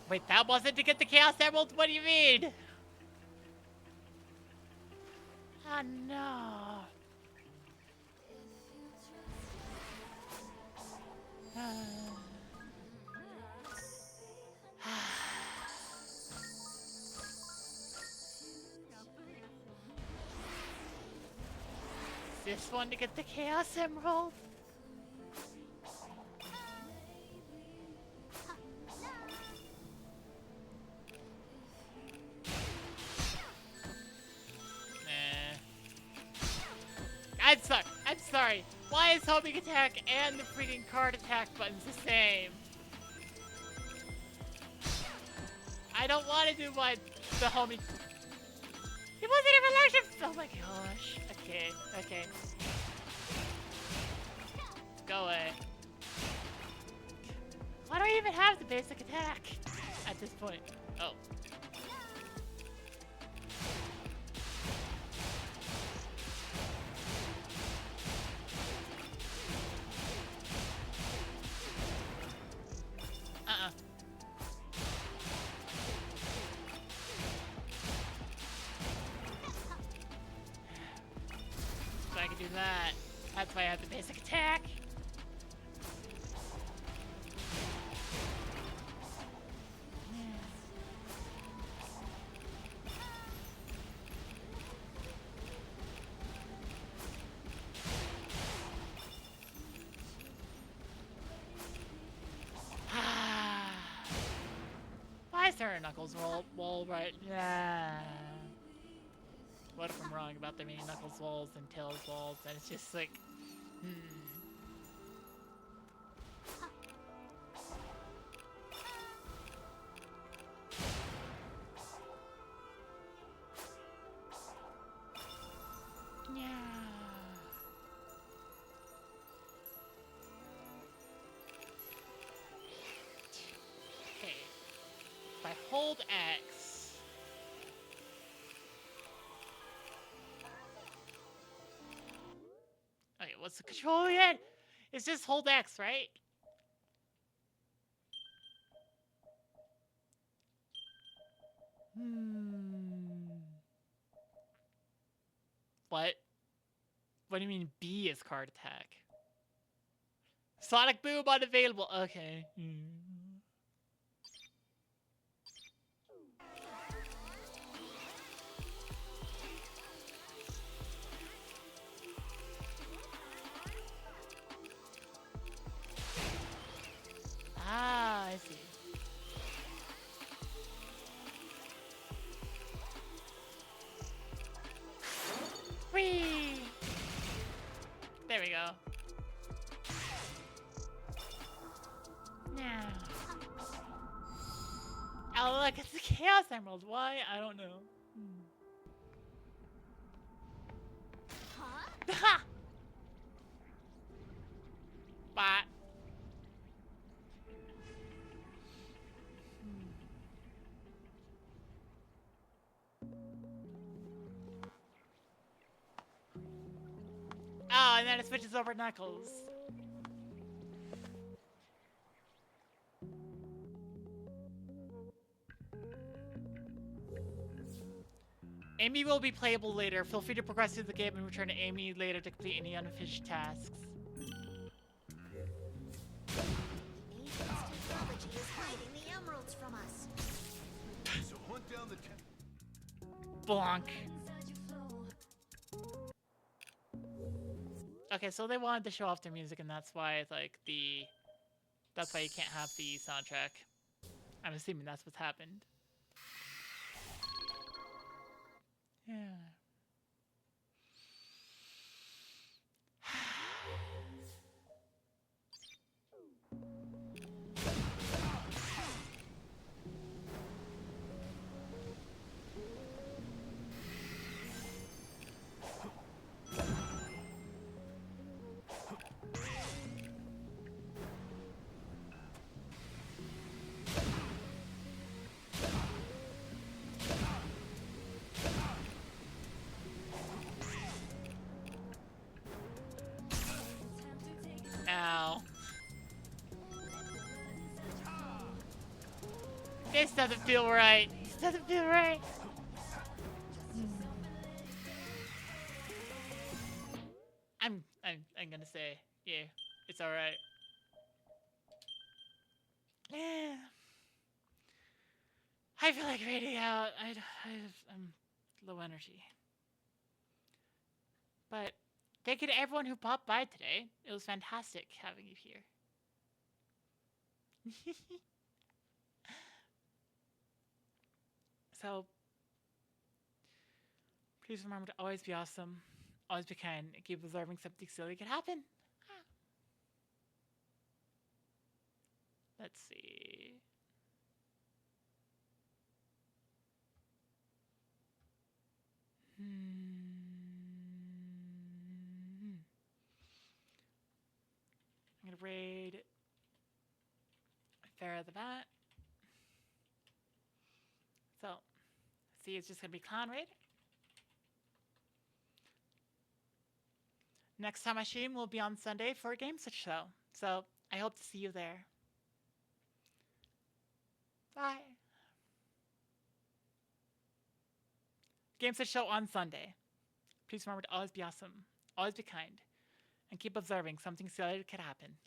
Wait, that wasn't to get the Chaos Emerald? What do you mean? Oh no. Is this one to get the Chaos Emerald? I'm sorry. Why is homing attack and the freaking card attack buttons the same? I don't want to do the homing. It wasn't even electric. Oh my gosh. Okay. Okay. Go away. Why do I even have the basic attack at this point? Oh. So I can do that. That's why I have the basic attack. Why is there a Knuckles wall right? Yeah. What if I'm wrong about there being Knuckles walls and Tails walls, and it's just like, Yeah. Okay. If I hold X. Okay, what's the control again? It's just hold X, right? What? What do you mean B is card attack? Sonic Boom unavailable. Okay. Ah, I see. Whee! There we go. Now. Oh, look, it's the Chaos Emerald. Why? I don't know. Ha! But. Oh, and then it switches over Knuckles. Amy will be playable later. Feel free to progress through the game and return to Amy later to complete any unfinished tasks. Ancient technology is hiding the emeralds from us. So hunt down the Bonk. Okay, so they wanted to show off their music, and that's why it's like that's why you can't have the soundtrack. I'm assuming that's what's happened. Yeah. Ow. This doesn't feel right. This doesn't feel right. I'm gonna say, yeah, it's alright. Yeah. I feel like raiding out. I'm low energy. But thank you to everyone who popped by today. It was fantastic having you here. So, please remember to always be awesome, always be kind, and keep observing something silly could happen. Let's see. I'm gonna raid Farah the Bat. So, see, it's just gonna be clan raid. Next time I stream will be on Sunday for a Game Switch show. So, I hope to see you there. Bye. Game Switch show on Sunday. Please remember to always be awesome, always be kind, and keep observing something silly could happen.